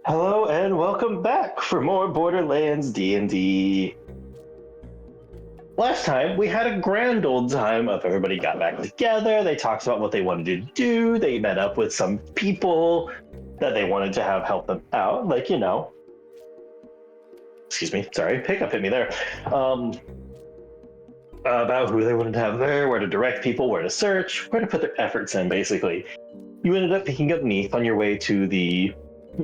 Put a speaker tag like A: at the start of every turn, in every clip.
A: Hello and welcome back for more Borderlands D&D. Last time we had a grand old time of everybody got back together, they talked about what they wanted to do, they met up with some people that they wanted to have help them out, excuse me, sorry, pickup hit me there. About who they wanted to have there, where to direct people, where to search, where to put their efforts in, basically. You ended up picking up Neath on your way to the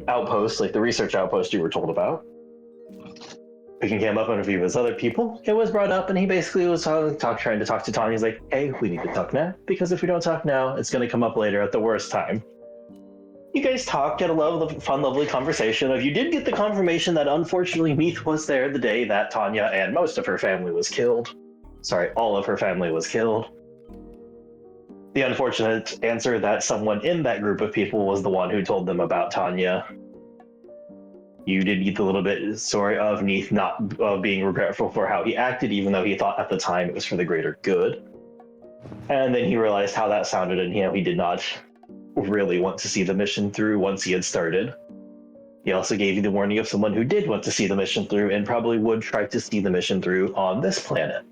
A: outpost, like the research outpost you were told about. Picking him up and a few of his other people, it was brought up, and he basically was trying to talk to Tanya. He's like, hey, we need to talk now, because if we don't talk now, it's going to come up later at the worst time. You guys talked, had a fun, lovely conversation. You did get the confirmation that unfortunately Neath was there the day that Tanya and most of her family was killed. Sorry, all of her family was killed. The unfortunate answer that someone in that group of people was the one who told them about Tanya. You did get the little bit story of Neath not being regretful for how he acted, even though he thought at the time it was for the greater good. And then he realized how that sounded, and he did not really want to see the mission through once he had started. He also gave you the warning of someone who did want to see the mission through and probably would try to see the mission through on this planet.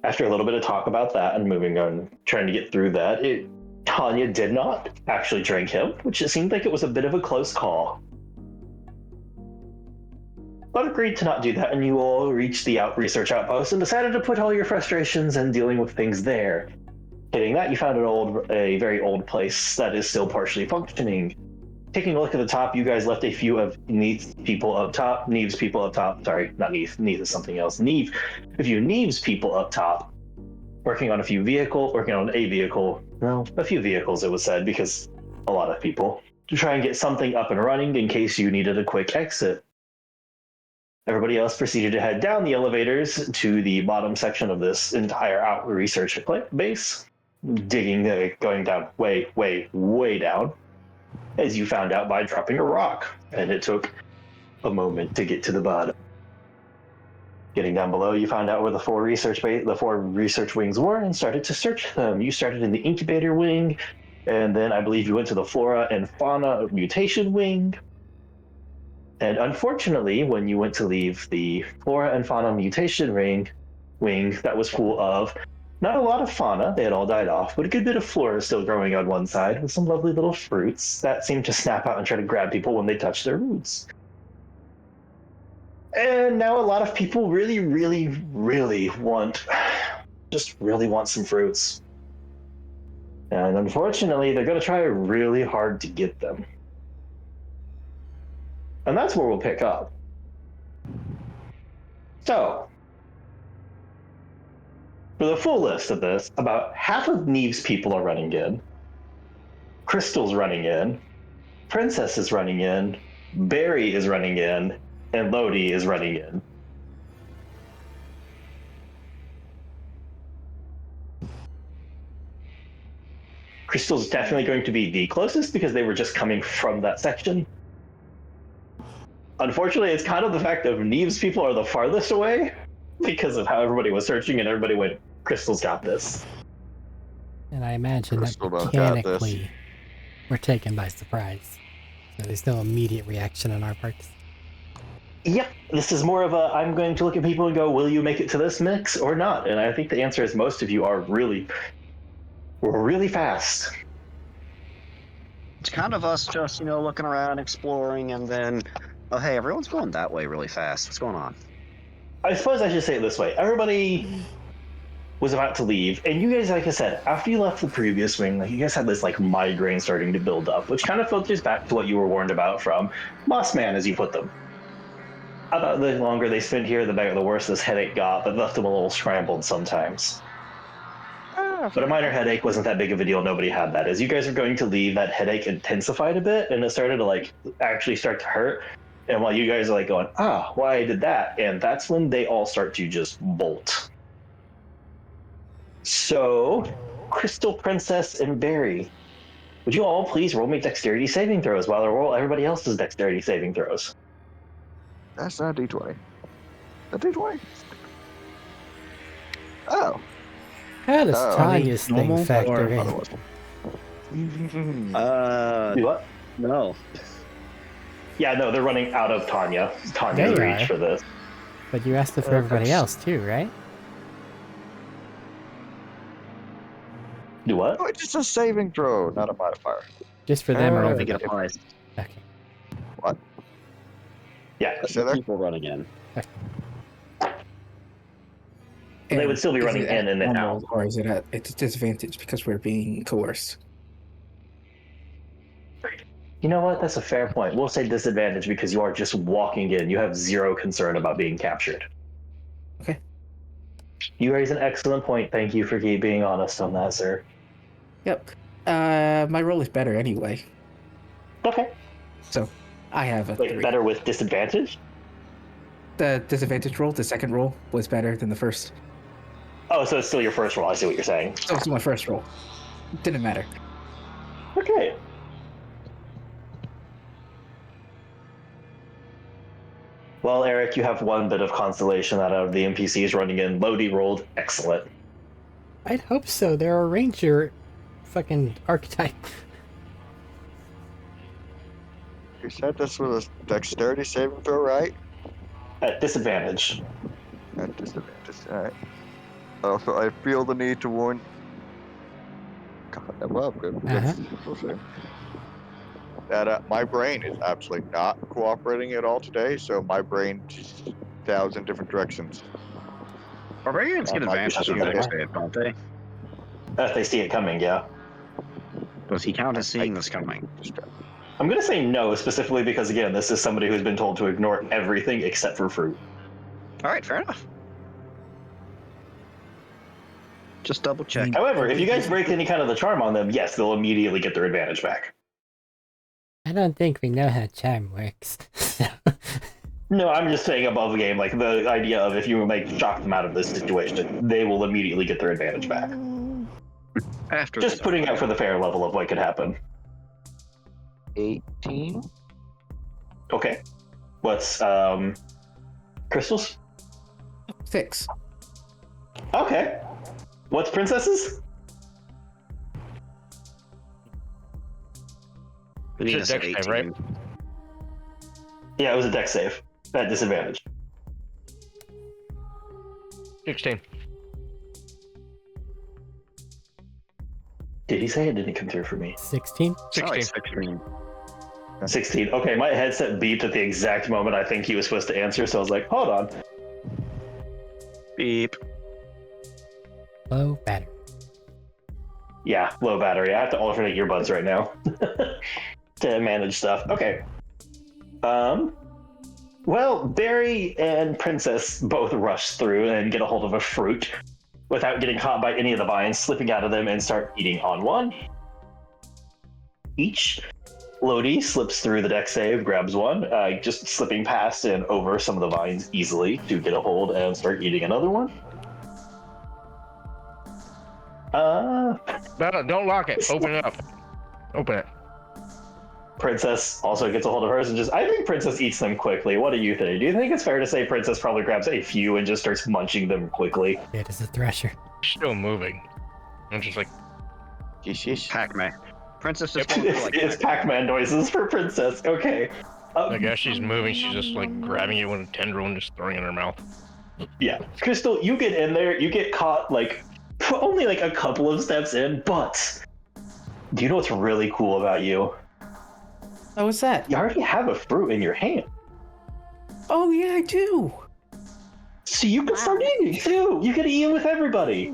A: After a little bit of talk about that and moving on, trying to get through that, Tanya did not actually drink him, which it seemed like it was a bit of a close call. But agreed to not do that, and you all reached the research outpost and decided to put all your frustrations and dealing with things there. Hitting that, you found a very old place that is still partially functioning. Taking a look at the top, you guys left a few of Neve's people up top. Sorry, not Neve. Neve is something else. Neve, a few Neve's people up top, working on a few vehicles, a few vehicles, it was said, because a lot of people, to try and get something up and running in case you needed a quick exit. Everybody else proceeded to head down the elevators to the bottom section of this entire research base, going down way, way, way down, as you found out by dropping a rock, and it took a moment to get to the bottom. Getting down below, you found out where the four research wings were and started to search them. You started in the incubator wing, and then I believe you went to the flora and fauna mutation wing. And unfortunately, when you went to leave the flora and fauna mutation wing, that was full of not a lot of fauna, they had all died off, but a good bit of flora still growing on one side with some lovely little fruits that seemed to snap out and try to grab people when they touched their roots. And now a lot of people really, really, really want some fruits. And unfortunately, they're going to try really hard to get them. And that's where we'll pick up. So, for the full list of this, about half of Neve's people are running in. Crystal's running in. Princess is running in. Barry is running in. And Lodi is running in. Crystal's definitely going to be the closest because they were just coming from that section. Unfortunately, it's kind of the fact that Neve's people are the farthest away because of how everybody was searching, and everybody went, Crystal's got this.
B: And I imagine
C: Crystal
B: that mechanically we're taken by surprise. So there's no immediate reaction on our parts.
A: Yep, this is more of a, I'm going to look at people and go, will you make it to this mix or not? And I think the answer is most of you are really fast.
C: It's kind of us just, looking around, exploring, and then, oh, hey, everyone's going that way really fast. What's going on?
A: I suppose I should say it this way. Everybody was about to leave, and you guys, like I said, after you left the previous wing, you guys had this migraine starting to build up, which kind of filters back to what you were warned about from Moss Man, as you put them. About the longer they spent here, the worse this headache got, but left them a little scrambled sometimes. But a minor headache wasn't that big of a deal. Nobody had that. As you guys are going to leave, that headache intensified a bit, and it started to actually start to hurt. And while you guys are going, why did that? And that's when they all start to just bolt. So, Crystal, Princess, and Barry, would you all please roll me dexterity saving throws while I roll everybody else's dexterity saving throws?
C: That's not D20. A D20? Oh.
B: How does Tanya's thing
D: normal
B: factor
D: or
B: in?
C: Do what? No.
A: Yeah, no, they're running out of Tanya's
B: They
A: reach
B: are.
A: for this.
B: But you asked it for everybody else too, right?
A: Do what?
D: Oh, it's just a saving throw, not a modifier.
B: Just for them
C: I
B: or
C: don't think it
B: everybody?
C: applies.
B: Okay.
D: What?
A: Yeah,
D: Say
C: The
D: there?
C: people running in.
A: they would still be
E: Is
A: running
E: it at
A: in and then
E: normal,
A: out.
E: or is it at it's a disadvantage because we're being coerced?
A: You know what? That's a fair point. We'll say disadvantage because you are just walking in. You have zero concern about being captured.
E: Okay.
A: You raise an excellent point. Thank you for being honest on that, sir.
E: Yep. My roll is better anyway,
A: Okay.
E: so I have a
A: Wait,
E: 3.
A: better with disadvantage?
E: The disadvantage roll, the second roll, was better than the first.
A: Oh, so it's still your first roll. I see what you're saying.
E: So it's my first roll. Didn't matter.
A: Okay. Well, Eric, you have one bit of consolation out of the NPCs running in. Lodi rolled excellent.
B: I'd hope so. They're a ranger fucking archetype.
D: You said this was a dexterity saving throw, right?
A: At disadvantage.
D: At disadvantage, alright. Also, I feel the need to warn. God, well, good. That my brain is absolutely not cooperating at all today, so my brain just dials in different directions.
C: Barbarians get
A: Might be
C: advantage on
A: something
C: dex
A: better.
C: save, don't they?
A: If they see it coming, yeah.
C: Does he count as seeing this coming?
A: I'm going to say no, specifically because, again, this is somebody who's been told to ignore everything except for fruit.
C: All right, fair enough. Just double check.
A: However, if you guys break any kind of the charm on them, yes, they'll immediately get their advantage back.
B: I don't think we know how charm works.
A: No, I'm just saying above the game, like the idea of if you shock them out of this situation, they will immediately get their advantage back.
C: After
A: Just putting out for the fair level of what could happen.
D: 18?
A: Okay. What's, crystals?
E: 6.
A: Okay. What's princesses?
C: Venus at
F: Dex save,
C: 18.
F: right?
A: Yeah, it was a dex save. At disadvantage.
F: 16.
A: Did he say it didn't come through for me?
B: 16?
F: 16.
C: 16.
A: 16. Okay, my headset beeped at the exact moment I think he was supposed to answer, so I was like, hold on.
C: Beep.
B: Low battery.
A: Yeah, low battery. I have to alternate earbuds right now to manage stuff. Okay. Well, Barry and Princess both rush through and get a hold of a fruit without getting caught by any of the vines, slipping out of them and start eating on one each. Lodi slips through the deck save, grabs one, just slipping past and over some of the vines easily to get a hold and start eating another one.
F: No, don't lock it. Open it up. Open it.
A: Princess also gets a hold of hers and just, I think Princess eats them quickly. What do you think? Do you think it's fair to say Princess probably grabs a few and just starts munching them quickly?
B: It is a thresher.
F: Still moving. I'm just like,
D: Yeesh.
C: Pac-Man. Princess just
A: It's,
C: won't feel like
A: it's Pac-Man noises for Princess. Okay.
F: I guess she's moving. She's just like grabbing it with a tendril and just throwing it in her mouth.
A: Yeah. Crystal, you get in there, you get caught like only like a couple of steps in, but do you know what's really cool about you?
E: Oh, what's that?
A: You already have a fruit in your hand.
E: Oh, yeah, I do.
A: So you can start eating too. You can eat with everybody.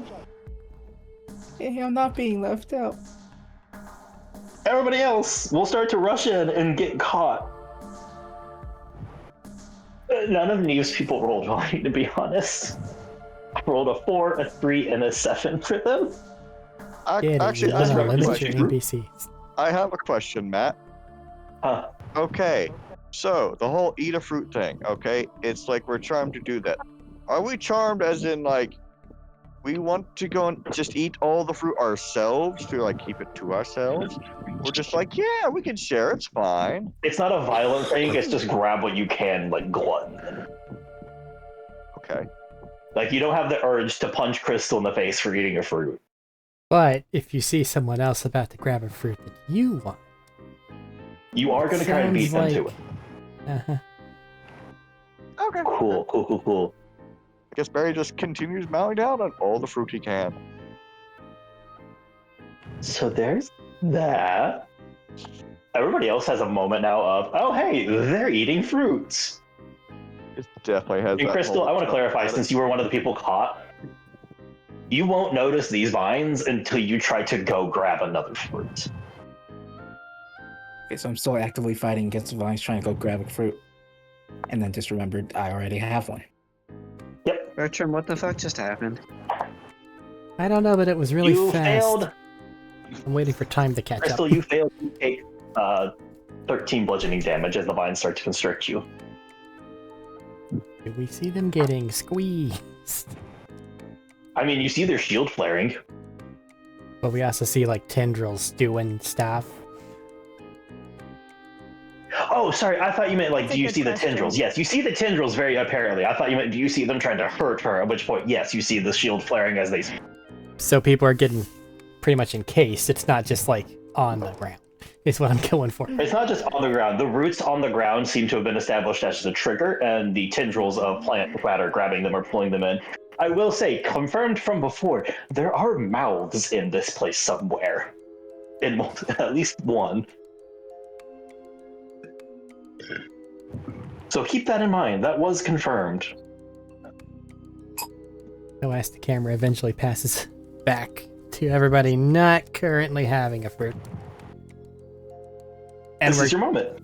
E: Hey, I'm not being left out.
A: Everybody else will start to rush in and get caught. None of Neve's people rolled well, to be honest. I rolled a 4, a 3, and a 7 for them.
D: Actually,
B: you
D: I
B: gotta
D: have a
B: limit your
D: question.
B: NPCs.
D: I have a question, Matt.
A: Huh.
D: Okay, so the whole eat a fruit thing, okay? It's like we're charmed to do that. Are we charmed as in, like, we want to go and just eat all the fruit ourselves to, like, keep it to ourselves? We're just like, yeah, we can share, it's fine.
A: It's not a violent thing, it's just grab what you can, like glutton.
D: Okay.
A: Like, you don't have the urge to punch Crystal in the face for eating a fruit.
B: But if you see someone else about to grab a fruit that you want,
A: You are going to try and beat them to it.
B: Uh-huh.
D: Okay.
A: Cool.
D: I guess Barry just continues mowing down on all the fruit he can.
A: So there's that. Everybody else has a moment now of, oh hey, they're eating fruits.
D: It definitely has.
A: And
D: that
A: Crystal, I
D: moment
A: want to clarify,
D: of-
A: since you were one of the people caught, you won't notice these vines until you try to go grab another fruit.
E: Okay, so I'm still actively fighting against the vines, trying to go grab a fruit, and then just remembered I already have one.
C: Bertram, what the fuck just happened?
B: I don't know, but it was really
A: You
B: fast.
A: failed.
B: I'm waiting for time to catch
A: Crystal,
B: up.
A: you failed to take 13 bludgeoning damage as the vines start to constrict you.
B: Do we see them getting squeezed?
A: I mean, you see their shield flaring.
B: But we also see like tendrils doing stuff.
A: Oh, sorry, I thought you meant like,
G: That's a
A: do you
G: good
A: see the
G: question.
A: tendrils? Yes, you see the tendrils very apparently. I thought you meant, do you see them trying to hurt her? At which point, yes, you see the shield flaring as they...
B: So people are getting pretty much encased. It's not just like on the ground. Is what I'm going for.
A: It's not just on the ground. The roots on the ground seem to have been established as the trigger, and the tendrils of plant matter grabbing them or pulling them in. I will say, confirmed from before, there are mouths in this place somewhere. In at least one. So keep that in mind. That was confirmed.
B: So as the camera eventually passes back to everybody not currently having a fruit. And
A: This
B: we're
A: is your moment.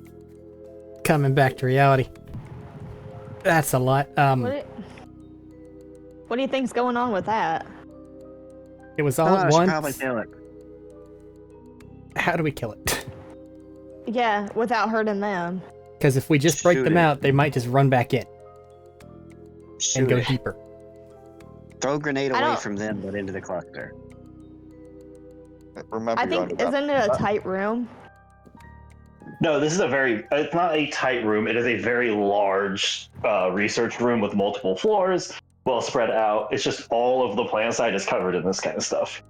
B: coming back to reality. That's a lot.
G: What do you think's going on with that?
B: It was all
C: I
B: at
C: should
B: once.
C: probably kill it.
B: How do we kill it?
G: Yeah, without hurting them.
B: Because if we just break
C: Shoot
B: them
C: it.
B: out, they might just run back in and
C: Shoot
B: go
C: it.
B: deeper.
C: Throw a grenade
G: I
C: away
G: don't-
C: from them, but into the cluster.
D: Remember,
G: I
D: you're on
G: think,
D: map.
G: isn't it a tight room?
A: No, this is it's not a tight room. It is a very large research room with multiple floors, well spread out. It's just all of the plant side is covered in this kind of stuff.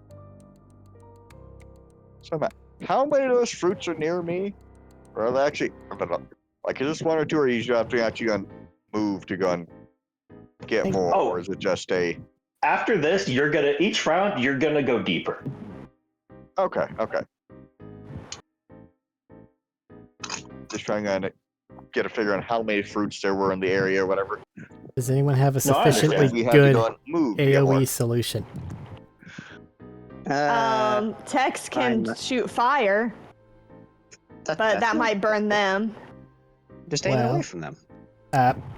D: So, Matt, how many of those fruits are near me? Or are they actually, like, is this one or two, or you have to actually go and move to go and get more?
A: Oh.
D: Or is it just a,
A: After this, each round, you're gonna go deeper.
D: okay. Just trying to get a figure on how many fruits there were in the area or whatever.
B: Does anyone have a
A: No, I understand.
B: sufficiently
D: We had to
B: good
D: go and move to get more.
B: AoE solution?
G: Tex can
C: I'm-
G: shoot fire, but that might burn them.
C: Just aim it
B: Well.
C: away from them.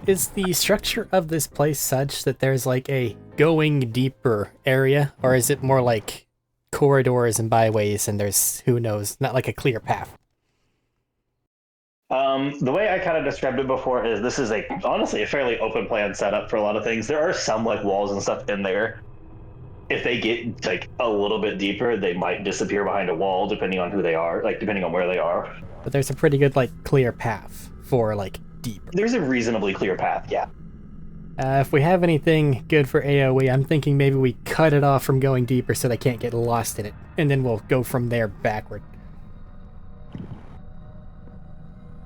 B: Is the structure of this place such that there's like a going deeper area, or is it more like corridors and byways and there's, who knows, not like a clear path?
A: The way I kind of described it before is this is honestly a fairly open plan setup for a lot of things. There are some like walls and stuff in there. If they get like a little bit deeper, they might disappear behind a wall depending on who they are, like depending on where they are.
B: But there's a pretty good like clear path for like deeper.
A: There's a reasonably clear path, yeah.
B: If we have anything good for AoE, I'm thinking maybe we cut it off from going deeper so they can't get lost in it, and then we'll go from there backward.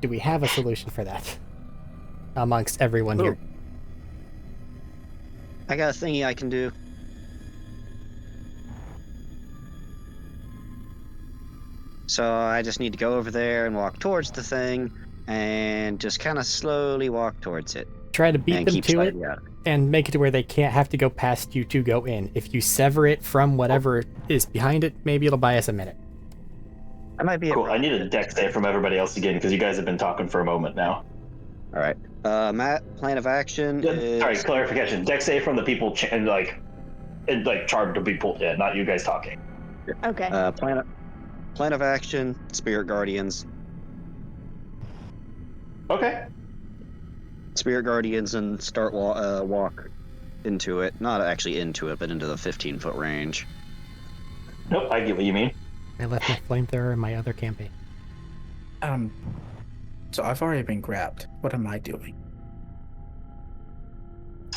B: Do we have a solution for that? Amongst everyone here.
C: I got a thingy I can do. So I just need to go over there and walk towards the thing, and just kind of slowly walk towards it.
B: Try to beat
C: and
B: them
C: keep
B: to it,
C: sliding out.
B: and make it to where they can't have to go past you to go in. If you sever it from whatever is behind it, maybe it'll buy us a minute.
C: I might be.
A: Cool. I need a dex save from everybody else again because you guys have been talking for a moment now.
C: All right. Matt, plan of action is.
A: Sorry, clarification. Dex save from the people charmed to be pulled in, not you guys talking.
G: Okay.
C: Plan of action, Spirit Guardians.
A: Okay.
C: Spirit Guardians and start walk into it. Not actually into it, but into the 15-foot range.
A: Nope, I get what you mean.
B: I left my flamethrower in my other campaign.
E: So I've already been grabbed. What am I doing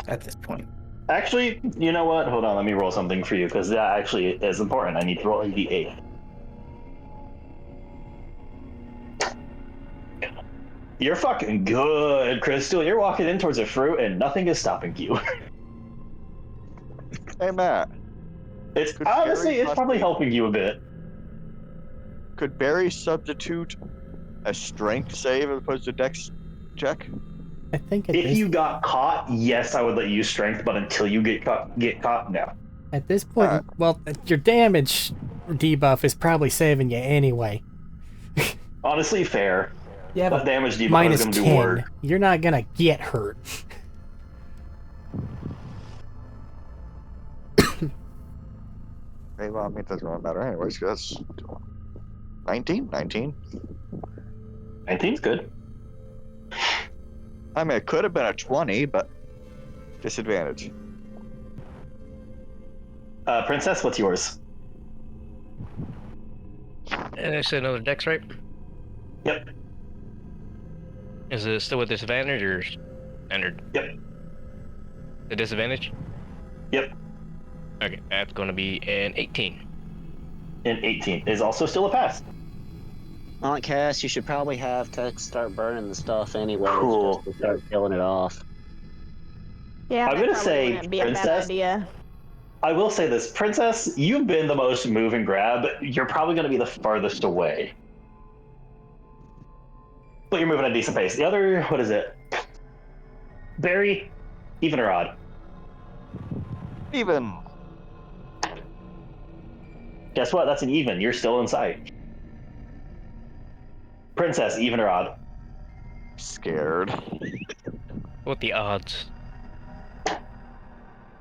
E: at this point?
A: Actually, you know what? Hold on, let me roll something for you because that actually is important. I need to roll a d8. You're fucking good, Crystal. You're walking in towards a fruit and nothing is stopping you.
D: Hey, Matt.
A: It's
D: Could
A: honestly,
D: Barry
A: it's probably helping you a bit.
D: Could Barry substitute a strength save as opposed to dex check?
B: I think at
A: If
B: this
A: you got caught, yes, I would let you use strength, but until you get caught, no.
B: point,
D: Alright.
B: well, your damage debuff is probably saving you anyway.
A: Honestly, fair.
B: Yeah,
A: But damage debuff
B: minus
A: is going to
B: 10.
A: do work.
B: You're not gonna get hurt.
D: Hey, well, I mean, it doesn't really matter anyways, because that's 19? 19?
A: 19's good.
D: I mean, it could have been a 20, but disadvantage.
A: Princess, what's yours?
F: And I said another dex, right?
A: Yep.
F: Is it still with disadvantage or standard?
A: Yep.
F: The disadvantage?
A: Yep.
F: Okay, that's going to be an 18.
A: And 18 is also still a pass.
C: On Cass, you should probably have Tex start burning the stuff anyway.
A: Cool.
C: Just to start killing it off.
G: Yeah,
A: I'm
G: that
A: gonna
G: probably
A: say
G: wouldn't be a bad
A: princess.
G: idea.
A: I will say this, Princess, you've been the most move and grab. You're probably going to be the farthest away. But you're moving at a decent pace. The other, what is it? Barry, even or odd?
D: Even.
A: Guess what? That's an even. You're still in sight. Princess, even or odd?
D: Scared.
F: What the odds?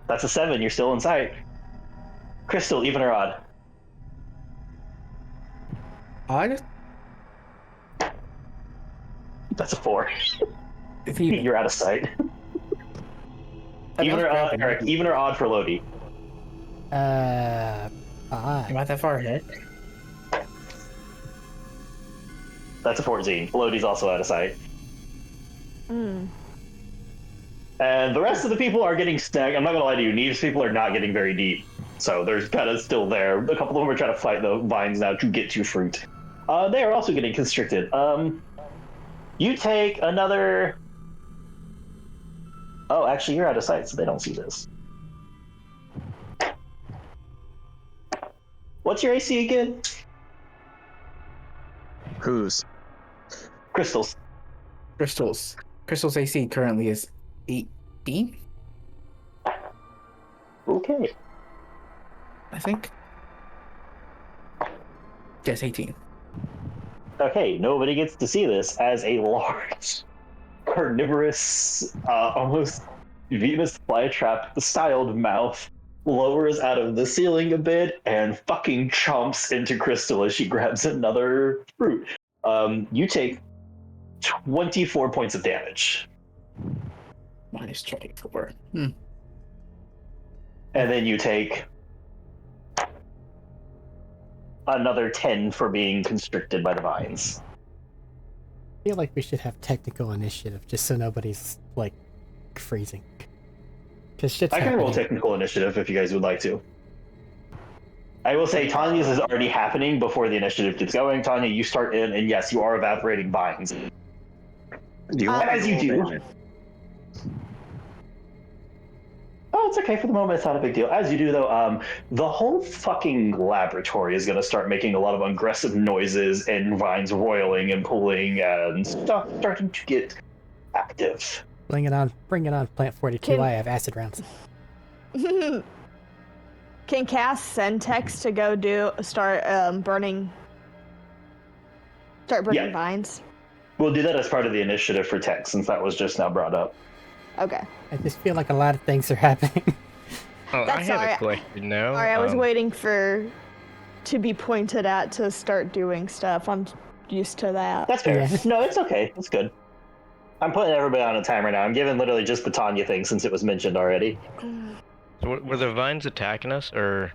A: That's a 7. You're still in sight. Crystal, even or odd?
E: Odd?
A: That's a 4.
E: It's even.
A: You're out of sight. Even or odd, Eric? Even or odd for Lodi?
E: Am
B: Odd.
E: I that far ahead?
A: That's a 14. Lodi's also out of sight.
G: Mm.
A: And the rest of the people are getting snagged. I'm not gonna lie to you, Neve's people are not getting very deep. So there's kind of still there. A couple of them are trying to fight the vines now to get to fruit. They are also getting constricted. You take another... Oh, actually, you're out of sight, so they don't see this. What's your AC again?
C: Whose?
A: Crystals.
E: Crystal's. Crystal's AC currently is 18,
A: Okay.
E: I think. Yes, 18.
A: Okay, nobody gets to see this as a large, carnivorous, almost Venus flytrap styled mouth lowers out of the ceiling a bit and fucking chomps into Crystal as she grabs another fruit. You take 24 points of damage.
E: Minus 24.
A: And then you take another 10 for being constricted by the vines.
B: I feel like we should have technical initiative just so nobody's like freezing. Because shit's
A: I can roll
B: happening.
A: technical initiative if you guys would like to. I will say Tanya's is already happening before the initiative gets going. Tanya, you start in, and yes, you are evaporating vines.
C: Do you want
A: As
C: to
A: you
C: roll
A: do.
C: damage?
A: Oh, it's okay for the moment. It's not a big deal. As you do, though, the whole fucking laboratory is going to start making a lot of aggressive noises and vines roiling and pulling and stuff starting to get active.
B: Bring it on, Plant 42.
G: Can-
B: I have acid rounds.
G: Can Cass send Tex to go start burning
A: Yeah.
G: vines?
A: We'll do that as part of the initiative for tech, since that was just now brought up.
G: Okay.
B: I just feel like a lot of things are happening.
F: Oh, I
G: That's
F: have
G: alright.
F: a question now.
G: Sorry, I was waiting to be pointed at to start doing stuff. I'm used to that.
A: That's fair.
B: Yeah.
A: No, it's okay. It's good. I'm putting everybody on a timer now. I'm giving literally just the Tanya thing since it was mentioned already.
F: So were the vines attacking us, or?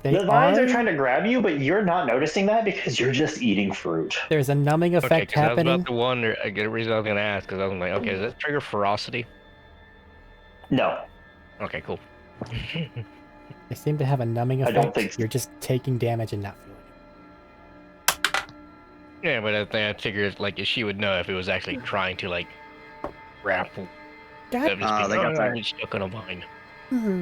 B: They
A: The vines are trying to grab you, but you're not noticing that because you're just eating fruit.
B: There's a numbing
F: Okay,
B: effect
F: because I was
B: happening.
F: about to wonder. I get a reason I was gonna ask, because I was like, okay, does that trigger ferocity?
A: No.
F: Okay, cool.
B: They seem to have a numbing
A: I
B: effect.
A: don't think so.
B: You're just taking damage and not feeling
F: Yeah, but I figured like she would know if it was actually trying to like grapple.
B: God.
F: Instead of just being,
C: they got
F: "Oh,
C: that.
F: I'm stuck on a vine."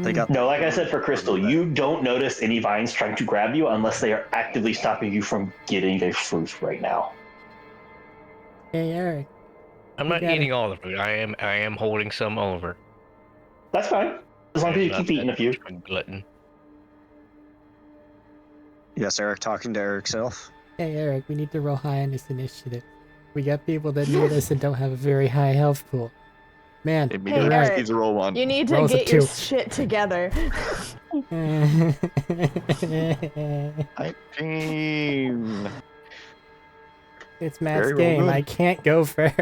C: They got
A: No, like I said for Crystal, you don't notice any vines trying to grab you unless they are actively stopping you from getting a fruit right now.
B: Hey, Eric.
F: I'm
B: You
F: not
B: got
F: eating all the fruit. I am holding some over.
A: That's fine. As long as you
F: Not
A: keep eating
F: that
A: a few.
F: much of a glutton.
C: Yes, Eric talking to Eric self.
B: Hey, Eric, we need to roll high on this initiative. We got people that need us and don't have a very high health pool. Man,
D: It
B: you're
G: Hey,
B: right.
G: Eric.
D: needs to roll one.
G: You need to
B: Rolls a
G: get your
B: 2.
G: shit together.
D: 19.
B: It's Matt's
D: Very well
B: game.
D: done.
B: I can't go first.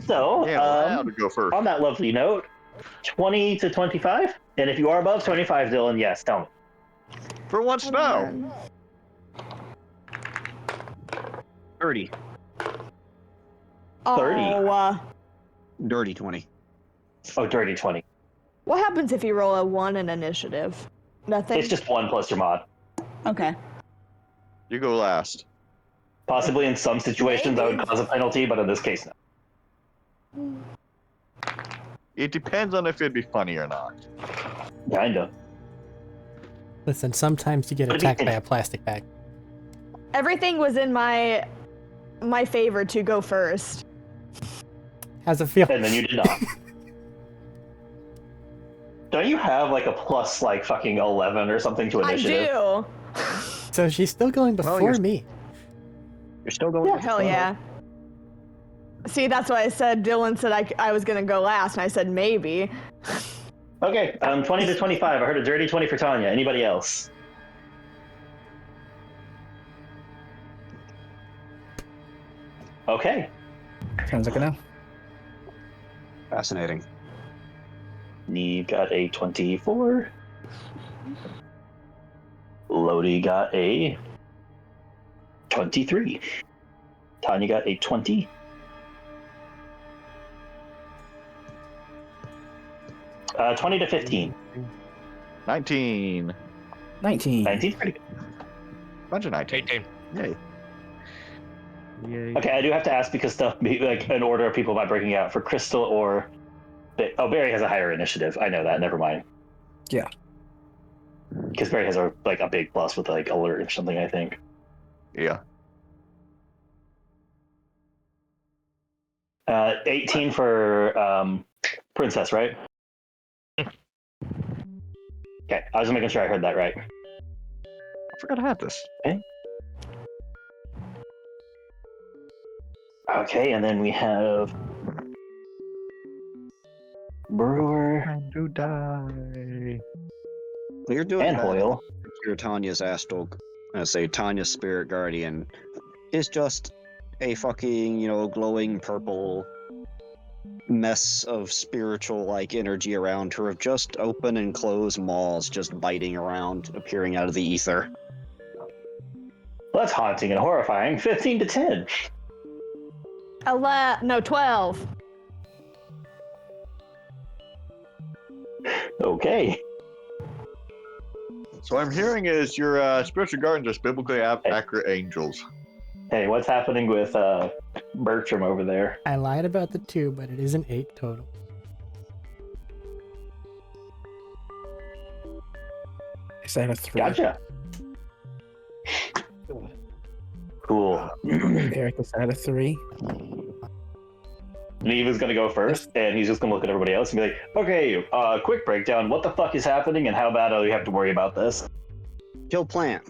A: So,
D: Yeah, allowed to go first.
A: on that lovely note, 20 to 25? And if you are above 25, Dylan, yes, tell me.
D: For once now.
C: 30.
A: 30.
G: Oh,
C: Dirty 20.
A: Oh, dirty 20.
G: what happens if you roll a 1 in initiative? Nothing?
A: It's just 1 plus your mod.
G: Okay.
D: You go last.
A: Possibly in some situations that would
G: Maybe.
A: cause a penalty, but in this case, no.
D: It depends on if it'd be funny or not.
A: Kinda.
B: Listen, sometimes you get
A: But it'd be
B: attacked by
A: in-
B: a plastic bag.
G: Everything was in my favor to go first.
B: How's it feel?
A: And then you did not. Don't you have like a plus like fucking 11 or something to initiative?
G: I do.
B: So she's still going
C: Well,
B: before
C: you're-
B: me.
C: You're still going.
G: Hell yeah. See, that's why I said Dylan said I was gonna go last, and I said maybe.
A: Okay, 20 to 25. I heard a dirty 20 for Tanya. Anybody else? Okay.
E: Sounds like a no.
C: Fascinating.
A: Neve got a 24. Lodi got a 23. Tanya got a 20. Uh, 20 to 15.
D: 19.
E: 19.
A: 19 pretty good.
D: Bunch of 19.
F: 18.
D: Yay. Yay.
A: Okay, I do have to ask because stuff, like an order of people by breaking out for Crystal or. Oh, Barry has a higher initiative. I know that. Never mind.
E: Yeah.
A: Because Barry has a big plus with like alert or something, I think.
D: Yeah.
A: 18 for Princess, right? Okay, I was making sure I heard that right.
D: I forgot I had this.
A: Okay, and then we have Brewer
D: Time to die.
C: Well, you're doing
A: and
C: that.
A: Hoyle.
C: Your Tanya's Astral, I say Tanya's Spirit Guardian, is just a fucking, glowing purple mess of spiritual like energy around her of just open and closed maws just biting around, appearing out of the ether.
A: That's haunting and horrifying. 15 to 10.
G: 12.
A: Okay.
D: So I'm hearing is your spiritual guardians are biblically accurate angels.
A: Hey, what's happening with Bertram over there?
B: I lied about the 2, but it is an 8 total.
E: Is that a 3?
A: Gotcha. Cool.
E: Eric, is that a 3?
A: Neve is gonna go first, and he's just gonna look at everybody else and be like, okay, quick breakdown. What the fuck is happening and how bad do we have to worry about this?
C: Kill plant.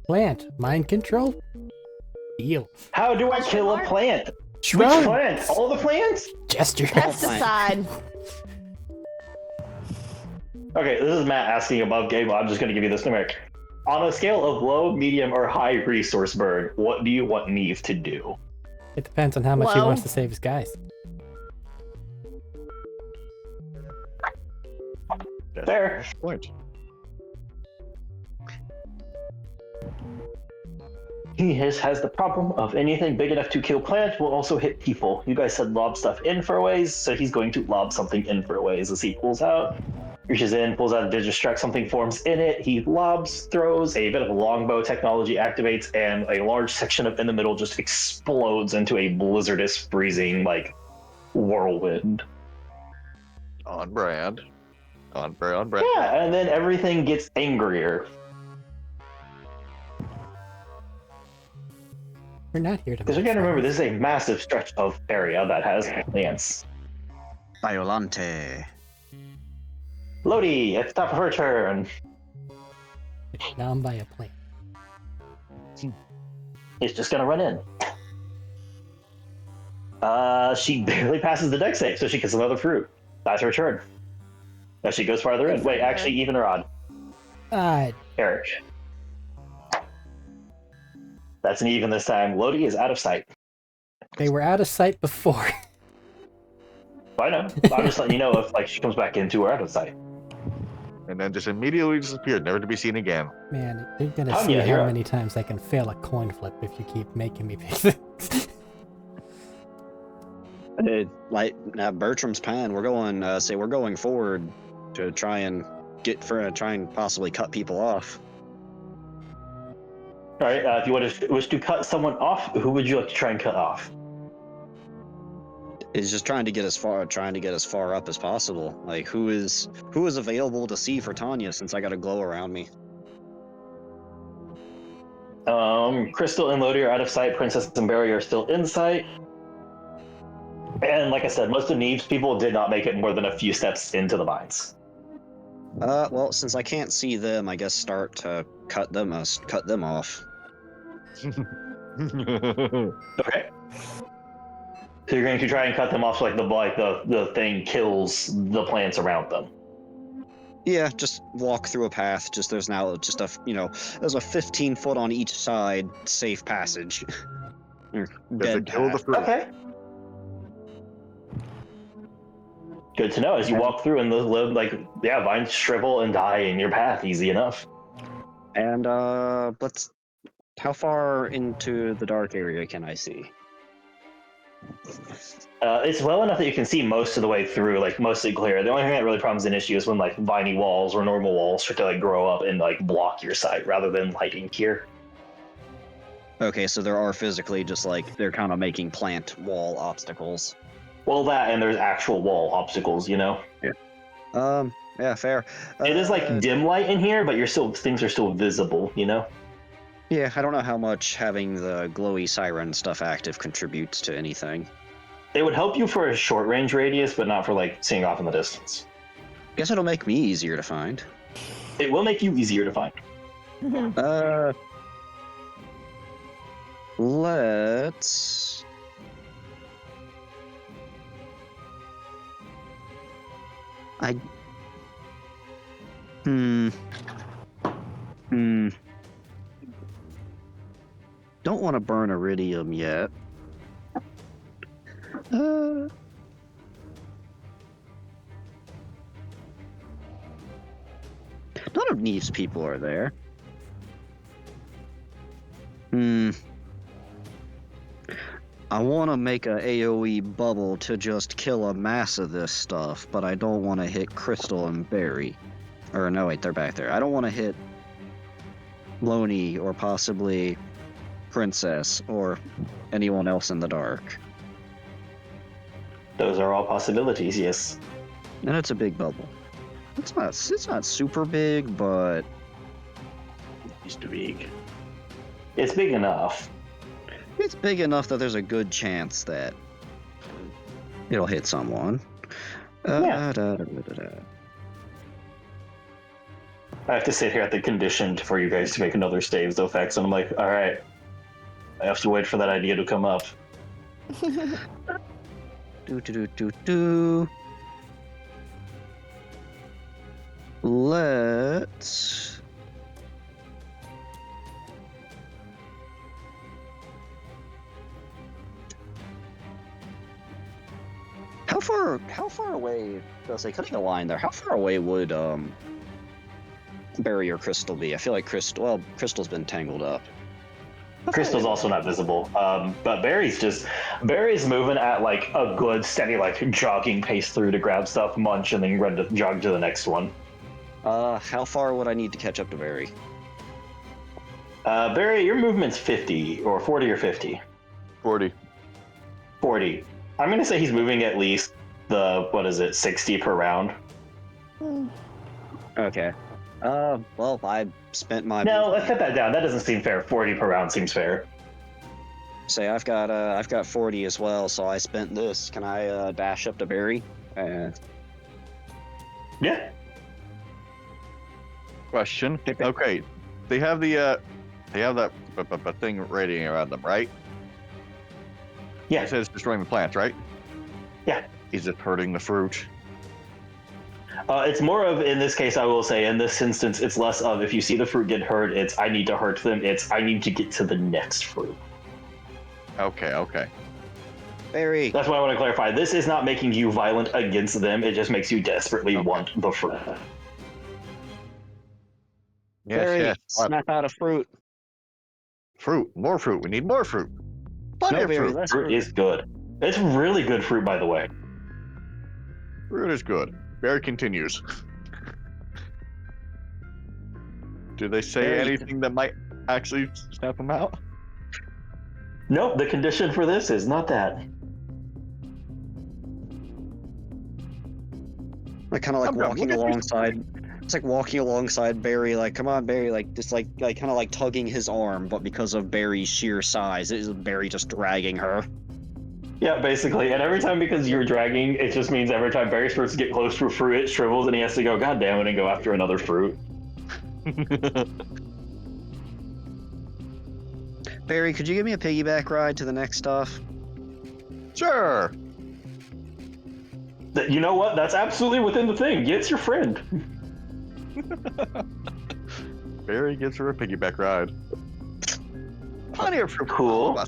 B: Plant. Mind control? Deal.
A: How do I kill a plant? Which
B: Shrug.
A: plant? All the plants?
B: Gesture.
G: Pesticide.
A: Okay, this is Matt asking above game. I'm just gonna give you this numeric. On a scale of low, medium, or high resource burn, what do you want Neve to do?
B: It depends on how much he
G: Low.
B: wants to save his guys.
D: That's
A: Fair.
D: the point.
A: He has the problem of anything big enough to kill plant will also hit people. You guys said lob stuff in for a ways, so he's going to lob something in for a ways as he pulls out reaches in, pulls out a Digistruct, something forms in it. He lobs, throws, a bit of longbow technology activates, and a large section of in the middle just explodes into a blizzardous, freezing, like, whirlwind.
D: On brand. On brand.
A: Yeah, and then everything gets angrier.
B: We're not here to.
A: Because we gotta remember, this is a massive stretch of area that has plants.
C: Violante.
A: Lodi, it's top of her turn.
B: Now I'm by a plant.
A: It's just gonna run in. She barely passes the deck save, so she gets another fruit. That's her turn. Now she goes farther in. Wait, actually, even or odd? Arik. That's an even this time. Lodi is out of sight.
B: They were out of sight before.
A: I know. I'm just letting you know if like she comes back into or out of sight.
D: And then just immediately disappeared, never to be seen again.
B: Man, they're gonna
A: Oh,
B: see
A: yeah,
B: how
A: you're
B: many times I can fail a coin flip if you keep making me pick things.
C: Like Bertram's plan, we're going. We're going forward to try and possibly cut people off.
A: All right. If you wish to cut someone off, who would you like to try and cut off?
C: Is just trying to get as far up as possible. Like who is available to see for Tanya since I got a glow around me.
A: Crystal and Lodi are out of sight. Princess and Barry are still in sight. And like I said, most of Neve's people did not make it more than a few steps into the vines.
C: Well, since I can't see them, I guess start to cut them off.
A: Okay. So you're going to try and cut them off so the thing kills the plants around them.
C: Yeah, just walk through a path. There's a 15 foot on each side safe passage. Dead
D: kill the
C: path.
D: fruit.
A: Okay. Good to know. As you walk through and vines shrivel and die in your path, easy enough.
C: And how far into the dark area can I see?
A: It's well enough that you can see most of the way through, like mostly clear. The only thing that really becomes an issue is when like viney walls or normal walls start to like grow up and like block your sight rather than lighting here.
C: Okay, so there are physically just like they're kind of making plant wall obstacles.
A: Well, that and there's actual wall obstacles, you know.
C: Yeah. Yeah, fair.
A: It is like dim light in here, but things are still visible, you know.
C: Yeah, I don't know how much having the glowy siren stuff active contributes to anything.
A: It would help you for a short range radius, but not for like seeing off in the distance.
C: Guess it'll make me easier to find.
A: It will make you easier to find.
C: Let's... Don't want to burn iridium yet. None of Neve's people are there. I want to make a AoE bubble to just kill a mass of this stuff, but I don't want to hit Crystal and Barry. Or no, wait, they're back there. I don't want to hit Loney or possibly Princess or anyone else in the dark.
A: Those are all possibilities, yes.
C: And it's a big bubble. It's not super big, but
A: It's too big. It's big enough.
C: it's big enough that there's a good chance that it'll hit someone.
A: Yeah. I have to sit here at the conditioned for you guys to make another saves effects, and I'm like, all right, I have to wait for that idea to come up.
C: Let's... How far away, I'll say, cutting a line there, how far away would Barry or Crystal be? I feel like Crystal's been tangled up.
A: Crystal's also not visible. But Barry's moving at like a good steady like jogging pace through to grab stuff, munch, and then run to jog to the next one.
C: How far would I need to catch up to Barry?
A: Barry, your movement's 50 or 40 or 50.
D: 40.
A: 40. I'm gonna say he's moving at least 60 per round.
C: Okay. Well, I spent my.
A: No, let's cut that down. That doesn't seem fair. 40 per round seems fair.
C: Say I've got 40 as well, so I spent this. Can I dash up to Barry?
A: Yeah.
D: Question. Okay, they have that thing radiating around them, right?
A: Yeah.
D: It says destroying the plants, right?
A: Yeah.
D: Is it hurting the fruit?
A: It's more of, in this case, I will say, in this instance, it's less of if you see the fruit get hurt, it's I need to hurt them, it's I need to get to the next fruit.
D: Okay.
C: Barry.
A: That's what I want to clarify. This is not making you violent against them, it just makes you desperately want the fruit.
C: Barry,
D: Yes.
C: snap out of fruit.
D: Fruit. More fruit. We need more fruit. Plenty of
C: Barry,
D: fruit.
C: less
A: Fruit is good. It's really good fruit, by the way.
D: Fruit is good. Barry continues. Do they say
C: Barry.
D: anything that might actually snap him out?
A: Nope, the condition for this is not that.
C: Like kind of like
D: I'm done.
C: walking
D: Look at me.
C: alongside. It's like walking alongside Barry. Like, come on, Barry. Like just like kind of like tugging his arm, but because of Barry's sheer size, it is Barry just dragging her.
A: Yeah, basically. And every time, because you're dragging, it just means every time Barry starts to get close to a fruit, it shrivels and he has to go, God damn it, and go after another fruit.
C: Barry, could you give me a piggyback ride to the next stuff?
D: Sure.
A: You know what? That's absolutely within the thing. It's your friend.
D: Barry gives her a piggyback ride. Plenty of fruit.
A: Cool.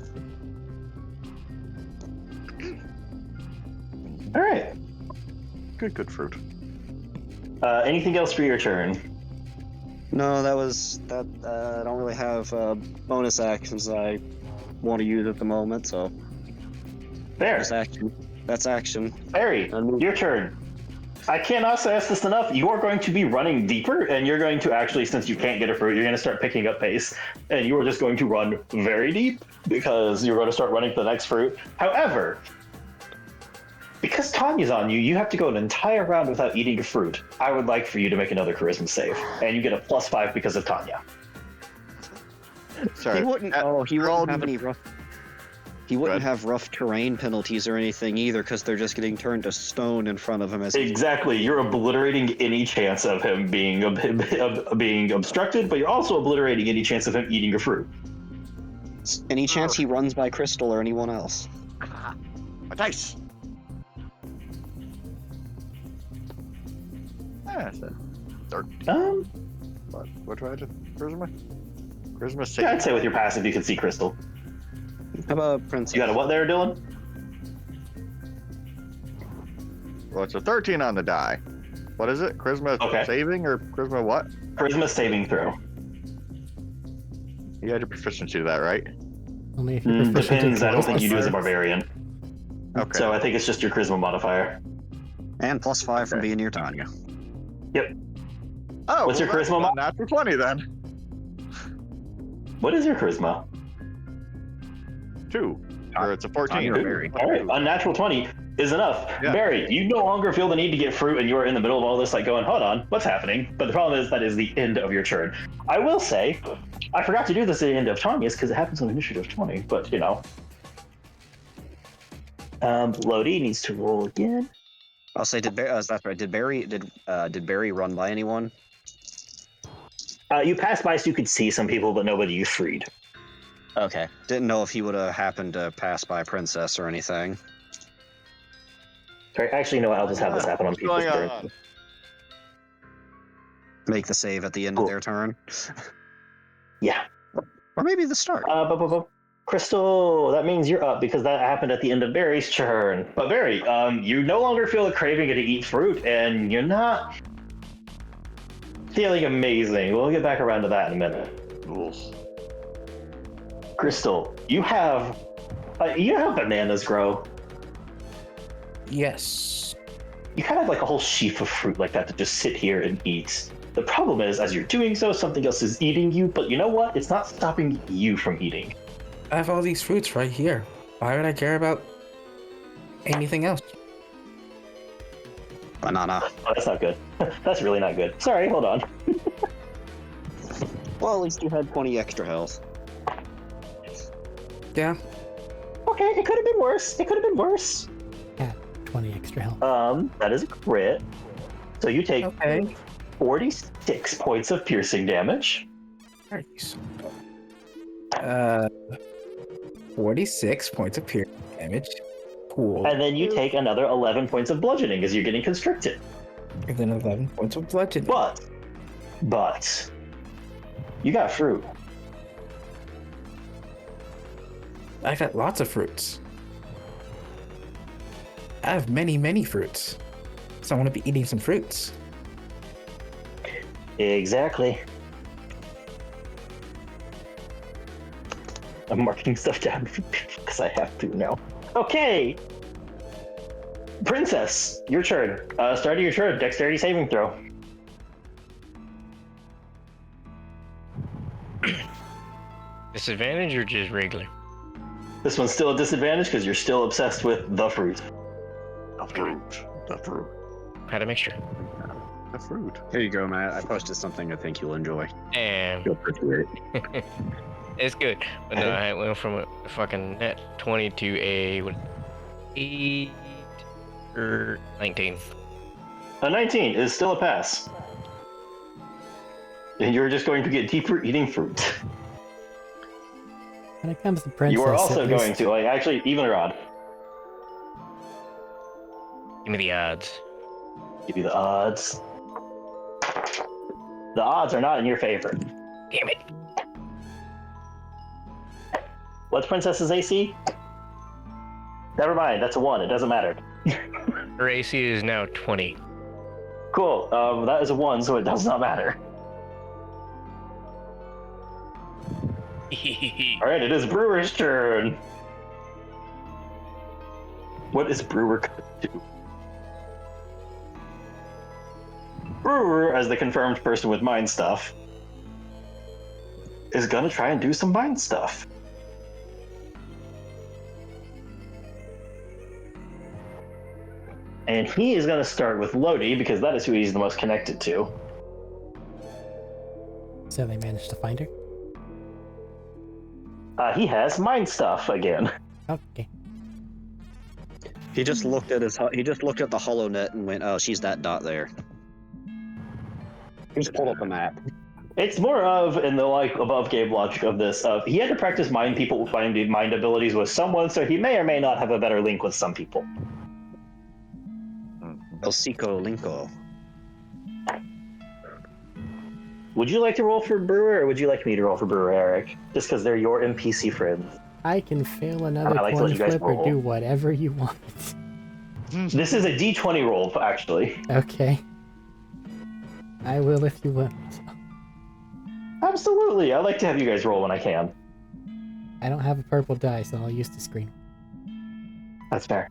A: All right.
D: Good fruit.
A: Anything else for your turn?
C: No, that. I don't really have bonus actions I want to use at the moment, so
A: There.
C: that's action. That's action.
A: Barry, your turn. I cannot stress this enough. You are going to be running deeper, and you're going to actually, since you can't get a fruit, you're going to start picking up pace, and you are just going to run very deep because you're going to start running to the next fruit. However, because Tanya's on you, you have to go an entire round without eating a fruit. I would like for you to make another charisma save, and you get a +5 because of Tanya.
D: Sorry.
C: He wouldn't. He
D: all
C: wouldn't have any rough. He wouldn't have rough terrain penalties or anything either, because they're just getting turned to stone in front of him as he.
A: Exactly, you're obliterating any chance of him being being obstructed, but you're also obliterating any chance of him eating a fruit.
C: Any chance he runs by Crystal or anyone else.
D: A dice. That's a 13. What do I do? Charisma? Charisma save.
A: Yeah, I'd say with your passive you can see Crystal.
C: How about Princess?
A: You got a what there, Dylan?
D: Well, it's a 13 on the die. What is it? Charisma saving or charisma what?
A: Charisma saving throw.
D: You had your proficiency to that, right?
B: Only if you're proficient in
A: Depends. I don't think you do as a
B: charisma.
A: barbarian.
D: Okay.
A: So I think it's just your charisma modifier.
C: And +5 from being near Tanya.
A: Yep.
D: Oh,
A: What's your
D: that's
A: charisma
D: a natural 20 then.
A: What is your charisma?
D: 2. Or it's a 14.
A: All right, unnatural 20 is enough.
D: Yeah.
A: Barry, you no longer feel the need to get fruit, and you are in the middle of all this, like going, hold on, what's happening? But the problem is that is the end of your turn. I will say, I forgot to do this at the end of Tanya's because it happens on initiative 20, but you know. Lodi needs to roll again.
C: I'll say, that's right. Did Barry run by anyone?
A: You passed by so you could see some people, but nobody you freed.
C: Okay. Didn't know if he would have happened to pass by Princess or anything.
A: Sorry, actually, no, I'll just have this happen on
D: What's
A: people's
D: going
A: turn.
D: on?
C: Make the save at the end of their turn.
A: Yeah.
C: Or maybe the start.
A: Crystal, that means you're up because that happened at the end of Barry's turn. But Barry, you no longer feel a craving to eat fruit, and you're not feeling amazing. We'll get back around to that in a minute. Crystal, you have, you know how bananas grow?
E: Yes.
A: You kind of have like a whole sheaf of fruit like that to just sit here and eat. The problem is, as you're doing so, something else is eating you, but you know what? It's not stopping you from eating.
E: I have all these fruits right here. Why would I care about anything else?
C: Banana.
A: Oh, that's not good. That's really not good. Sorry, hold on.
C: Well, at least you had 20 extra health.
E: Yeah.
A: Okay, it could have been worse. It could have been worse.
B: Yeah, 20 extra health.
A: That is a crit. So you take
E: Okay.
A: 46 points of piercing damage.
E: Nice. 46 points of piercing damage. Cool.
A: And then you take another 11 points of bludgeoning as you're getting constricted.
E: And then 11 points of bludgeoning.
A: But, you got fruit.
E: I got lots of fruits. I have many, many fruits. So I want to be eating some fruits.
A: Exactly. I'm marking stuff down because I have to now. Okay! Princess, your turn. Starting your turn, dexterity saving throw.
F: Disadvantage or just regular?
A: This one's still a disadvantage because you're still obsessed with the fruit.
D: The fruit.
F: Had a mixture.
D: The fruit.
C: Here you go, Matt. I posted something I think you'll enjoy.
F: And
A: You'll appreciate it.
F: it's good. But no, I went from a fucking net 20 to a 8 or 19.
A: A 19 is still a pass. And you're just going to get deeper eating fruit.
B: When it comes to princess,
A: You are also
B: at
A: going
B: least-
A: to, actually, even or odd.
F: Give me the odds.
A: Give you the odds. The odds are not in your favor.
F: Damn it.
A: What's Princess's AC? Never mind, that's a 1, it doesn't matter.
F: Her AC is now 20.
A: Cool, that is a 1, so it does not matter. Alright, it is Brewer's turn. What is Brewer going to do? Brewer, as the confirmed person with mind stuff, is gonna try and do some mind stuff. And he is gonna start with Lodi because that is who he's the most connected to.
B: So they managed to find her?
A: He has mind stuff again.
B: Okay.
C: He just looked at he just looked at the hollow net and went, "Oh, she's that dot there." He just pulled up a map.
A: It's more of in the above game logic of this. He had to practice mind abilities with someone, so he may or may not have a better link with some people.
C: El Cico Linko.
A: Would you like to roll for Brewer, or would you like me to roll for Brewer, Arik? Just because they're your NPC friends.
B: I can fail another
A: I like to let
B: coin
A: you guys
B: flip or
A: roll.
B: do whatever you want.
A: This is a D20 roll, actually.
B: Okay. I will if you want.
A: Absolutely, I like to have you guys roll when I can.
B: I don't have a purple die, so I'll use the screen.
A: That's fair.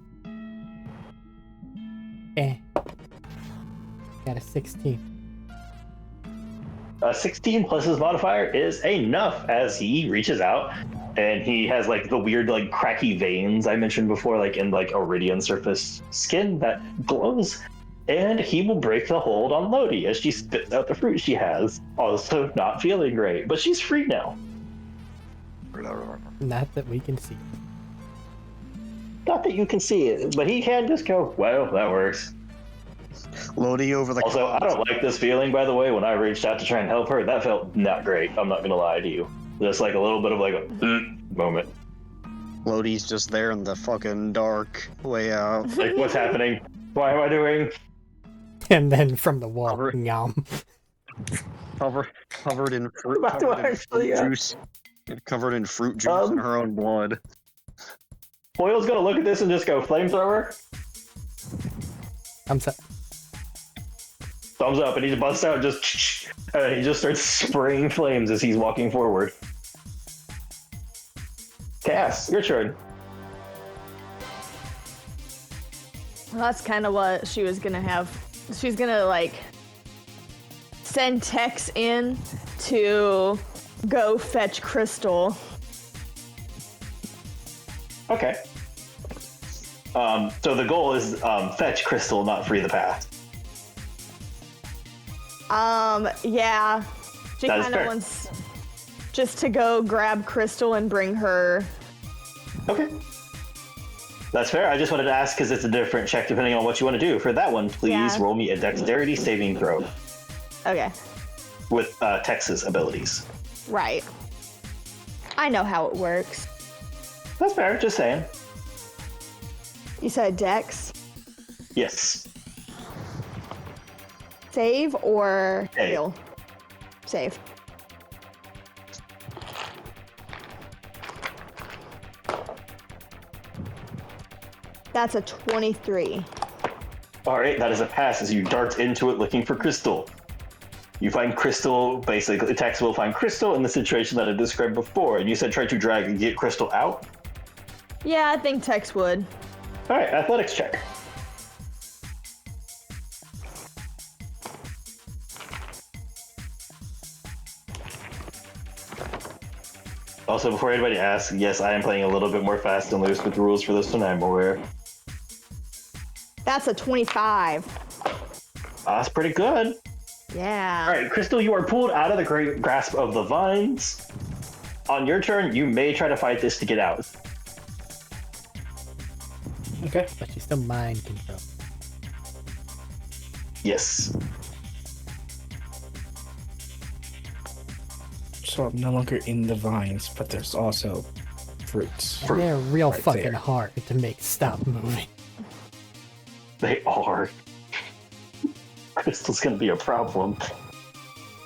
B: Got a 16.
A: 16 plus his modifier is enough as he reaches out, and he has like the weird like cracky veins I mentioned before, like in like iridian surface skin that glows, and he will break the hold on Lodi as she spits out the fruit she has, also not feeling great, but she's free now.
B: Not that we can see.
A: Not that you can see it, but he can just go, well, that works.
C: Lodi over the.
A: Also, I don't like this feeling, by the way. When I reached out to try and help her, that felt not great. I'm not gonna lie to you. Just like a little bit of like a moment.
C: Lodi's just there in the fucking dark, way out.
A: Like, what's happening? Why am I doing?
B: And then from the wall,
C: Cover.
B: yum.
C: Covered in fruit,
A: About to
C: covered in
A: actually,
C: fruit juice, covered in fruit juice and her own blood.
A: Foyle's gonna look at this and just go, flamethrower?
B: I'm sorry.
A: Thumbs up, and he busts out just, he just starts spraying flames as he's walking forward. Cass, your turn.
G: Well, that's kind of what she was gonna have. She's gonna like send Tex in to go fetch Crystal.
A: Okay. So the goal is fetch Crystal, not free the path.
G: Yeah. She
A: That is
G: kind of
A: fair.
G: wants just to go grab Crystal and bring her.
A: Okay. That's fair. I just wanted to ask because it's a different check depending on what you want to do. For that one, please
G: Yeah.
A: roll me a dexterity saving throw
G: Okay.
A: with Tex's abilities.
G: Right. I know how it works.
A: That's fair. Just saying.
G: You said Dex?
A: Yes.
G: Save or
A: Save.
G: heal? Save. That's a 23.
A: All right, that is a pass as you dart into it looking for Crystal. You find Crystal, basically, Tex will find Crystal in the situation that I described before. And you said try to drag and get Crystal out?
G: Yeah, I think Tex would.
A: All right, athletics check. Also, before anybody asks, yes, I am playing a little bit more fast and loose with the rules for this one, I'm aware.
G: That's a 25.
A: That's pretty good.
G: Yeah.
A: All right, Crystal, you are pulled out of the grasp of the vines. On your turn, you may try to fight this to get out.
E: Okay.
B: But she's still mind control.
A: Yes.
E: So I'm no longer in the vines, but there's also fruits.
B: And they're real
E: right
B: fucking
E: there.
B: hard to make stop moving.
A: They are. Crystal's gonna be a problem.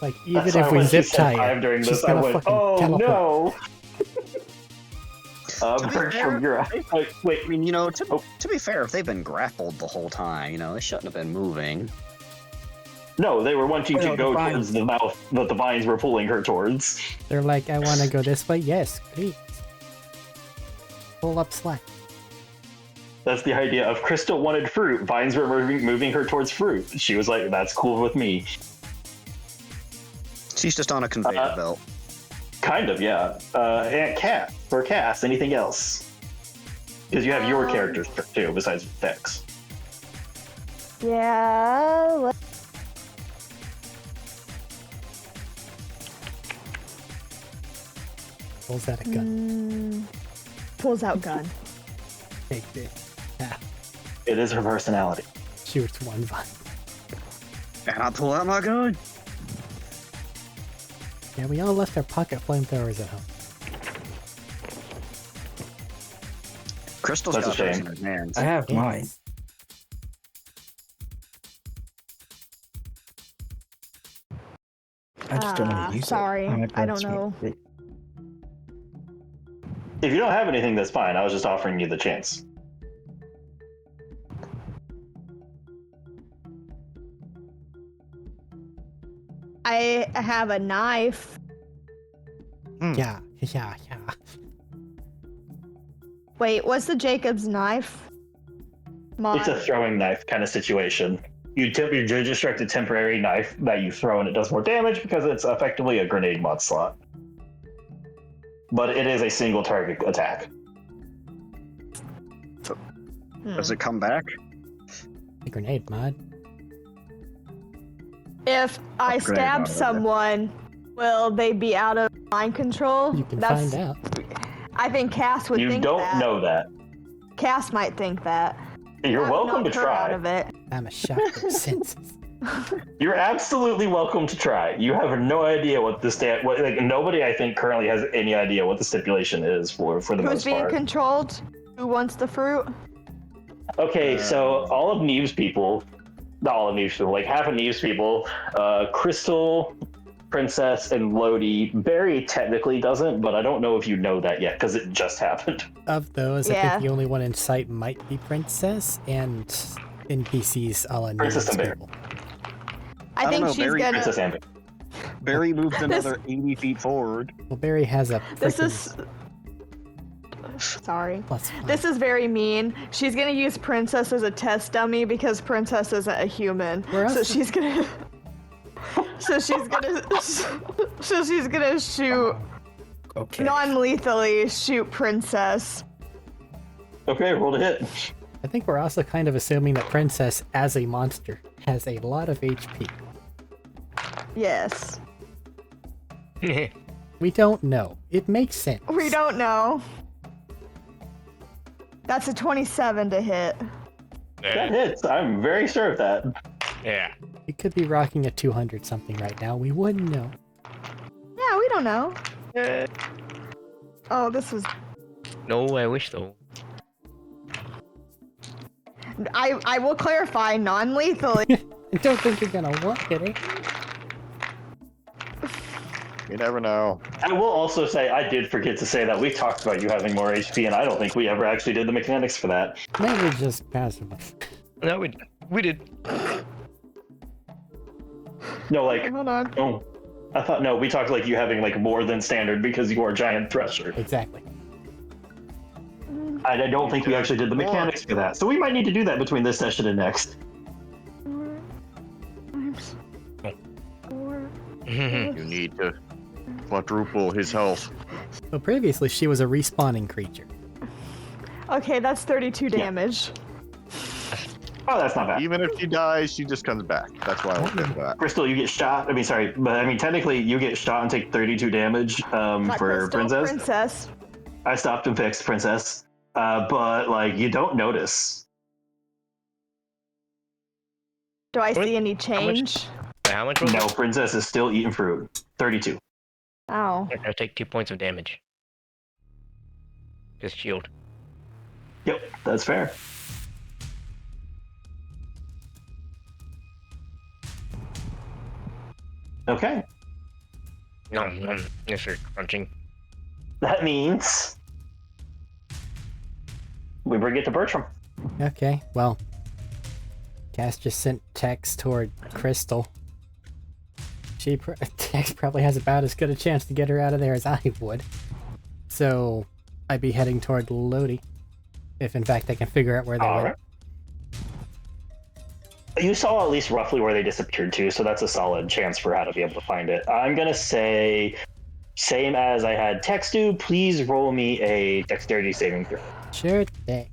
B: Like, even
A: That's why
B: if we
A: when she
B: zip
A: said
B: tie
A: five
B: her,
A: during
B: she's
A: this, I
B: gonna
A: went,
B: fucking
A: oh
B: teleport.
A: no!
C: To be
A: From your wait,
C: I mean, to be fair, if they've been grappled the whole time, they shouldn't have been moving.
A: no, they were wanting
E: Oh,
A: to
E: the
A: go
E: vines.
A: towards the mouth that the vines were pulling her towards.
B: They're like, I want to go this way. Yes, please. Pull up slack.
A: That's the idea of Crystal wanted fruit. Vines were moving her towards fruit. She was like, that's cool with me.
C: She's just on a conveyor belt.
A: Kind of, yeah. And Cat, for Cass, anything else? Because you have your characters too, besides Dex.
G: Yeah.
B: Pulls out a gun.
G: Pulls out gun.
B: Take this. Ah,
A: It is her personality.
B: shoots one vine.
C: And I pull out my gun.
B: Yeah, we all left our pocket flamethrowers at home.
C: Crystal's
A: That's
C: got
A: a
C: hers
A: shame.
C: in her hands.
E: I have
B: Yes.
E: mine. I just don't want to use
G: sorry,
E: it.
G: I don't know.
A: If you don't have anything, that's fine. I was just offering you the chance.
G: I have a knife.
B: Yeah.
G: Wait, what's the Jacob's knife?
A: It's a throwing knife kind of situation. You just direct a temporary knife that you throw and it does more damage because it's effectively a grenade mod slot. But it is a single target attack.
C: Does it come back?
B: A grenade mod.
G: If I
C: Upgrade
G: stab
C: on it, okay.
G: someone, will they be out of mind control?
B: You can find out.
G: I think Cass would
A: You
G: think
A: don't
G: that.
A: know that.
G: Cass might think that.
A: You're
G: That would
A: welcome to
G: knock her out
A: try.
G: of it.
B: I'm a shock of senses.
A: You're absolutely welcome to try. You have no idea what the nobody I think currently has any idea what the stipulation is for the
G: Who's
A: most
G: being
A: part.
G: controlled? Who wants the fruit?
A: Okay, so all of Neve's people, not all of Neve's people, like half of Neve's people, Crystal, Princess, and Lodi. Barry technically doesn't, but I don't know if you know that yet because it just happened.
B: Of those, I
G: Yeah.
B: think the only one in sight might be Princess and NPCs a la
A: Princess and Bear.
B: people.
G: I
C: don't
G: think
C: know,
G: she's
C: Barry-
G: gonna.
A: Princess Amber.
C: Barry moved another 80 feet forward.
B: Well, Barry has a
G: This
B: freaking
G: is. Sorry.
B: That's fine.
G: This is very mean. She's gonna use Princess as a test dummy because Princess isn't a human.
B: Where else
G: So
B: is-
G: she's gonna. So she's gonna shoot
E: Okay.
G: non-lethally shoot Princess.
A: Okay, roll to hit.
B: I think we're also kind of assuming that Princess, as a monster, has a lot of HP.
G: Yes.
B: We don't know. It makes sense.
G: We don't know. That's a 27 to hit.
A: That hits. I'm very sure of that.
F: Yeah.
B: We could be rocking a 200 something right now. We wouldn't know.
G: Yeah, we don't know. Oh, this was.
F: No, I wish so.
G: I will clarify non-lethally.
B: I don't think you're gonna want it.
D: You never know.
A: I will also say I did forget to say that we talked about you having more HP, and I don't think we ever actually did the mechanics for that.
B: Maybe just passive.
F: No, we did.
A: No, like,
G: Hold on.
A: oh, I thought no, we talked like you having like more than standard because you are a giant thresher.
B: Exactly.
A: I don't think we actually did the mechanics for that, so we might need to do that between this session and next.
D: You need to quadruple his health.
B: So previously she was a respawning creature.
G: Okay, that's 32 damage.
A: Oh, that's not bad.
D: Even if she dies, she just comes back. That's why I won't get that.
A: Crystal, you get shot. I mean, sorry, but I mean, technically, you get shot and take 32 damage
G: Not
A: for
G: Crystal,
A: Princess. I stopped and fixed Princess, but like, you don't notice.
G: Do I
F: What?
G: see any
F: much-
G: change?
F: How much was
A: No,
F: it?
A: Princess is still eating fruit. 32.
G: Oh.
F: I take 2 points of damage. Just shield.
A: Yep, that's fair. Okay,
F: Yes, sir. Crunching.
A: that means we bring it to Bertram.
B: Okay, well. Cass just sent text toward Crystal. Tex probably has about as good a chance to get her out of there as I would. So, I'd be heading toward Lodi. If in fact I can figure out where they
A: All
B: went.
A: right. You saw at least roughly where they disappeared to, so that's a solid chance for how to be able to find it. I'm gonna say, same as I had Tex do, please roll me a dexterity saving throw.
B: Sure thing.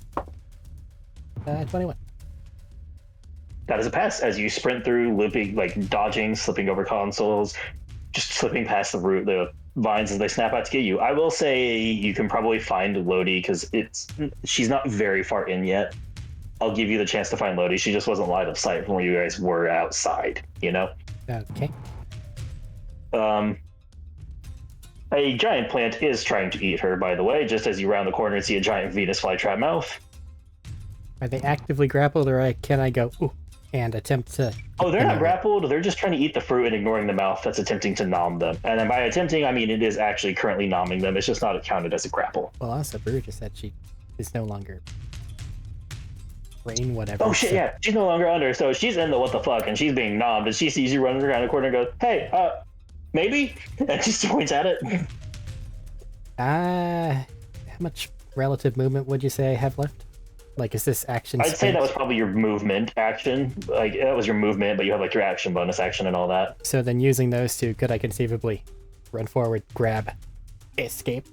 B: 21.
A: That is a pass as you sprint through, looping, like dodging, slipping over consoles, just slipping past the vines as they snap out to get you. I will say you can probably find Lodi because she's not very far in yet. I'll give you the chance to find Lodi. She just wasn't line of sight from where you guys were outside, you know?
B: Okay.
A: A giant plant is trying to eat her, by the way, just as you round the corner and see a giant Venus flytrap mouth.
B: Are they actively grappled or can I go, ooh, and attempt to...
A: Oh, they're
B: get
A: not
B: them
A: grappled. They're just trying to eat the fruit and ignoring the mouth that's attempting to nom them. And then by attempting, I mean it is actually currently nomming them. It's just not counted as a grapple.
B: Well, also, Brew just said she is no longer... brain whatever.
A: Oh shit,
B: so-
A: yeah. She's no longer under, so she's in the what the fuck, and she's being nommed, and she sees you running around the corner and goes, hey, maybe? And she just points at it.
B: How much relative movement would you say I have left? Like, is this action
A: I'd say
B: spent?
A: that was probably your movement action. Like, that was your movement, but you have like your action, bonus action, and all that.
B: So then using those two, could I conceivably run forward, grab, escape?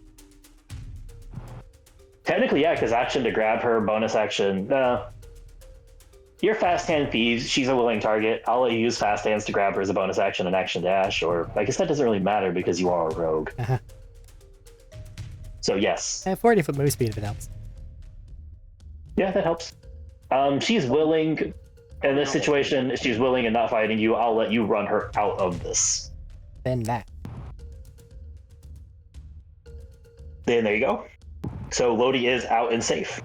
A: Technically, yeah, because action to grab her, bonus action. You're fast hand thieves. She's a willing target. I'll let you use fast hands to grab her as a bonus action and action dash, or I guess that doesn't really matter because you are a rogue.
B: Uh-huh.
A: So yes,
B: I have 40-foot move speed if it helps.
A: yeah, that helps. She's willing. In this situation, she's willing and not fighting you. I'll let you run her out of this.
B: Then that.
A: Then there you go. So Lodi is out and safe.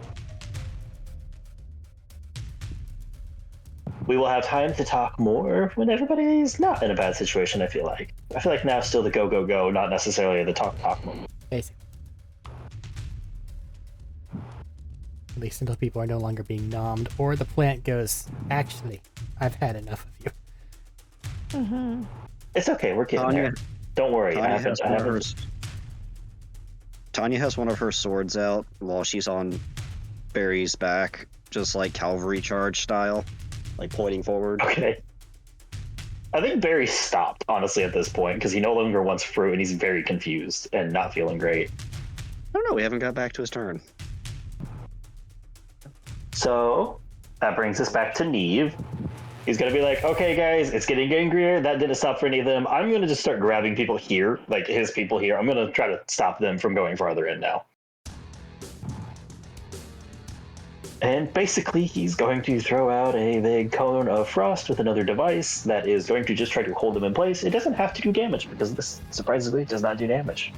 A: We will have time to talk more when everybody's not in a bad situation, I feel like. I feel like now is still the go, go, go, not necessarily the talk moment.
B: Basically. At least until people are no longer being nommed, or the plant goes, actually, I've had enough of you.
A: It's okay, we're getting
C: Tanya,
A: there. Don't worry, I
C: Tanya
A: haven't.
C: has
A: I haven't.
C: orders. Tanya has one of her swords out while she's on Barry's back, just like cavalry charge style, like pointing forward.
A: Okay. I think Barry stopped, honestly, at this point, because he no longer wants fruit, and he's very confused and not feeling great.
C: I don't know, we haven't got back to his turn.
A: So, that brings us back to Neve. He's going to be like, okay, guys, it's getting angrier. That didn't stop for any of them. I'm going to just start grabbing people here, like his people here. I'm going to try to stop them from going farther in now. And basically, he's going to throw out a big cone of frost with another device that is going to just try to hold them in place. It doesn't have to do damage, because this, surprisingly, does not do damage.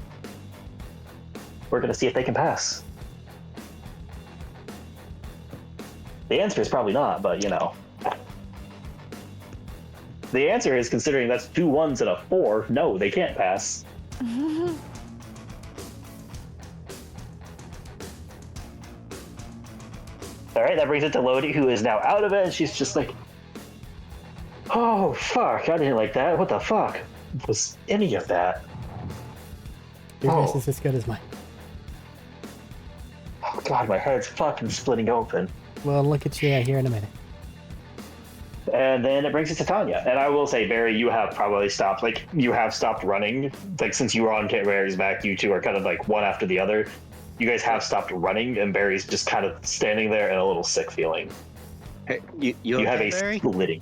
A: We're going to see if they can pass. The answer is probably not, but, you know. The answer is, considering that's 2 1s and a 4, no, they can't pass. All right, that brings it to Lodi, who is now out of it, and she's just like, oh, fuck, I didn't like that. What the fuck was any of that?
B: Your
A: Oh.
B: guess is as good as mine.
A: Oh, God, my head's fucking splitting open.
B: Well, look at you here in a minute.
A: And then it brings it to Tanya. And I will say, Barry, you have probably stopped. Like, you have stopped running. Like, since you were on Barry's back, you two are kind of like one after the other. You guys have stopped running, and Barry's just kind of standing there in a little sick feeling.
C: Hey, you
A: You have
C: okay,
A: a
C: Barry?
A: splitting.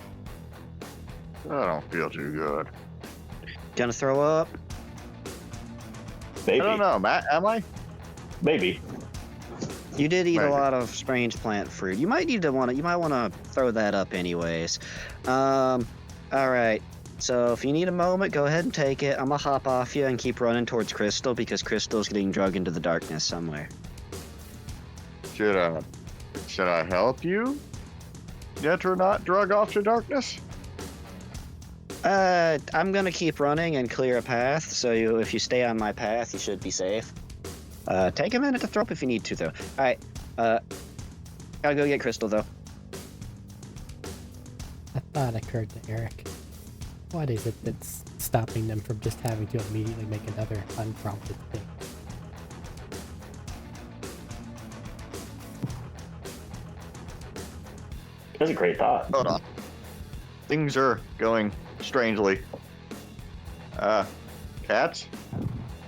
D: I don't feel too good.
C: Gonna throw up?
A: Maybe.
D: I don't know, Matt. Am I?
A: Maybe.
C: You did eat
D: Maybe.
C: a lot of strange plant fruit. You might want to throw that up anyways. All right. So if you need a moment, go ahead and take it. I'm gonna hop off you and keep running towards Crystal because Crystal's getting dragged into the darkness somewhere.
D: Should I help you? Get her not drug off to darkness?
C: I'm gonna keep running and clear a path. So if you stay on my path, you should be safe. Take a minute to throw up if you need to, though. All right. Gotta go get Crystal, though.
B: A thought occurred to Arik. What is it that's stopping them from just having to immediately make another unprompted thing?
A: That's a great thought.
D: Hold on. Things are going strangely. Cats?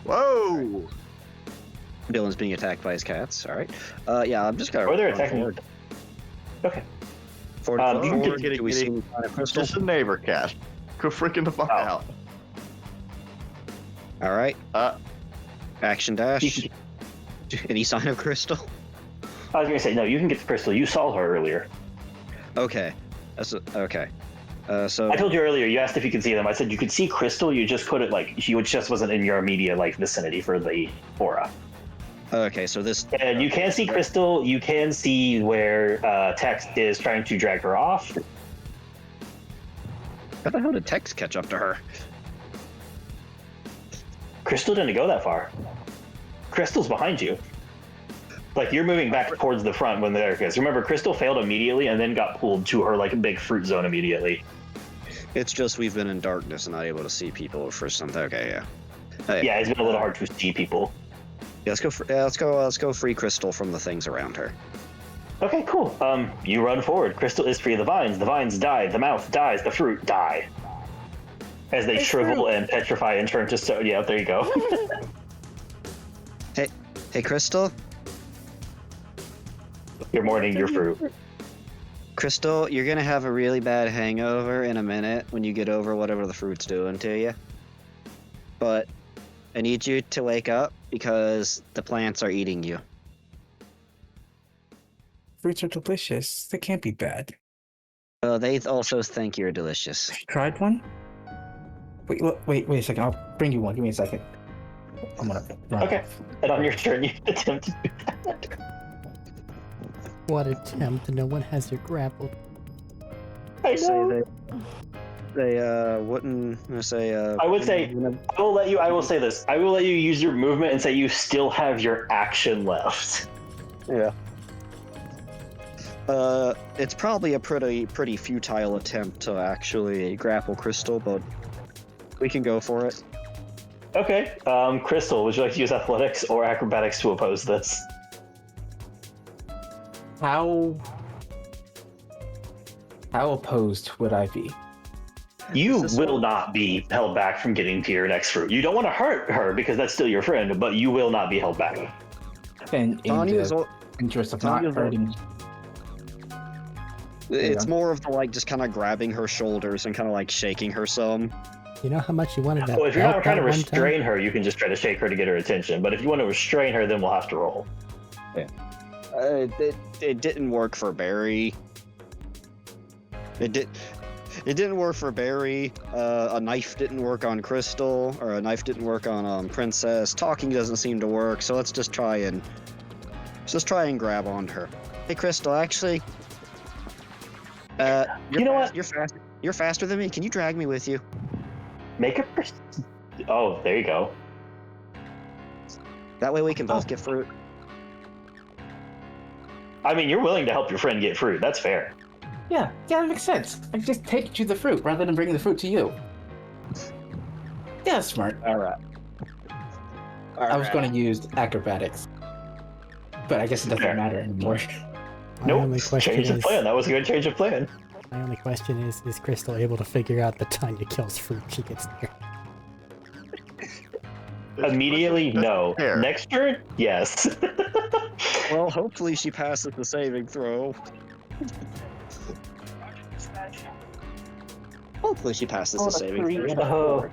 D: Whoa!
C: Dylan's being attacked by his cats. All right. Yeah, I'm just gonna.
A: Or they're
C: run
A: attacking.
C: forward.
A: Okay.
C: Forward,
A: You can
C: forward.
D: get-
C: Do we
D: get-
C: see any sign of Crystal?
D: Just a neighbor cat. Go freaking the fuck
A: Oh.
D: out.
C: All right.
D: Uh,
C: Action dash. Any sign of Crystal?
A: I was going to say, no, you can get the crystal. You saw her earlier.
C: Okay. Okay. So
A: I told you earlier, you asked if you could see them. I said you could see crystal, you just couldn't, like, she just wasn't in your immediate, like, vicinity for the aura.
C: okay, so this.
A: And you can see crystal, you can see where Tex is trying to drag her off.
C: How the hell did Tex catch up to her?
A: Crystal didn't go that far. Crystal's behind you. Like, you're moving back towards the front when there is. Remember, Crystal failed immediately and then got pulled to her, like, big fruit zone immediately.
C: It's just we've been in darkness and not able to see people for something. Okay, yeah. Hey,
A: Yeah, it's been a little hard to see people.
C: yeah, let's go free Crystal from the things around her.
A: Okay, cool. You run forward. Crystal is free of the vines. The vines die. The mouth dies. The fruit die. As they
G: It's
A: shrivel
G: fruit.
A: and petrify and turn to stone. Yeah, there you go.
C: Hey, Crystal.
A: You're mourning your fruit.
C: Crystal, you're gonna have a really bad hangover in a minute when you get over whatever the fruit's doing to you. But I need you to wake up because the plants are eating you.
E: Fruits are delicious. They can't be bad.
C: They also think you're delicious.
E: Have you tried one? Wait, wait a second. I'll bring you one. Give me a second. I'm gonna run.
A: Okay. And on your turn, you attempt to do that.
B: What attempt? No one has her grappled.
A: I
C: Say
A: know.
C: they wouldn't say.
A: I would say, I will say this. I will let you use your movement and say you still have your action left.
C: Yeah. It's probably a pretty futile attempt to actually grapple Crystal, but we can go for it.
A: Okay. Crystal, would you like to use athletics or acrobatics to oppose this?
E: How opposed would I be?
A: You
C: This
A: will
C: one-
A: not be held back from getting to your next fruit. You don't want to hurt her because that's still your friend, but you will not be held back.
E: And in
C: Tanya's
E: the
C: al-
E: interest of not
C: Tanya's al-
E: hurting,
C: It's more of the like just kind of grabbing her shoulders and kind of like shaking her some.
B: You know how much you wanted that
A: Well, if you're not
B: belt
A: trying to
B: that one time?
A: restrain her, you can just try to shake her to get her attention. But if you want to restrain her, then we'll have to roll.
C: It didn't work for Barry. It didn't work for Barry. A knife didn't work on Crystal, or a knife didn't work on Princess. Talking doesn't seem to work, so let's just try and grab onto her. Hey, Crystal, actually,
A: You know what?
C: You're faster than me. Can you drag me with you?
A: Make a. Oh, there you go.
C: That way we can both get fruit.
A: I mean, you're willing to help your friend get fruit. That's fair.
E: yeah, that makes sense. I can just take you the fruit rather than bringing the fruit to you. Yeah, that's smart.
C: All right.
E: I was going to use acrobatics, but I guess it doesn't
A: Fair.
E: matter anymore.
B: My only
A: Nope.
B: question
A: Change of
B: is,
A: plan. That was a good change of plan.
B: my only question is Crystal able to figure out the Tanya kills fruit she gets near?
A: Immediately, no.
D: Fair.
A: Next turn, yes.
C: Well, hopefully she passes the saving throw. Hopefully she passes the saving throw.
A: Oh,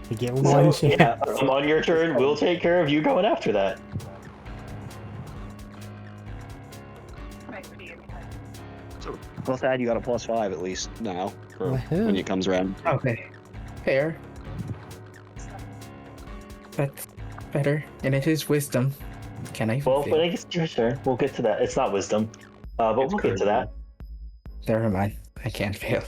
B: You get one
A: so,
B: chance.
A: yeah, on your turn, we'll take care of you going after that.
C: Well, Thad, you got a +5 at least now for
B: Woohoo.
C: when it comes around.
E: Okay. Fair. That's better. And it is wisdom. Can I
A: Well,
E: fail?
A: when it gets to your turn, we'll get to that. It's not wisdom, but we'll get to that.
E: Never mind. I can't fail.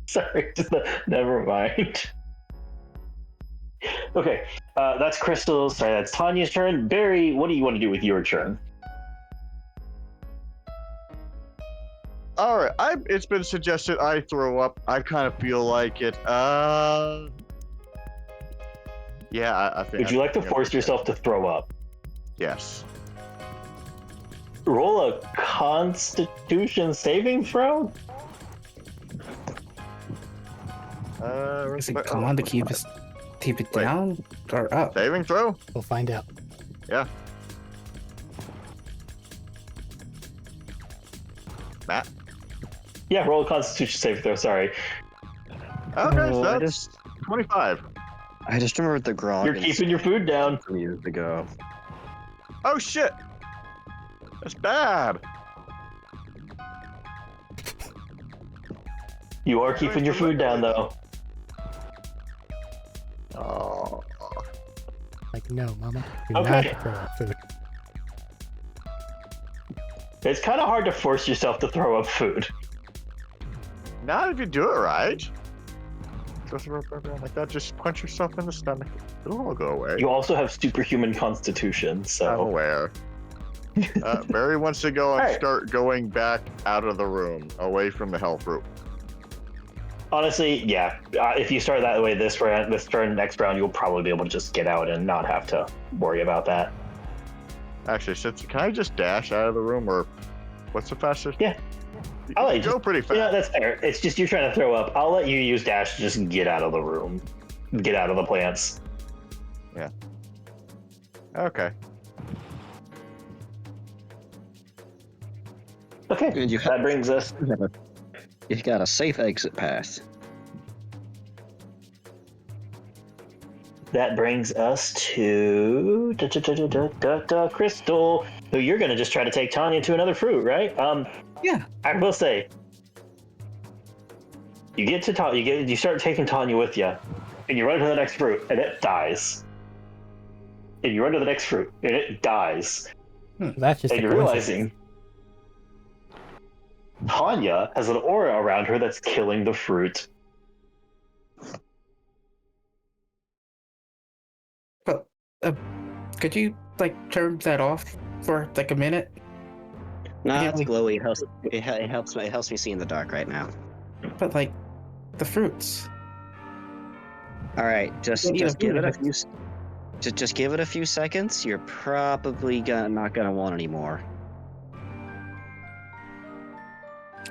A: Sorry, just never mind. Okay, that's Crystal's. Sorry, that's Tanya's turn. Barry, what do you want to do with your turn?
D: All right, it's been suggested I throw up. I kind of feel like it. Yeah, I think.
A: Would you like to force yourself to throw up?
D: Yes.
A: Roll a Constitution saving throw.
E: Is it come on to keep it
D: Wait.
E: down or up?
D: Saving throw?
B: We'll find out.
D: Yeah. Matt.
A: Yeah, roll a Constitution saving throw. Sorry,
D: Okay, so
C: Oh, I
D: that's 25.
C: I just remembered the grog.
A: you're keeping your food down.
C: from years ago.
D: Oh shit! That's bad.
A: You are keeping your food down, though.
D: Oh.
B: Like, no, Mama, do
A: Okay.
B: not throw up food.
A: It's kind of hard to force yourself to throw up food.
D: Not if you do it right. Just like that, just punch yourself in the stomach. It'll all go away.
A: You also have superhuman constitution,
D: I'm
A: so
D: aware. Barry wants to go and
A: Alright.
D: start going back out of the room, away from the health room.
A: honestly, yeah. If you start that way this turn, next round, you'll probably be able to just get out and not have to worry about that.
D: Actually, can I just dash out of the room, or what's the fastest?
A: Yeah.
D: You
A: I'll let you
D: go pretty fast.
A: Yeah, that's fair. It's just you're trying to throw up. I'll let you use dash to just get out of the room, get out of the plants.
D: Okay.
A: Okay,
C: And you
A: that brings us.
C: You've got a safe exit path.
A: That brings us to Crystal. So you're gonna just try to take Tanya to another fruit, right?
E: Yeah.
A: I will say, you get to Tanya, you start taking Tanya with you, and you run to the next fruit, and it dies. And you run to the next fruit, and it dies.
B: That's just
A: And
B: a
A: you're
B: coincidence.
A: realizing Tanya has an aura around her that's killing the fruit.
E: But could you turn that off for a minute?
C: Nah,
E: Yeah,
C: it's
E: like-
C: glowy. It helps me see in the dark right now.
E: But the fruits.
C: All right, just
E: Don't eat a
C: give it a
E: food.
C: few. Just give it a few seconds. You're probably not gonna want any more.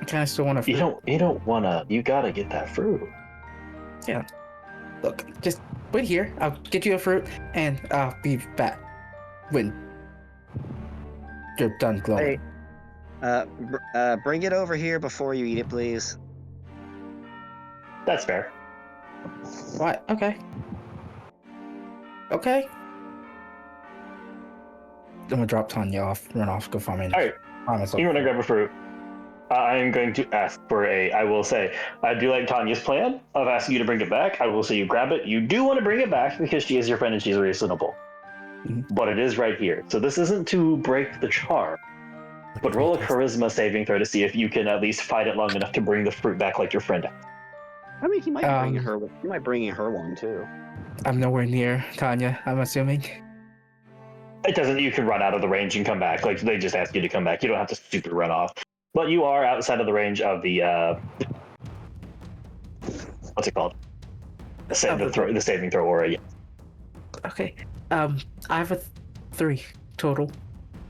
E: I kind of still want to.
A: You don't wanna. You gotta get that fruit.
E: Look, just wait here. I'll get you a fruit, and I'll be back when you're done glowing.
C: Bring it over here before you eat it, please.
A: That's fair.
E: What? Okay. Okay. I'm gonna drop Tanya off, run off, go find me.
A: All right. You want to grab a fruit? I am going to ask for I will say, I do like Tanya's plan of asking you to bring it back. I will say you grab it. You do want to bring it back because she is your friend and she's reasonable.
E: Mm-hmm.
A: But it is right here. So this isn't to break the charm. But roll a charisma saving throw to see if you can at least fight it long enough to bring the fruit back like your friend.
C: I mean, he might bring her. He might bring her one too.
E: I'm nowhere near Tanya, I'm assuming.
A: It doesn't. You can run out of the range and come back. Like they just ask you to come back. You don't have to super run off. But you are outside of the range of the what's it called? The saving throw aura. Yeah.
E: Okay. I have a 3 total.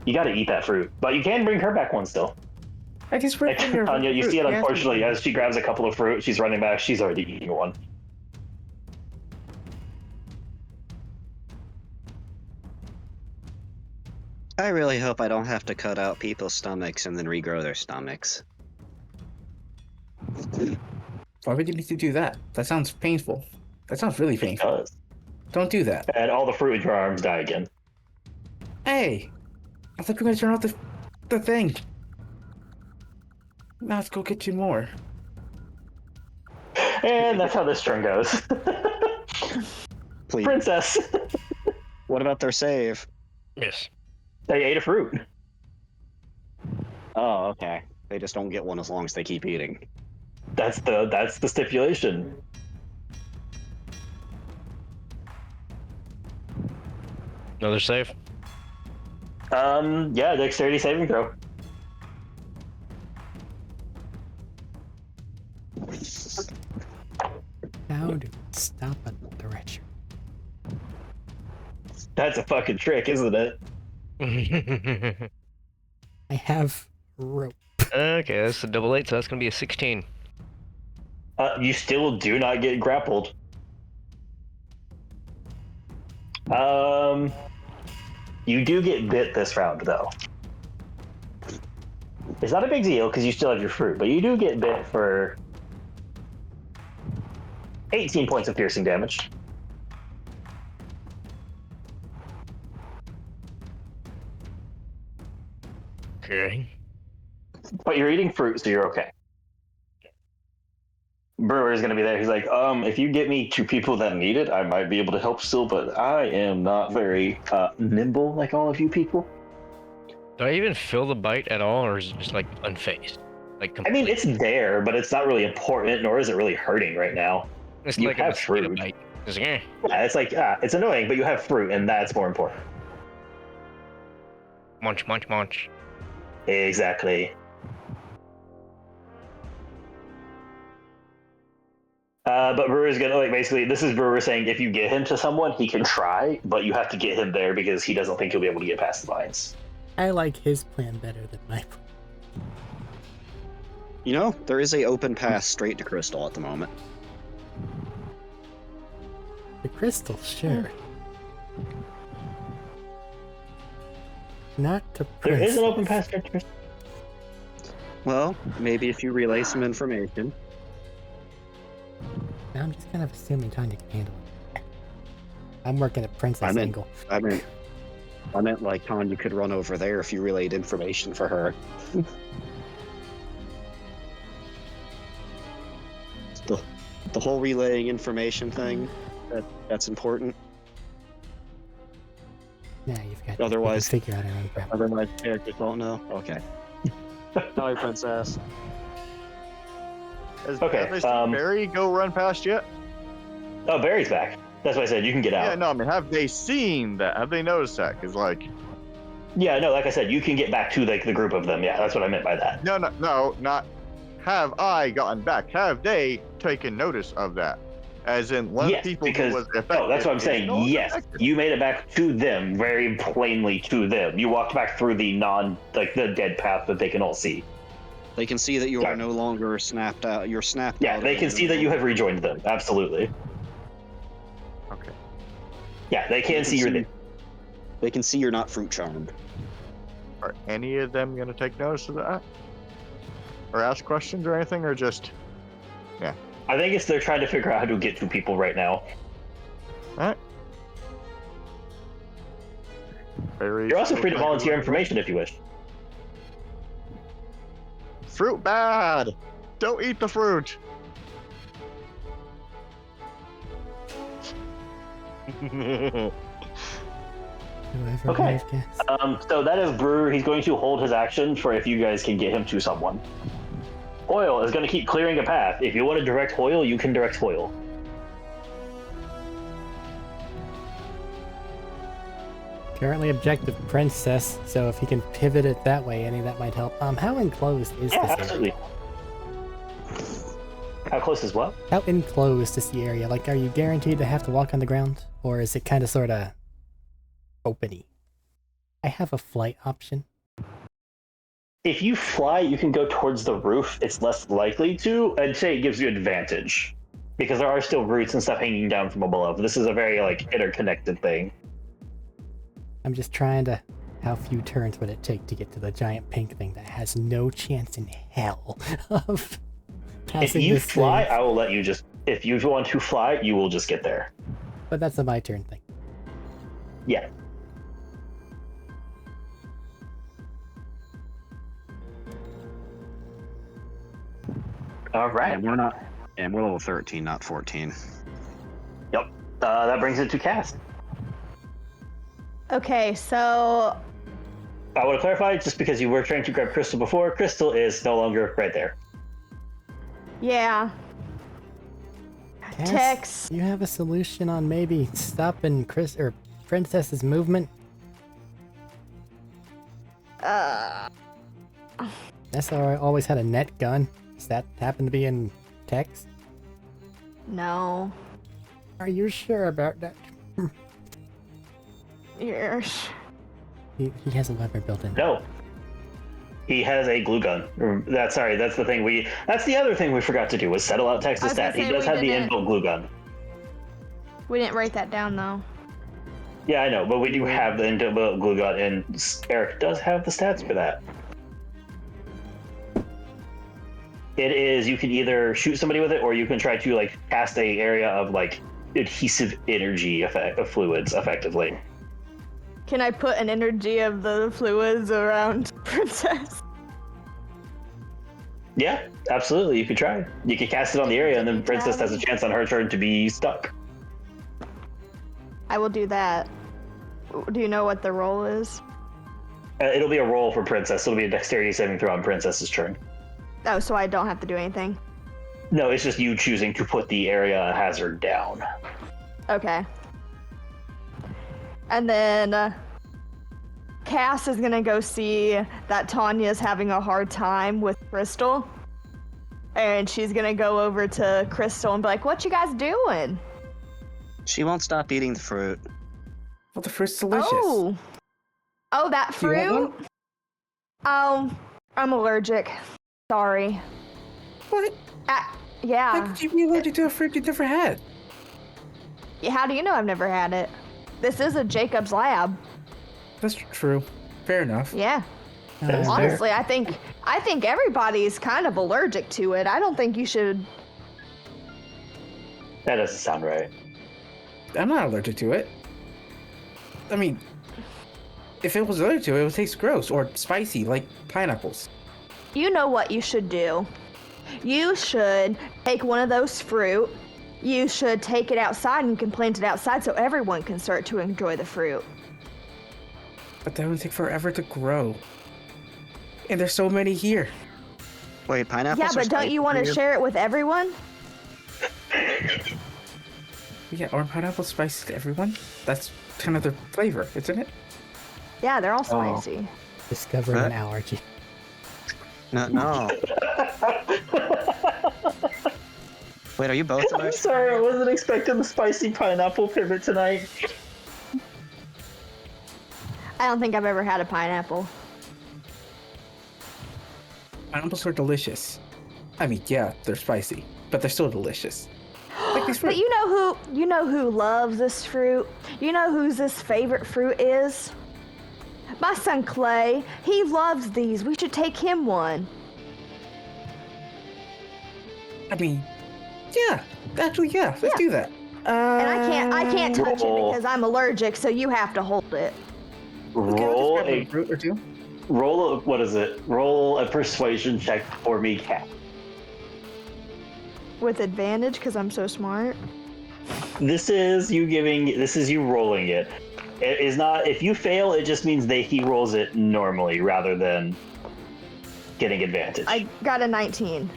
A: You got to eat that fruit, but you can bring her back one still.
E: I just bring her
A: Tanya, you
E: fruit.
A: see it
E: Yeah.
A: unfortunately as she grabs a couple of fruit. She's running back. She's already eating one.
C: I really hope I don't have to cut out people's stomachs and then regrow their stomachs.
E: Why would you need to do that? That sounds painful. That sounds really painful.
A: Because.
E: Don't do that.
A: And all the fruit in your arms die again.
E: Hey! I thought you were gonna turn off the thing. Now let's go get you more.
A: And that's how this turn goes.
C: Please.
A: Princess.
C: What about their save?
F: Yes.
A: They ate a fruit.
C: Oh, okay. They just don't get one as long as they keep eating.
A: That's the stipulation.
F: Another save?
A: Yeah, dexterity saving throw.
B: How do we stop a thresher?
A: That's a fucking trick, isn't it?
B: I have rope.
F: Okay, that's a double 8, so that's gonna be a 16.
A: You still do not get grappled. You do get bit this round, though. It's not a big deal because you still have your fruit, but you do get bit for 18 points of piercing damage.
F: Okay.
A: But you're eating fruit, so you're okay. Brewer is going to be there. He's like, if you get me to people that need it, I might be able to help still, but I am not very nimble like all of you people.
F: Do I even feel the bite at all, or is it just like unfazed? Like
A: I mean, it's there, but it's not really important, nor is it really hurting right now.
F: it's
A: you
F: like
A: have
F: a mosquito
A: fruit.
F: bite. It's like, eh.
A: Yeah, it's like, it's annoying, but you have fruit, and that's more important.
F: Munch, munch, munch.
A: Exactly. But Brewer's gonna, like, basically, this is Brewer saying if you get him to someone, he can try, but you have to get him there because he doesn't think he'll be able to get past the lines.
B: I like his plan better than my plan.
C: You know, there is a open path straight to Crystal at the moment.
B: The crystal, sure. Not to
A: There
B: Princess.
A: is an open path.
C: Well, maybe if you relay some information.
B: Now I'm just kind of assuming Tanya can handle it. I'm working at Princess
C: I'm in.
B: angle.
C: I meant like Tanya could run over there if you relayed information for her. the whole relaying information thing, that's important.
B: Nah, you've got
C: Otherwise-
B: to figure out our own crap.
C: Otherwise, characters don't know. Okay. Sorry, princess.
A: Okay,
D: Have they seen Barry go run past yet?
A: Oh, Barry's back. That's why I said you can get out.
D: Yeah, no, I mean, have they seen that? Have they noticed that? Because, like,
A: Yeah, no, like I said, you can get back to, like, the group of them. Yeah, that's what I meant by that.
D: no, not have I gotten back. Have they taken notice of that? As in, one
A: Yes,
D: of the people
A: because
D: who was affected.
A: that's what I'm
D: is
A: saying.
D: no longer
A: Yes,
D: affected.
A: you made it back to them, very plainly to them. You walked back through the the dead path that they can all see.
C: They can see that you are
A: Sorry.
C: no longer snapped out. You're snapped
A: Yeah,
C: out.
A: they
C: of
A: can
C: it.
A: see that you have rejoined them. Absolutely.
D: Okay.
A: Yeah, they can see you're there.
C: They can see you're not fruit charmed.
D: Are any of them going to take notice of that? Or ask questions or anything, or just...
A: I think they're trying to figure out how to get to people right now.
D: Alright.
A: You're also free to volunteer information if you wish.
D: Fruit bad! Don't eat the fruit!
B: Whoever
A: Okay.
B: might have guessed.
A: So that is Brewer. He's going to hold his action for if you guys can get him to someone. Hoyle is going to keep clearing a path. If you want to direct Hoyle, you can direct Hoyle.
B: Currently objective princess, so if he can pivot it that way, any of that might help. How enclosed is
A: Yeah,
B: this area?
A: absolutely. How close is what?
B: How enclosed is the area? Like, are you guaranteed to have to walk on the ground? Or is it kind of sort of openy? I have a flight option.
A: If you fly, you can go towards the roof. It's less likely to. I'd say it gives you advantage because there are still roots and stuff hanging down from above. This is a very interconnected thing.
B: I'm just trying to... How few turns would it take to get to the giant pink thing that has no chance in hell of passing
A: If you
B: this
A: fly,
B: thing?
A: I will let you just. If you want to fly, you will just get there.
B: But that's a my turn thing.
A: Yeah. All right.
C: And we're not. And we're level 13, not 14.
A: Yep. That brings it to Cass.
G: Okay, so
A: I want to clarify, just because you were trying to grab Crystal before, Crystal is no longer right there.
G: yeah,
B: Cass,
G: Tex.
B: you have a solution on maybe stopping Princess's movement? That's how I always had a net gun. Does that happen to be in Tex?
G: No.
B: Are you sure about that?
G: Yes.
B: He has a lever built in.
A: No. He has a glue gun. That's the thing that's the other thing we forgot to do was settle out Tex's
G: I was gonna
A: stat. He
G: say
A: does
G: we
A: have the
G: didn't-
A: inbuilt glue gun.
G: We didn't write that down though.
A: Yeah, I know, but we do have the inbuilt glue gun, and Arik does have the stats for that. It is, you can either shoot somebody with it, or you can try to cast a area of adhesive energy effect of fluids effectively.
G: Can I put an energy of the fluids around Princess?
A: Yeah, absolutely. You could try. You could cast it on the area, and then Princess has a chance on her turn to be stuck.
G: I will do that. Do you know what the roll is?
A: It'll be a roll for Princess. It'll be a dexterity saving throw on Princess's turn.
G: Oh, so I don't have to do anything.
A: No, it's just you choosing to put the area hazard down.
G: Okay. And then Cass is gonna go see that Tanya's having a hard time with Crystal. And she's gonna go over to Crystal and be like, "What you guys doing?"
C: She won't stop eating the fruit.
E: Well, the fruit's delicious.
G: Oh, that
E: Do you want
G: fruit? I'm allergic. Sorry.
E: What? How
G: Yeah.
E: could you be allergic to a fruit you never had?
G: How do you know I've never had it? This is a Jacob's Lab.
E: That's true. Fair enough.
G: Yeah.
B: There-
G: Honestly, I think everybody's kind of allergic to it. I don't think you should.
A: That doesn't sound right.
E: I'm not allergic to it. I mean, if it was allergic to it, it would taste gross or spicy, like pineapples.
G: You know what you should do? You should take one of those fruit. You should take it outside and you can plant it outside so everyone can start to enjoy the fruit.
E: But that would take forever to grow. And there's so many here.
C: Wait, pineapples
G: Yeah,
C: are
G: but don't
C: spicy
G: you want
C: for
G: to share it with everyone?
E: Yeah, aren't pineapples spicy to everyone? That's kind of their flavor, isn't it?
G: Yeah, they're all
C: Oh.
G: spicy.
B: Discovering
C: Huh?
B: an allergy.
C: No. Wait, are you both
A: I'm
C: allergic?
A: sorry, I wasn't expecting the spicy pineapple pivot tonight.
G: I don't think I've ever had a pineapple.
E: Pineapples are delicious. I mean, yeah, they're spicy, but they're still delicious. Like these
G: But
E: fruit.
G: you know who loves this fruit? You know whose this favorite fruit is? My son Clay. He loves these. We should take him one.
E: I mean, yeah, actually, yeah, let's do that.
G: And I can't touch it
A: Roll.
G: because I'm allergic, so you have to hold it.
E: Okay, I'll
A: Roll
E: just grab
A: a
E: a fruit or two.
A: what is it? Roll a persuasion check for me, Cat.
G: With advantage because I'm so smart.
A: This is you rolling it. It is not. If you fail, it just means he rolls it normally rather than getting advantage.
G: I got a 19.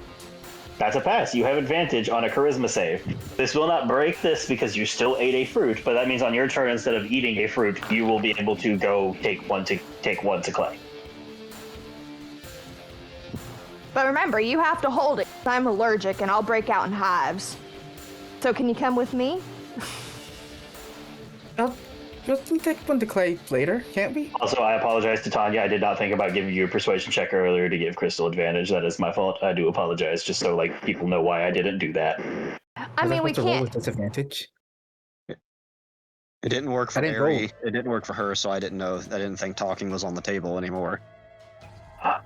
A: That's a pass. You have advantage on a charisma save. This will not break this because you still ate a fruit, but that means on your turn, instead of eating a fruit, you will be able to go take one to Clay.
G: But remember, you have to hold it. I'm allergic and I'll break out in hives. So can you come with me?
E: We'll take one to Clay later, can't we?
A: Also, I apologize to Tanya. I did not think about giving you a persuasion check earlier to give Crystal advantage. That is my fault. I do apologize, just so people know why I didn't do that.
G: I mean, we
E: to roll
G: can't.
E: with disadvantage.
C: It didn't work for
E: I didn't roll.
C: Ari. It didn't work for her, so I didn't know. I didn't think talking was on the table anymore.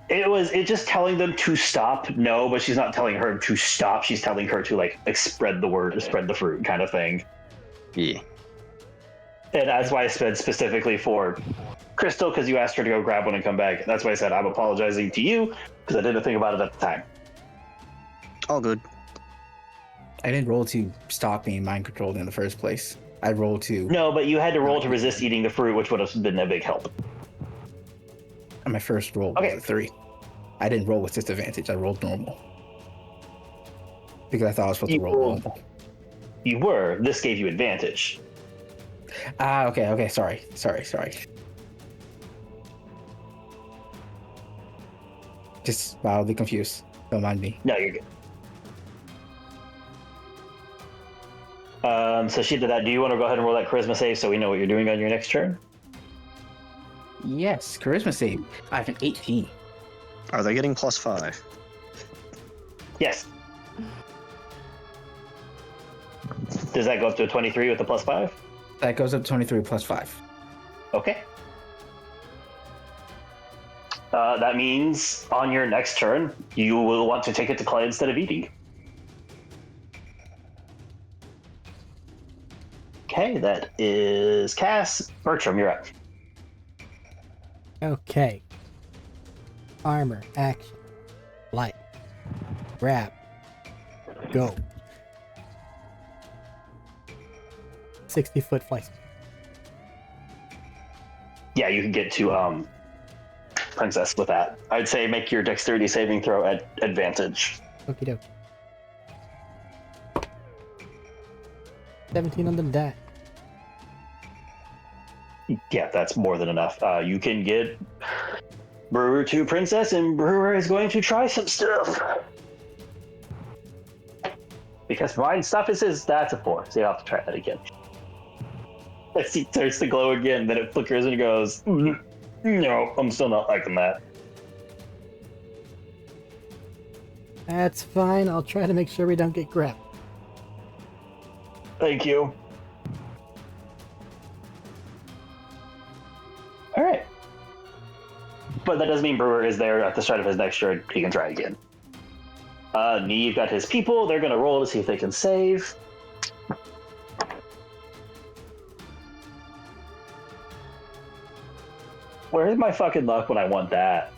A: It just telling them to stop. No, but she's not telling her to stop. She's telling her to spread the word, spread the fruit, kind of thing.
C: Yeah.
A: And that's why I said specifically for Crystal, because you asked her to go grab one and come back. That's why I said I'm apologizing to you because I didn't think about it at the time.
C: All good.
E: I didn't roll to stop being mind controlled in the first place. I rolled to.
A: No, but you had to roll to resist eating the fruit, which would have been a big help.
E: And my first roll was a 3. I didn't roll with disadvantage. I rolled normal. Because I thought I was supposed to roll normal.
A: You were. This gave you advantage.
E: Okay. Sorry. Just mildly confused. Don't mind me.
A: No, you're good. So she did that. Do you want to go ahead and roll that charisma save so we know what you're doing on your next turn?
E: Yes, charisma save. I have an 18.
C: Are they getting +5?
A: Yes. Does that go up to a 23 with the +5?
E: That goes up to 23 plus 5.
A: Okay. That means on your next turn, you will want to take it to Clay instead of eating. Okay, that is Cass. Bertram, you're up.
B: Okay. Armor, action, light, grab, go. 60-foot flight.
A: Yeah, you can get to Princess with that. I'd say make your dexterity saving throw at advantage.
B: Okie doke. 17 on the die.
A: Yeah, that's more than enough. You can get Brewer to Princess, and Brewer is going to try some stuff. Because mine stuff is his, that's a 4, so you'll have to try that again. As he starts to glow again, then it flickers and he goes, no, I'm still not liking that.
B: That's fine. I'll try to make sure we don't get grabbed.
A: Thank you. All right. But that doesn't mean Brewer is there at the start of his next turn. He can try again. Neve got his people. They're going to roll to see if they can save. Where's my fucking luck when I want that?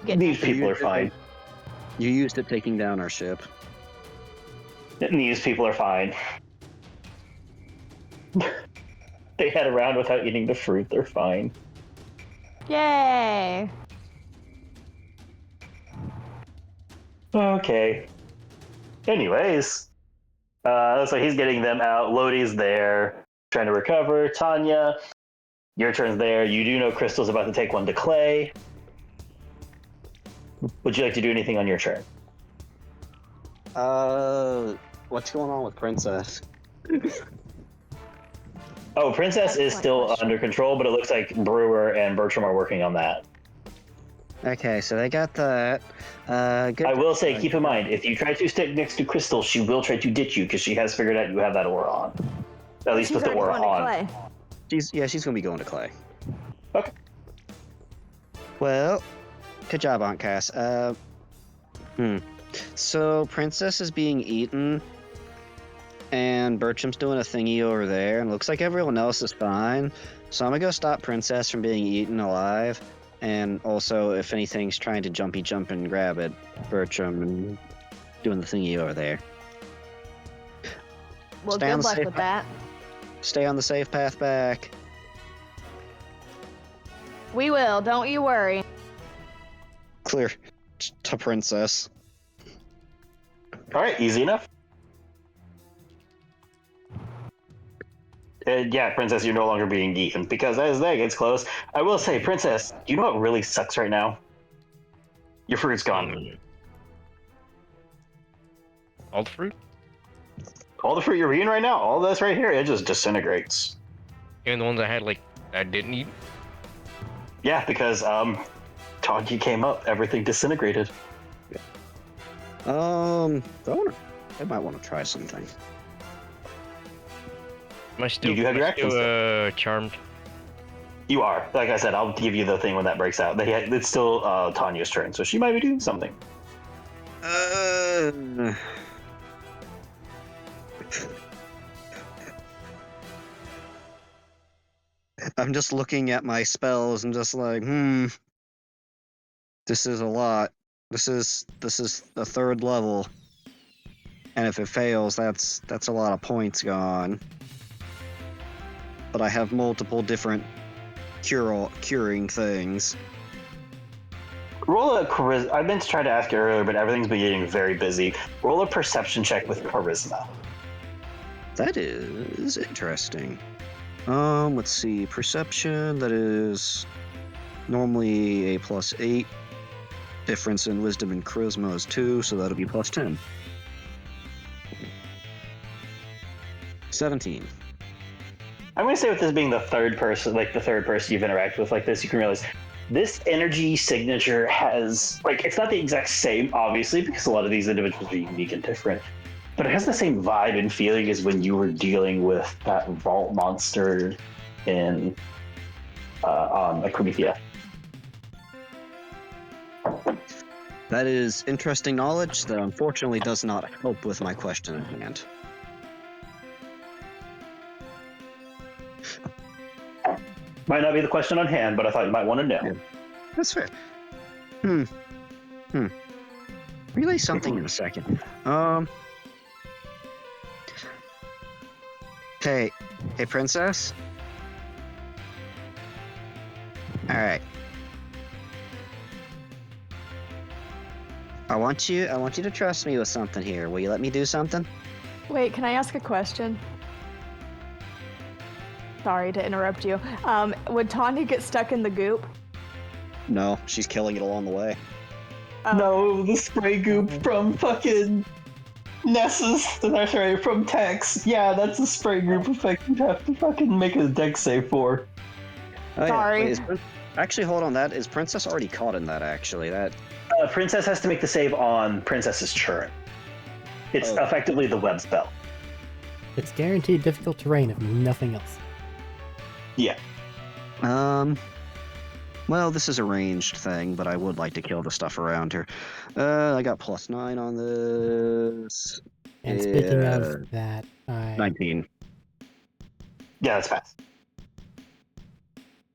A: These people are fine.
C: You used it taking down our ship.
A: These people are fine. They had a round without eating the fruit. They're fine.
G: Yay!
A: Okay. Anyways, so he's getting them out. Lodi's there, trying to recover. Tanya, your turn's there. You do know Crystal's about to take one to Clay. Would you like to do anything on your turn?
C: What's going on with Princess?
A: Oh, Princess is
G: Excellent
A: still
G: question.
A: under control, but it looks like Brewer and Bertram are working on that.
C: Okay, so they got that. Good.
A: I will say, keep in mind, if you try to stick next to Crystal, she will try to ditch you because she has figured out you have that aura on. At least
G: She's
A: put the
G: already
A: aura
G: going to
A: on.
G: Clay.
C: She's gonna be going to Clay.
A: Okay.
C: Well, good job, Aunt Cass. So Princess is being eaten, and Bertram's doing a thingy over there, and looks like everyone else is fine. So I'm gonna go stop Princess from being eaten alive, and also if anything's trying to jump and grab it, Bertram and doing the thingy over there.
G: Well,
C: Stay on
G: good
C: the
G: luck
C: safe
G: with that.
C: Stay on the safe path back.
G: We will. Don't you worry.
C: Clear to Princess.
A: All right, easy enough. Yeah, Princess, you're no longer being eaten because as that gets close, I will say, Princess, you know what really sucks right now? Your fruit's gone.
F: All the fruit?
A: All the fruit you're eating right now, all this right here, it just disintegrates.
F: Even the ones I had, like, I didn't eat?
A: Yeah, because Toggy came up, everything disintegrated.
C: I might want to try something.
F: Am I still,
A: You do have your
F: am I still charmed?
A: You are. Like I said, I'll give you the thing when that breaks out. It's still Tanya's turn, so she might be doing something.
C: I'm just looking at my spells and just like, this is a lot. This is the third level, and if it fails, that's a lot of points gone. But I have multiple different curing things.
A: Roll a charisma. I've been trying to ask you earlier, but everything's been getting very busy. Roll a perception check with charisma.
C: That is interesting. Let's see. Perception, that is normally a +8. Difference in wisdom and charisma is 2, so that'll be +10. 17.
A: I'm going to say with this being the third person you've interacted with like this, you can realize this energy signature has, like, it's not the exact same, obviously, because a lot of these individuals are unique and different, but it has the same vibe and feeling as when you were dealing with that vault monster in Akrumithia.
C: That is interesting knowledge that unfortunately does not help with my question at hand.
A: Might not be the question on hand, but I thought you might want to know.
C: Yeah. That's fair. Relay something in a second. Hey, Princess? Alright. I want you to trust me with something here. Will you let me do something?
G: Wait, can I ask a question? Sorry to interrupt you. Would Tanya get stuck in the goop?
C: No, she's killing it along the way.
A: No, the spray goop from fucking from Tex. Yeah, that's the spray goop effect you'd have to fucking make a deck save for.
C: Oh,
G: Sorry.
C: Yeah. Wait, actually, hold on. That is Princess already caught in that. Actually, that.
A: Princess has to make the save on Princess's turn. It's effectively the web spell.
B: It's guaranteed difficult terrain if nothing else.
A: Yeah.
C: Well, this is a ranged thing, but I would like to kill the stuff around her. I got +9 on this.
B: And speaking of that,
C: 19.
A: Yeah, that's fast.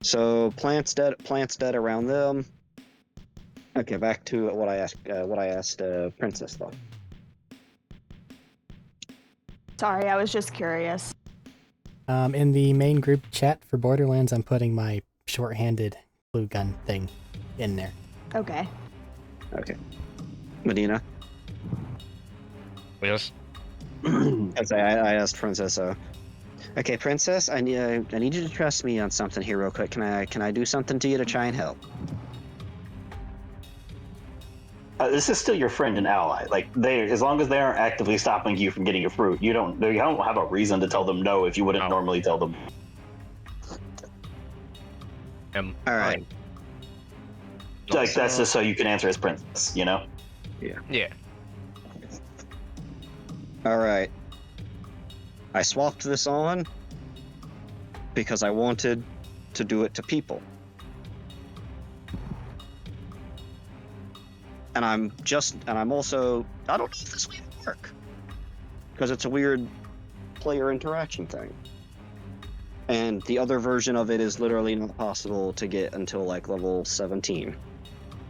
C: So plants dead around them. Okay, back to what I asked Princess though.
G: Sorry, I was just curious.
B: In the main group chat for Borderlands, I'm putting my short-handed glue gun thing in there.
G: Okay.
C: Okay. Medina.
F: Yes.
C: I asked Princess. Okay, Princess, I need you to trust me on something here real quick. Can I do something to you to try and help?
A: This is still your friend and ally. Like as long as they aren't actively stopping you from getting your fruit, you don't have a reason to tell them no if you wouldn't normally tell them.
C: All right.
A: Like that's just so you can answer as princess, you know?
F: Yeah.
C: All right. I swapped this on because I wanted to do it to people. And I'm also, I don't know if this will even work. Because it's a weird player interaction thing. And the other version of it is literally not possible to get until like level 17.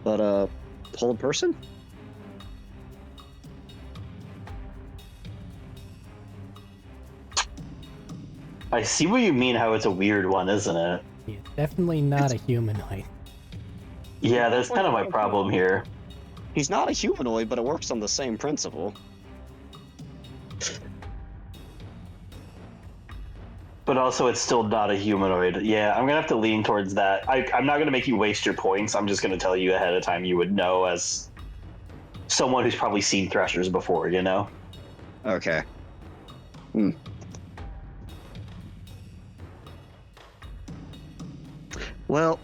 C: But, hold person?
A: I see what you mean, how it's a weird one, isn't it?
B: Yeah, definitely not a humanoid.
A: Yeah, that's kind of my problem here.
C: He's not a humanoid, but it works on the same principle.
A: But also, it's still not a humanoid. Yeah, I'm gonna have to lean towards that. I'm not gonna make you waste your points. I'm just gonna tell you ahead of time you would know as someone who's probably seen threshers before, you know?
C: Okay. Well.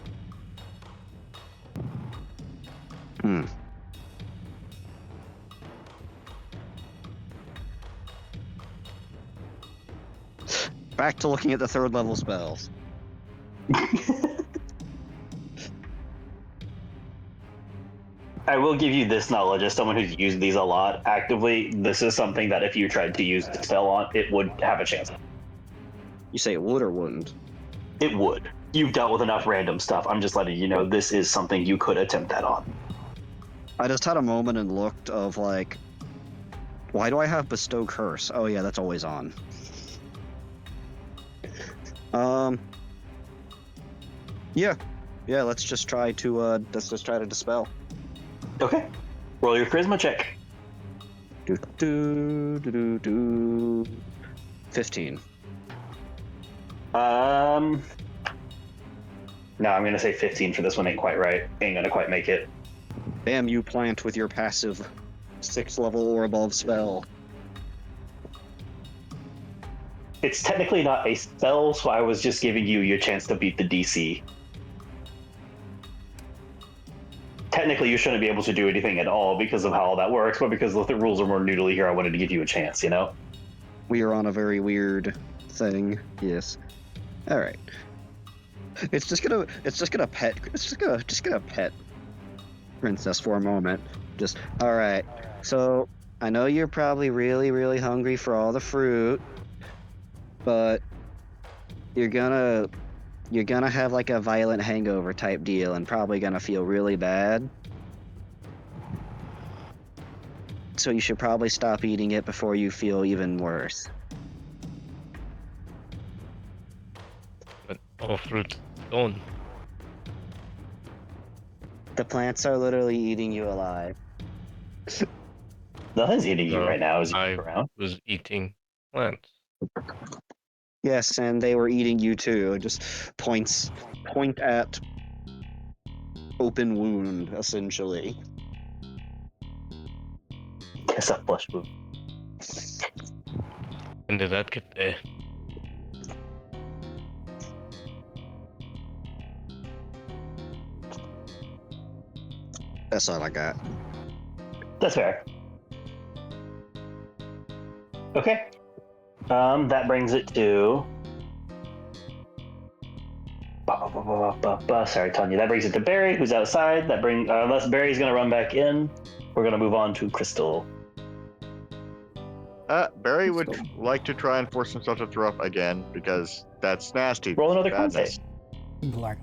C: Back to looking at the third level spells.
A: I will give you this knowledge as someone who's used these a lot actively. This is something that if you tried to use the spell on, it would have a chance.
C: You say it would or wouldn't?
A: It would. You've dealt with enough random stuff. I'm just letting you know this is something you could attempt that on.
C: I just had a moment and looked of like, why do I have Bestow Curse? Oh yeah, that's always on. Yeah, let's just try to dispel.
A: Okay. Roll your charisma check.
C: 15.
A: No, I'm gonna say 15 for this one. Ain't quite right. Ain't gonna quite make it.
C: Damn you, plant, with your passive 6th level or above spell.
A: It's technically not a spell, so I was just giving you your chance to beat the DC. Technically, you shouldn't be able to do anything at all because of how all that works, but because the rules are more noodly here, I wanted to give you a chance, you know?
C: We are on a very weird thing. Yes. All right. It's just gonna pet Princess for a moment. Just, all right. So I know you're probably really, really hungry for all the fruit, but you're gonna have like a violent hangover type deal and probably gonna feel really bad. So you should probably stop eating it before you feel even worse.
F: But all fruit gone.
C: The plants are literally eating you alive.
A: Nothing's eating you right now as you
F: I
A: look around.
F: was eating plants.
C: Yes, and they were eating you too. Just point at open wound, essentially.
A: It's a flesh wound.
F: When did that get there?
C: That's all I got.
A: That's fair. Okay. That brings it to. Sorry, Tanya. That brings it to Barry, who's outside. Unless Barry's gonna run back in, we're gonna move on to Crystal.
D: Barry would like to try and force himself to throw up again because that's nasty.
A: Roll another con
D: Badness.
A: save.
B: Lark.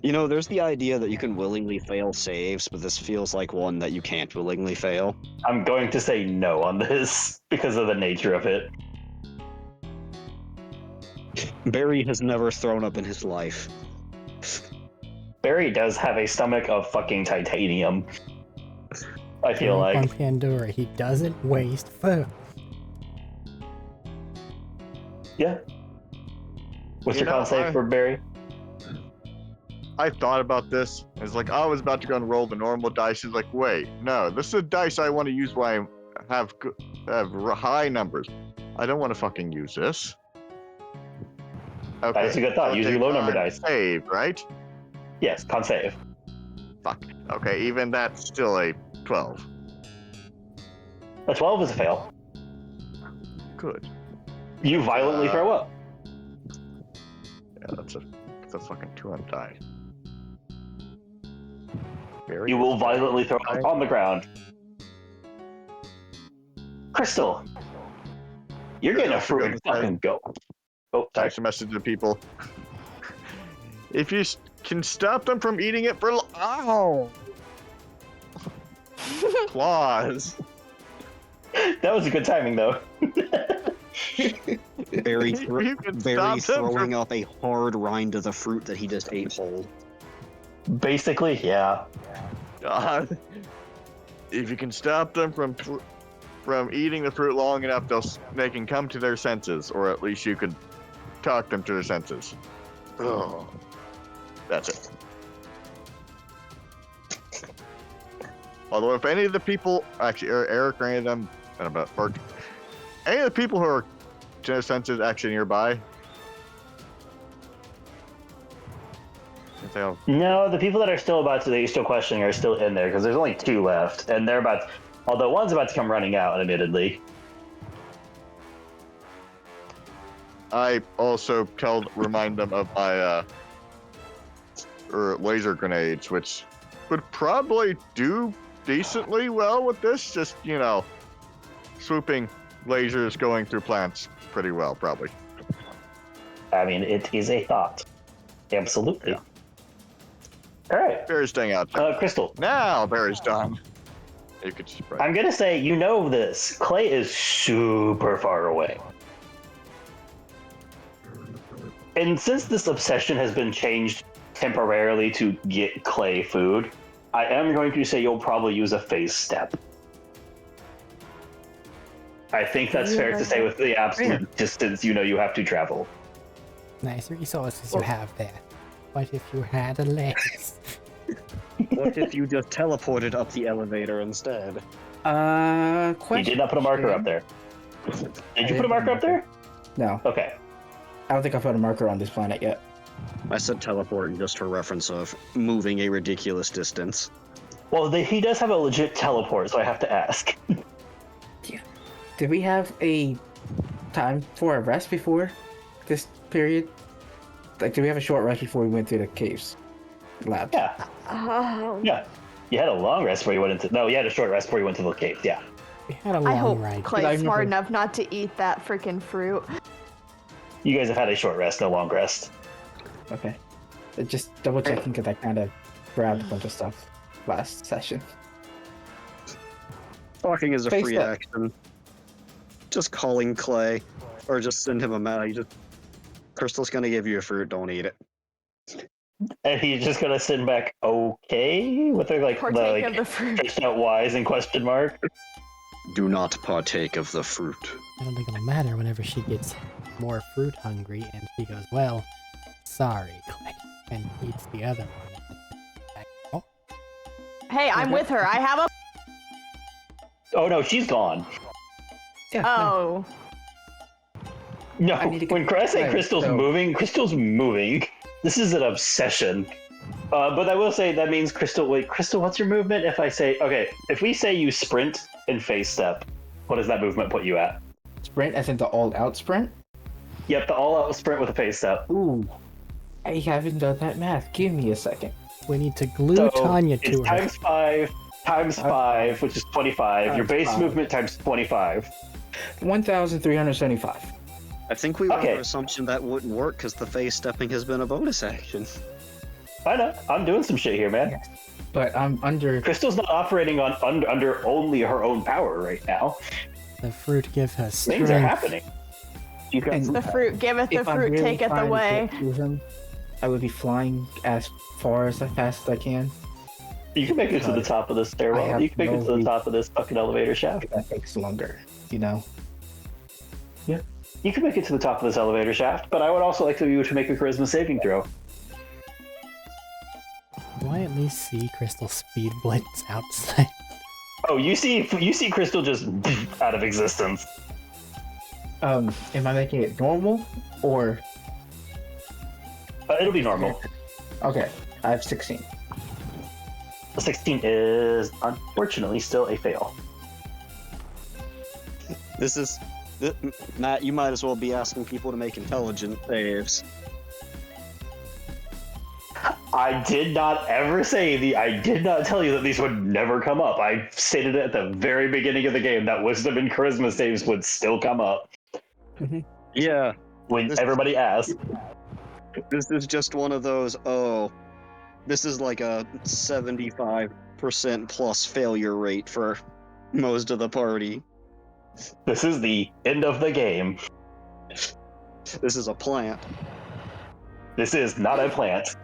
C: You know, there's the idea that you can willingly fail saves, but this feels like one that you can't willingly fail.
A: I'm going to say no on this because of the nature of it.
C: Barry has never thrown up in his life.
A: Barry does have a stomach of fucking titanium. I feel
B: On
A: like.
B: Pandora, he doesn't waste food.
A: Yeah. What's your con save for Barry?
D: I thought about this. It's like I was about to go and roll the normal dice. It's like, wait, no, this is a dice I want to use when I have high numbers. I don't want to fucking use this. Okay.
A: That is a good thought. Use your low number dice.
D: Save, right?
A: Yes, con save.
D: Fuck. Okay, even that's still a 12.
A: A 12 is a fail.
D: Good.
A: You violently throw up.
D: Yeah, that's a fucking 2 on die.
A: You will violently throw up on the ground. Crystal, you're getting a fruit and fucking go. Oh, sorry.
D: Text a message to people. If you can stop them from eating it for ow! Claws.
A: That was a good timing, though.
C: Barry,
D: You can
C: Barry
D: stop them
C: throwing
D: from-
C: up a hard rind of the fruit that he just ate whole.
A: Basically, yeah.
D: God. If you can stop them from eating the fruit long enough, they can come to their senses, or at least you could talk them to their senses. Oh, that's it. Although, if any of the people, actually, Eric or any of them, or any of the people who are to their senses actually nearby, if they'll
A: No, the people that are you're still questioning are still in there, because there's only 2 left, and they're although one's about to come running out, admittedly.
D: I also remind them of my laser grenades, which would probably do decently well with this. Just, swooping lasers going through plants pretty well, probably.
A: I mean, it is a thought. Absolutely.
D: Yeah.
A: All right.
D: Barry's staying out there.
A: Crystal,
D: Now Barry's done. You could spread.
A: I'm going to say you know this. Clay is super far away. And since this obsession has been changed temporarily to get Clay food, I am going to say you'll probably use a phase step. I think that's fair to say with the absolute distance you have to travel.
B: Nice resources you have there. What if you had a legs?
C: What if you just teleported up the elevator instead?
E: Question.
A: You did not put a marker up there. Did you put a marker up there?
E: No,
A: Okay.
E: I don't think I put a marker on this planet yet.
C: I said teleporting just for reference of moving a ridiculous distance.
A: Well, he does have a legit teleport, so I have to ask.
E: Did we have a time for a rest before this period? Like, did we have a short rest before we went through the caves? Lab.
A: Yeah.
G: Oh.
A: Yeah. You had a long rest before you went into... No, you had a short rest before you went to the cave, yeah.
B: We had a
G: I
B: long
G: hope
B: ride.
E: I
G: Clay's smart
E: remember-
G: enough not to eat that freaking fruit.
A: You guys have had a short rest, no long rest.
E: Okay. Just double checking because I kind of grabbed a bunch of stuff last session.
C: Talking is a
E: Face
C: free
E: that.
C: action. Just calling Clay, or just send him a message. Crystal's gonna give you a fruit, don't eat it.
A: And he's just gonna send back, okay? With the,
G: Partake of the fruit.
A: stretched out Y's and question mark.
C: Do not partake of the fruit.
B: I don't think it'll matter whenever she gets more fruit hungry and she goes, well, sorry, Clay, and eats the other one. Oh,
G: Hey, I'm with her. I have a.
A: Oh no, she's gone.
E: Yeah. no.
G: Oh.
A: No,
E: I need to
A: when
E: get-
A: I say
E: right,
A: Crystal's
E: so-
A: moving, Crystal's moving. This is an obsession. But I will say that means Crystal, wait, Crystal, what's your movement if I say, okay, if we say you sprint and phase step, what does that movement put you at?
E: Sprint as in the all-out sprint?
A: Yep, the all-out sprint with a phase step.
E: Ooh. I haven't done that math. Give me a second.
B: we need to glue
A: So
B: Tanya
A: it's
B: to her.
A: times 5, times 5, which is 25. Your
E: Times
A: base
E: 5.
A: movement times 25.
E: 1,375.
C: I think we were
A: Okay.
C: under assumption that wouldn't work because the face stepping has been a bonus action.
A: I know, I'm doing some shit here, man.
E: Yes. But I'm under.
A: Crystal's not operating on under only her own power right now.
B: The fruit gives her
A: Things are
B: strength.
A: happening. You got
E: And
G: The fruit giveth the
E: if I'm
G: fruit,
E: really
G: taketh
E: trying to
G: away.
E: get to him, I would be flying as far as fast as I can.
A: You can make it to the top of this
E: I
A: stairwell.
E: have
A: You can make it
E: no
A: to the
E: reason-
A: top of this fucking elevator shaft.
E: That takes longer, you know.
A: You can make it to the top of this elevator shaft, but I would also like you to make a charisma saving throw.
B: I at least see Crystal speed blitz outside?
A: Oh, you see Crystal just out of existence.
E: Am I making it normal or?
A: It'll be normal.
E: Okay, I have 16.
A: The 16 is unfortunately still a fail.
C: Matt, you might as well be asking people to make intelligent saves.
A: I did not ever say I did not tell you that these would never come up. I stated at the very beginning of the game that wisdom and charisma saves would still come up
C: Yeah,
A: when everybody asked.
C: this is just one of those, this is like a 75% plus failure rate for most of the party.
A: This is the end of the game.
C: This is a plant.
A: This is not a plant.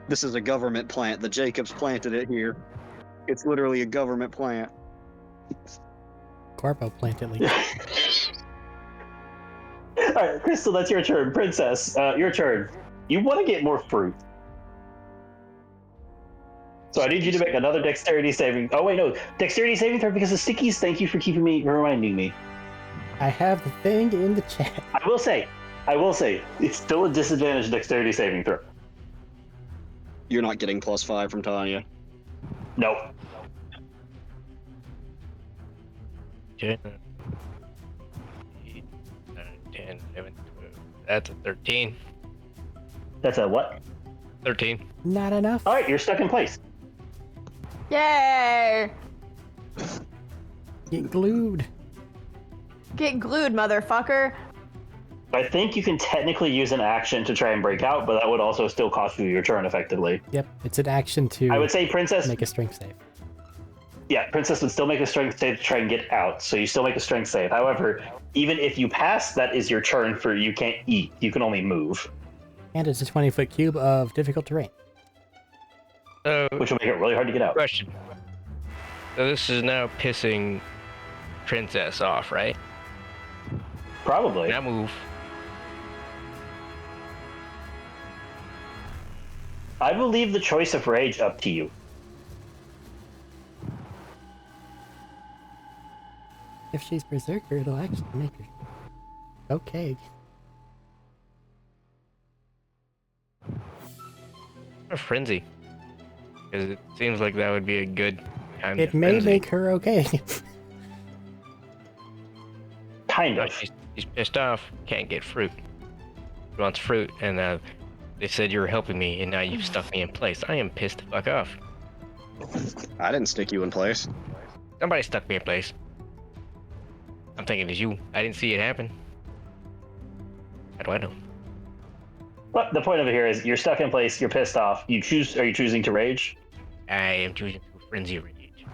C: This is a government plant. The Jacobs planted it here. It's literally a government plant.
B: Corpo plant at least.
A: Alright, Crystal, that's your turn. Princess, your turn. You want to get more fruit. So I need you to make another dexterity saving. Oh wait, no, dexterity saving throw because of stickies. Thank you for reminding me.
B: I have the thing in the chat.
A: I will say, it's still a disadvantage dexterity saving throw.
C: You're not getting +5 from Tanya.
A: Nope.
F: 10, 11, 12. That's a 13.
A: That's a what?
F: 13.
B: Not enough.
A: All right, you're stuck in place.
G: Yay!
B: Get glued.
G: Get glued, motherfucker.
A: I think you can technically use an action to try and break out, but that would also still cost you your turn effectively.
B: Yep, it's an action to
A: I would say Princess.
B: make a strength save.
A: Yeah, Princess would still make a strength save to try and get out, so you still make a strength save. However, even if you pass, that is your turn for you can't eat. You can only move,
B: And it's a 20-foot cube of difficult terrain.
F: So,
A: which will make it really hard to get out.
F: question. So this is now pissing Princess off, right?
A: Probably.
F: Now move.
A: I will leave the choice of rage up to you.
B: If she's berserker, it'll actually make her. Okay.
F: A frenzy. Because it seems like that would be a good kind
B: It
F: of
B: may
F: frenzy.
B: make her okay.
A: Kind
F: Oh,
A: of.
F: she's pissed off, can't get fruit. She wants fruit, and they said you were helping me, and now you've stuck me in place. I am pissed the fuck off.
C: I didn't stick you in place.
F: Somebody stuck me in place. I'm thinking it's you. I didn't see it happen. How do I know?
A: But the point of it here is you're stuck in place, you're pissed off. Are you choosing to rage?
F: I am choosing to frenzy rage.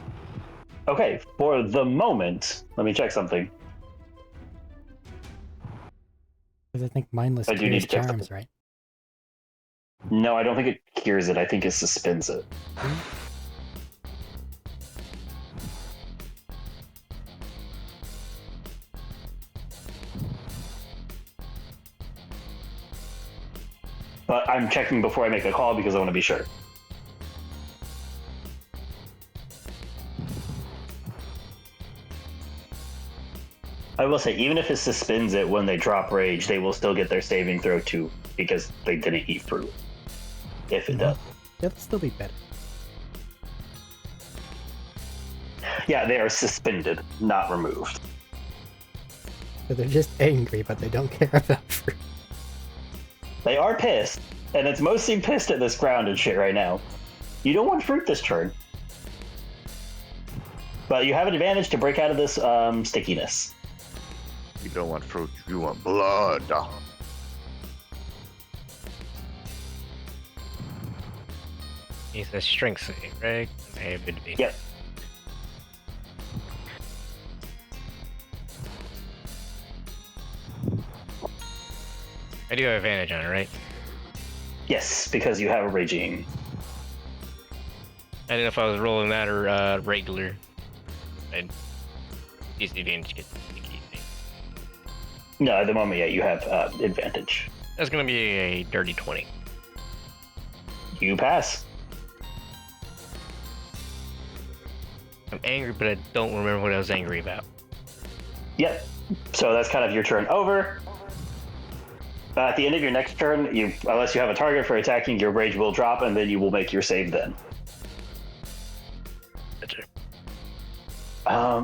A: Okay, for the moment, let me check something.
B: Because I think mindless
A: I do need
B: cures
A: to check
B: charms,
A: something.
B: right?
A: No, I don't think it cures it. I think it suspends it. But I'm checking before I make a call because I want to be sure. I will say, even if it suspends it when they drop rage, they will still get their saving throw too, because they didn't eat fruit. If it does.
B: It'll still be better.
A: Yeah, they are suspended, not removed.
B: So they're just angry, but they don't care about fruit.
A: They are pissed, and it's mostly pissed at this grounded shit right now. You don't want fruit this turn. But you have an advantage to break out of this stickiness.
D: You don't want fruit, you want blood.
F: It's a strength save, right? I have it be.
A: Yep.
F: I do have advantage on it, right?
A: Yes, because you have a raging.
F: I didn't know if I was rolling that or regular. I'd use the advantage to get the key thing.
A: No, at the moment, yeah, you have advantage.
F: That's gonna be a dirty 20.
A: You pass.
F: angry, but I don't remember what I was angry about.
A: Yep. So that's kind of your turn over. At the end of your next turn, unless you have a target for attacking, your rage will drop, and then you will make your save then.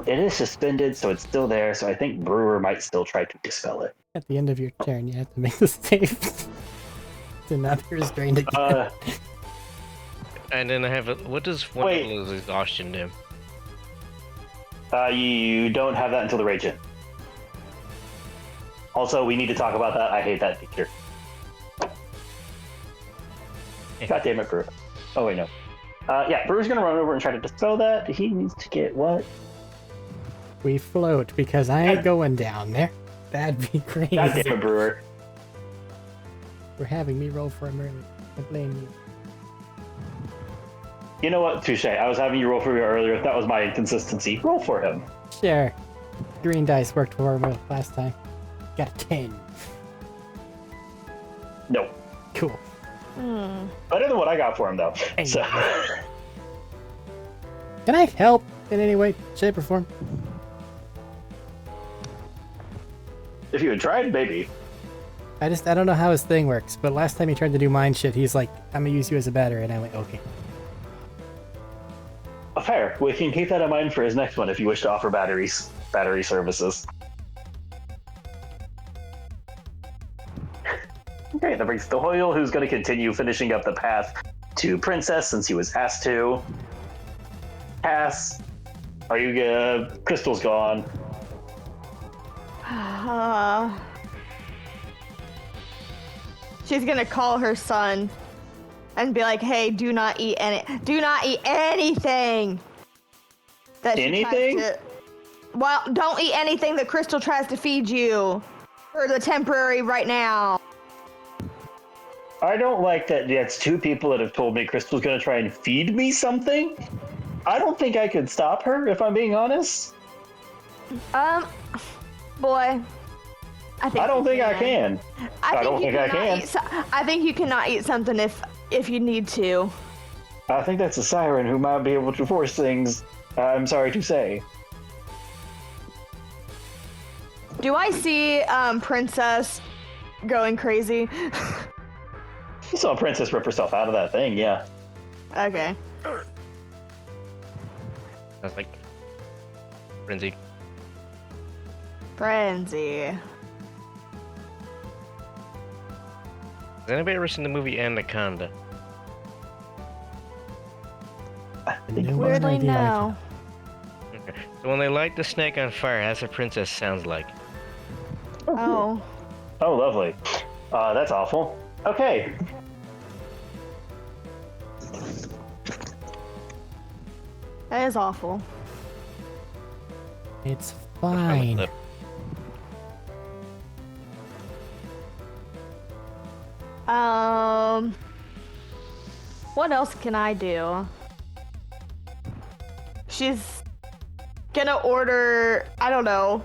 A: It is suspended, so it's still there, so I think Brewer might still try to dispel it.
B: At the end of your turn, you have to make the save. To not be restrained again.
F: And then I have what does one level of exhaustion do?
A: You don't have that until the rage end. Also, we need to talk about that. I hate that feature. God damn it, Brewer. Oh, wait, no. Yeah, Brewer's gonna run over and try to dispel that. He needs to get what?
B: We float because I ain't going down there. That'd be crazy.
A: God damn it, Brewer.
B: For having me roll for him early. I blame you.
A: You know what? Touche. I was having you roll for me earlier. That was my inconsistency. Roll for him.
B: Sure. Green dice worked for me last time. Got a 10.
A: No.
B: Cool.
A: Better than what I got for him, though.
B: Hey.
A: So.
B: Can I help in any way, shape, or form?
A: If you had tried, maybe.
B: I don't know how his thing works, but last time he tried to do mind shit, he's like, I'm gonna use you as a battery, and I went, okay.
A: Fair. We can keep that in mind for his next one if you wish to offer battery services. Okay, that brings the Hoyle, who's going to continue finishing up the path to Princess since he was asked to. Cass, are you good? Crystal's gone.
G: She's gonna call her son and be like, "Hey, do not eat anything."
A: Anything?
G: Well, don't eat anything that Crystal tries to feed you for the temporary right now.
A: I don't like that. That's two people that have told me Crystal's going to try and feed me something. I don't think I could stop her, if I'm being honest.
G: Boy. I don't think I
A: can. I don't think I can.
G: I think you cannot eat something if you need to.
A: I think that's a siren who might be able to force things. I'm sorry to say.
G: Do I see Princess going crazy?
A: You saw Princess rip herself out of that thing, yeah.
G: Okay.
F: I was like, frenzy.
G: Frenzy.
F: Has anybody ever seen the movie Anaconda?
G: Weirdly, no.
F: Okay. So when they light the snake on fire, that's what Princess sounds like.
G: Oh.
A: Oh, lovely. That's awful. Okay.
G: That is awful.
B: It's fine.
G: What else can I do? She's gonna order, I don't know.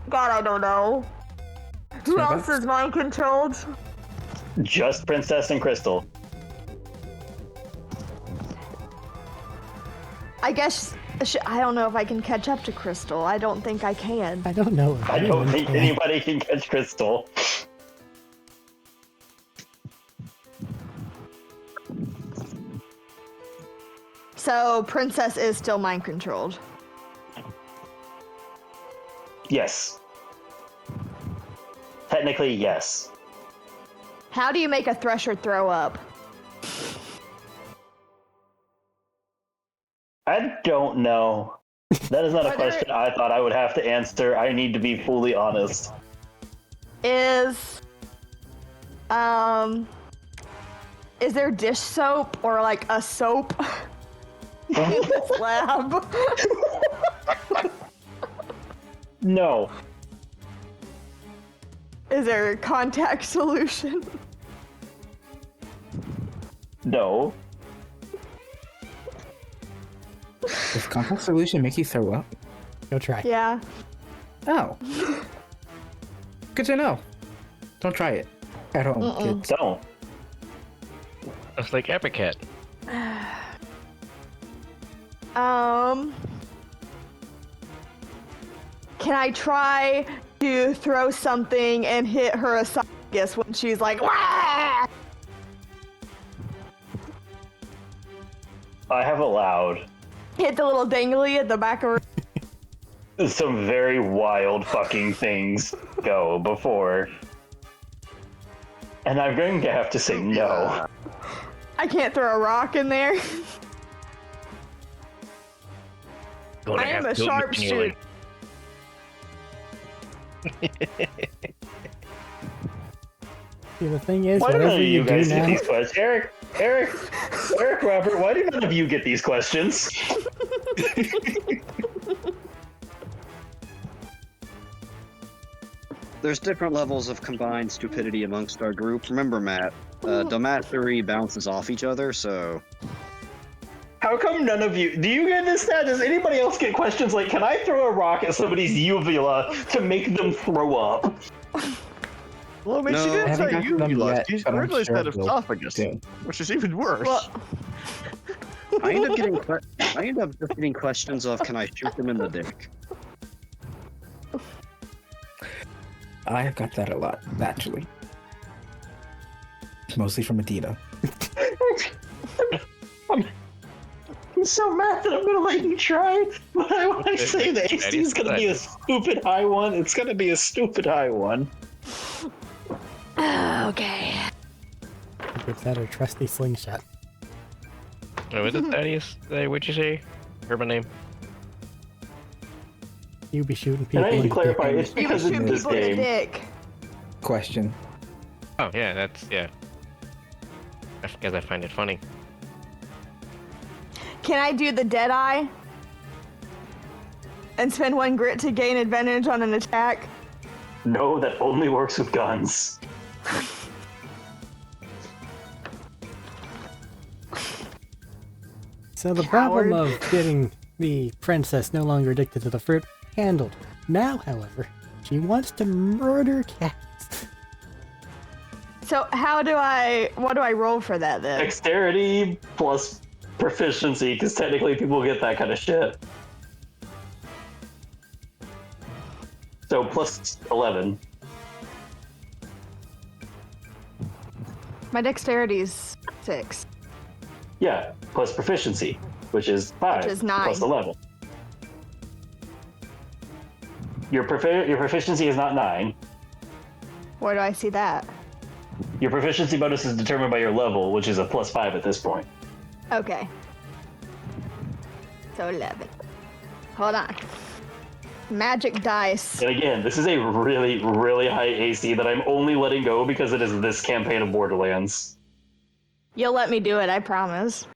G: God, I don't know. Who else is mind controlled?
A: Just Princess and Crystal.
G: I guess, I don't know if I can catch up to Crystal. I don't think I can.
B: I don't know.
A: I don't think anybody can catch Crystal.
G: So, Princess is still mind controlled.
A: Yes. Technically, yes.
G: How do you make a Thresher throw up?
A: I don't know. That is not a question I thought I would have to answer. I need to be fully honest.
G: Is there dish soap or like a soap in this lab?
A: No.
G: Is there a contact solution?
A: No.
E: Does contact solution make you throw up?
B: Go try.
G: Yeah.
E: Oh. Good to know. Don't try it at home, kids.
A: Don't.
F: It's like Epicat.
G: Can I try to throw something and hit her esophagus when she's like, "Wah!"
A: I have allowed
G: Hit the little dangly at the back of her.
A: some very wild fucking things go before. And I'm going to have to say no.
G: I can't throw a rock in there.
F: Gonna
G: I am
F: have
G: a
F: to
G: sharpshooter.
B: See, the thing is,
A: Why do none
B: whatever
A: of you
B: you do
A: guys get
B: now,
A: these questions? Eric, Robert, why do none of you get these questions?
C: There's different levels of combined stupidity amongst our group. Remember, Matt, the mastery bounces off each other, so...
A: How come none of you... Do you get this stat? Does anybody else get questions like, can I throw a rock at somebody's uvula to make them throw up?
D: Well, I mean,
C: No,
D: she
C: I
D: didn't
E: haven't
D: say
E: gotten them
D: uvula.
E: yet,
D: She
E: but I'm
D: originally
E: sure
D: said
E: it will
D: esophagus,
E: soon.
D: which is even worse.
G: Well,
C: I end up just getting questions of, can I shoot them in the dick?
E: I have got that a lot, naturally. Mostly from Adina.
A: I'm so mad that I'm gonna let you try, but when I say the AC is gonna be a stupid high one, it's gonna be a stupid high one.
G: okay.
B: gives that her trusty slingshot.
F: What was it, Thaddeus? What'd you say? Heard my name.
B: You be shooting
A: And
B: people.
A: I need to
B: in the
A: clarify,
B: dick.
A: it's
G: You can
A: because
G: shoot
A: of this
G: people in the
A: game.
G: dick.
E: Question.
F: Oh, yeah, that's, yeah. That's because I find it funny.
G: Can I do the dead eye? And spend 1 grit to gain advantage on an attack?
A: No, that only works with guns.
B: So the problem
G: Coward.
B: of getting the princess no longer addicted to the fruit handled. Now, however, she wants to murder cats.
G: So what do I roll for that then?
A: Dexterity plus proficiency, because technically people get that kind of shit. So plus 11.
G: My dexterity's 6.
A: Yeah, plus proficiency, which is 5.
G: Which is 9.
A: Plus 11. Your proficiency is not 9.
G: Where do I see that?
A: Your proficiency bonus is determined by your level, which is a plus 5 at this point.
G: Okay. So 11. Hold on. Magic dice.
A: And again, this is a really, really high AC that I'm only letting go because it is this campaign of Borderlands.
G: You'll let me do it, I promise.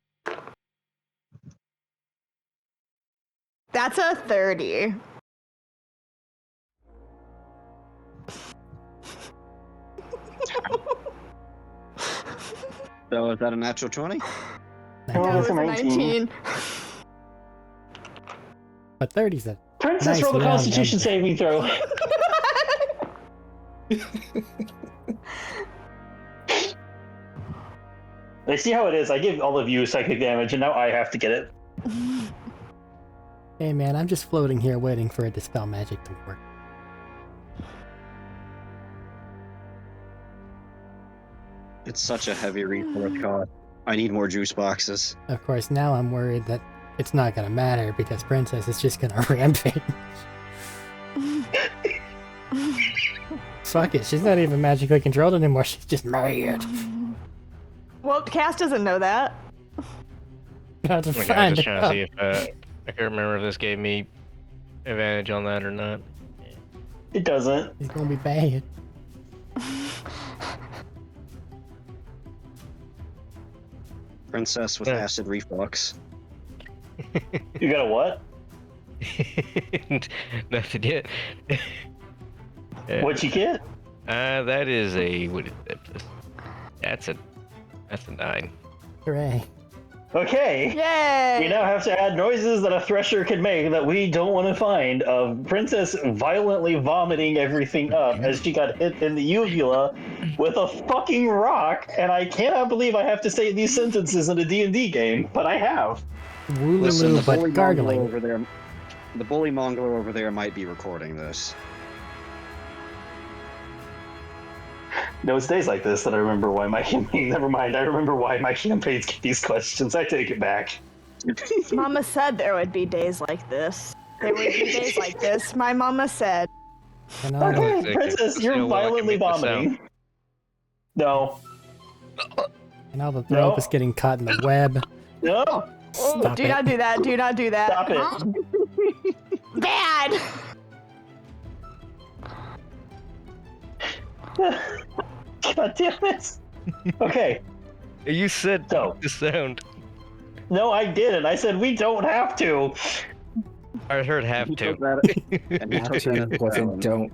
G: That's a 30.
C: So is that a natural 20?
G: That was a 19.
B: But 30's a
A: Princess,
B: Nice
A: roll the
B: round
A: Constitution
B: number.
A: saving throw. I see how it is. I give all of you psychic damage, and now I have to get it.
B: Hey man, I'm just floating here waiting for a dispel magic to work.
C: It's such a heavy resource cost. I need more juice boxes.
B: Of course, now I'm worried that it's not gonna matter because Princess is just gonna rampage. Fuck it, she's not even magically controlled anymore, she's just mad.
G: Well, Cass doesn't know that.
B: About to
F: Okay, I was
B: find
F: just trying to
B: out.
F: see if I can't remember if this gave me advantage on that or not.
A: It doesn't.
B: It's gonna be bad.
C: Princess with
F: Yeah.
C: acid reflux.
A: You got a what?
F: Nothing yet.
A: What'd you get?
F: That is a what is that? That's a 9.
B: Hooray.
A: Okay.
G: Yay!
A: We now have to add noises that a thresher can make that we don't want to find of Princess violently vomiting everything up as she got hit in the uvula with a fucking rock, and I cannot believe I have to say these sentences in a D&D game, but I have.
C: Listen,
B: Wooloo,
C: the
B: but
C: bully Mongolo
B: gargling.
C: over there. The bully Mongolo over there might be recording this.
A: No, it's days like this that I remember why my campaign. Never mind. I remember why my campaigns get these questions. I take it back.
G: Mama said there would be days like this. There would be days like this. My mama said.
B: And all,
A: Okay,
F: Exactly.
A: Princess,
F: Let's
A: you're
F: see how well I can
A: violently
F: make this sound.
A: vomiting. No,
B: and all the rope is getting caught in the web.
A: no,
B: Stop
G: Do
B: it.
G: not do that. Do not do that.
A: stop it.
G: Bad.
A: God damn it. Okay,
F: You said
A: So-
F: the sound.
A: no, I didn't. I said we don't have to.
F: I heard have
C: You
F: to.
C: took that- and you
E: Have
C: took
E: to
C: that
E: wasn't
C: down.
E: don't.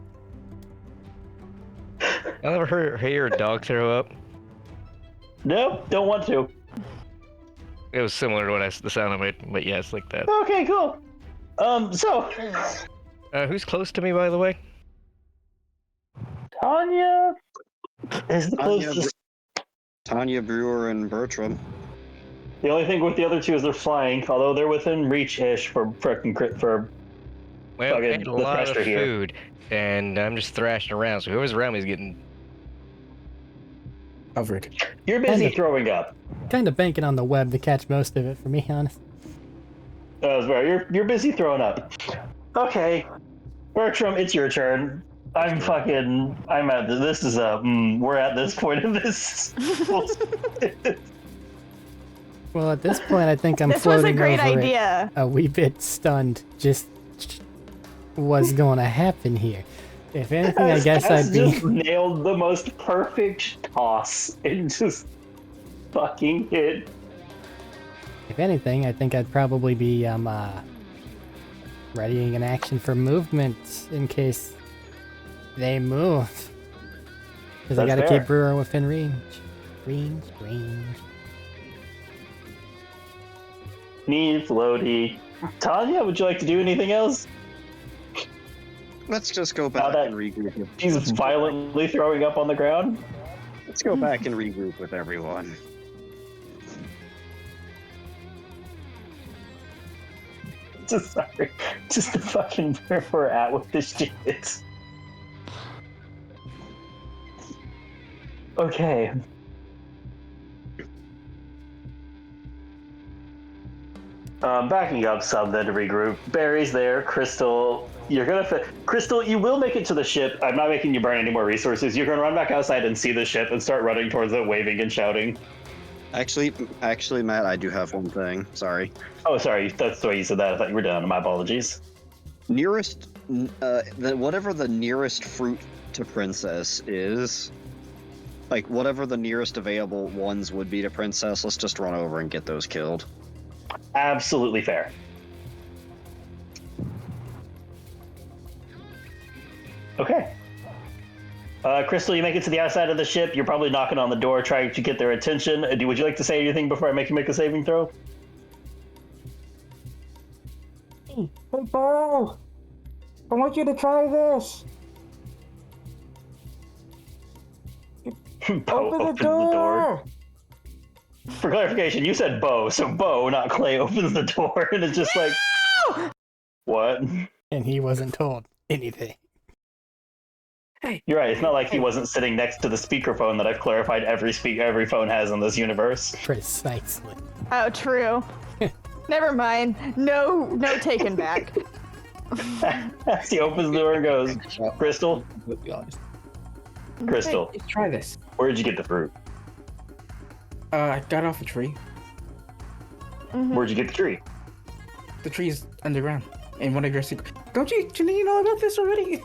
F: I never hear a dog throw up.
A: Nope, don't want to.
F: It was similar to what the sound I made, but yeah, it's like that.
A: Okay, cool. So
F: Who's close to me, by the way?
A: Tanya is the
C: Tanya,
A: closest.
C: Tanya Brewer and Bertram.
A: The only thing with the other two is they're flying, although they're within reach-ish for frickin' for.
F: Well, I
A: Okay,
F: had a
A: the
F: lot of
A: pressure here.
F: food, and I'm just thrashing around, so whoever's around me is getting...
E: Covered.
A: You're busy
B: Kinda.
A: throwing up.
B: Kind of banking on the web to catch most of it, for me, honest.
A: That's right. You're busy throwing up. Okay, Bertram, it's your turn. I'm at this is we're at this point of this.
B: Well, at this point, I think I'm
G: This was a
B: floating
G: great
B: over it,
G: idea.
B: a wee bit stunned. Just what's going to happen here? If anything, I guess I'd be.
A: just nailed the most perfect toss and just fucking hit.
B: If anything, I think I'd probably be readying an action for movement in case they move. Because I
A: That's
B: gotta
A: fair.
B: keep Brewer within range. Range.
A: Need floaty. Tanya, would you like to do anything else?
C: Let's just go back
A: that-
C: and regroup.
A: She's violently throwing up on the ground.
C: Let's go back and regroup with everyone.
A: Just sorry. Just the fucking where we're at with this shit. Okay. Backing up some then to regroup. Barry's there. Crystal, you're gonna Crystal, you will make it to the ship. I'm not making you burn any more resources. You're gonna run back outside and see the ship and start running towards it, waving and shouting.
C: Actually, Matt, I do have one thing. Sorry.
A: Oh, sorry. That's the way you said that. I thought you were done. My apologies.
C: Nearest, whatever the nearest fruit to Princess is, like whatever the nearest available ones would be to Princess, let's just run over and get those killed.
A: Absolutely fair. Okay. Crystal, you make it to the outside of the ship. You're probably knocking on the door, trying to get their attention. Would you like to say anything before I make you make a saving throw?
E: Hey, Bo! I want you to try this.
A: Bo
E: Open the
A: opens
E: door.
A: For clarification, you said Bo, so Bo, not Clay, opens the door, and it's just like, what?
B: And he wasn't told anything.
A: You're right. It's not like he wasn't sitting next to the speakerphone that I've clarified every phone has in this universe.
B: Precisely.
G: Oh, true. Never mind. No taken back.
A: As he opens the door and goes, Crystal, Crystal,
E: Hey, try this.
A: where'd you get the fruit?
E: I got off a tree.
A: Where'd you get the tree?
E: The tree's underground. And one of your secret. Don't you know about this already?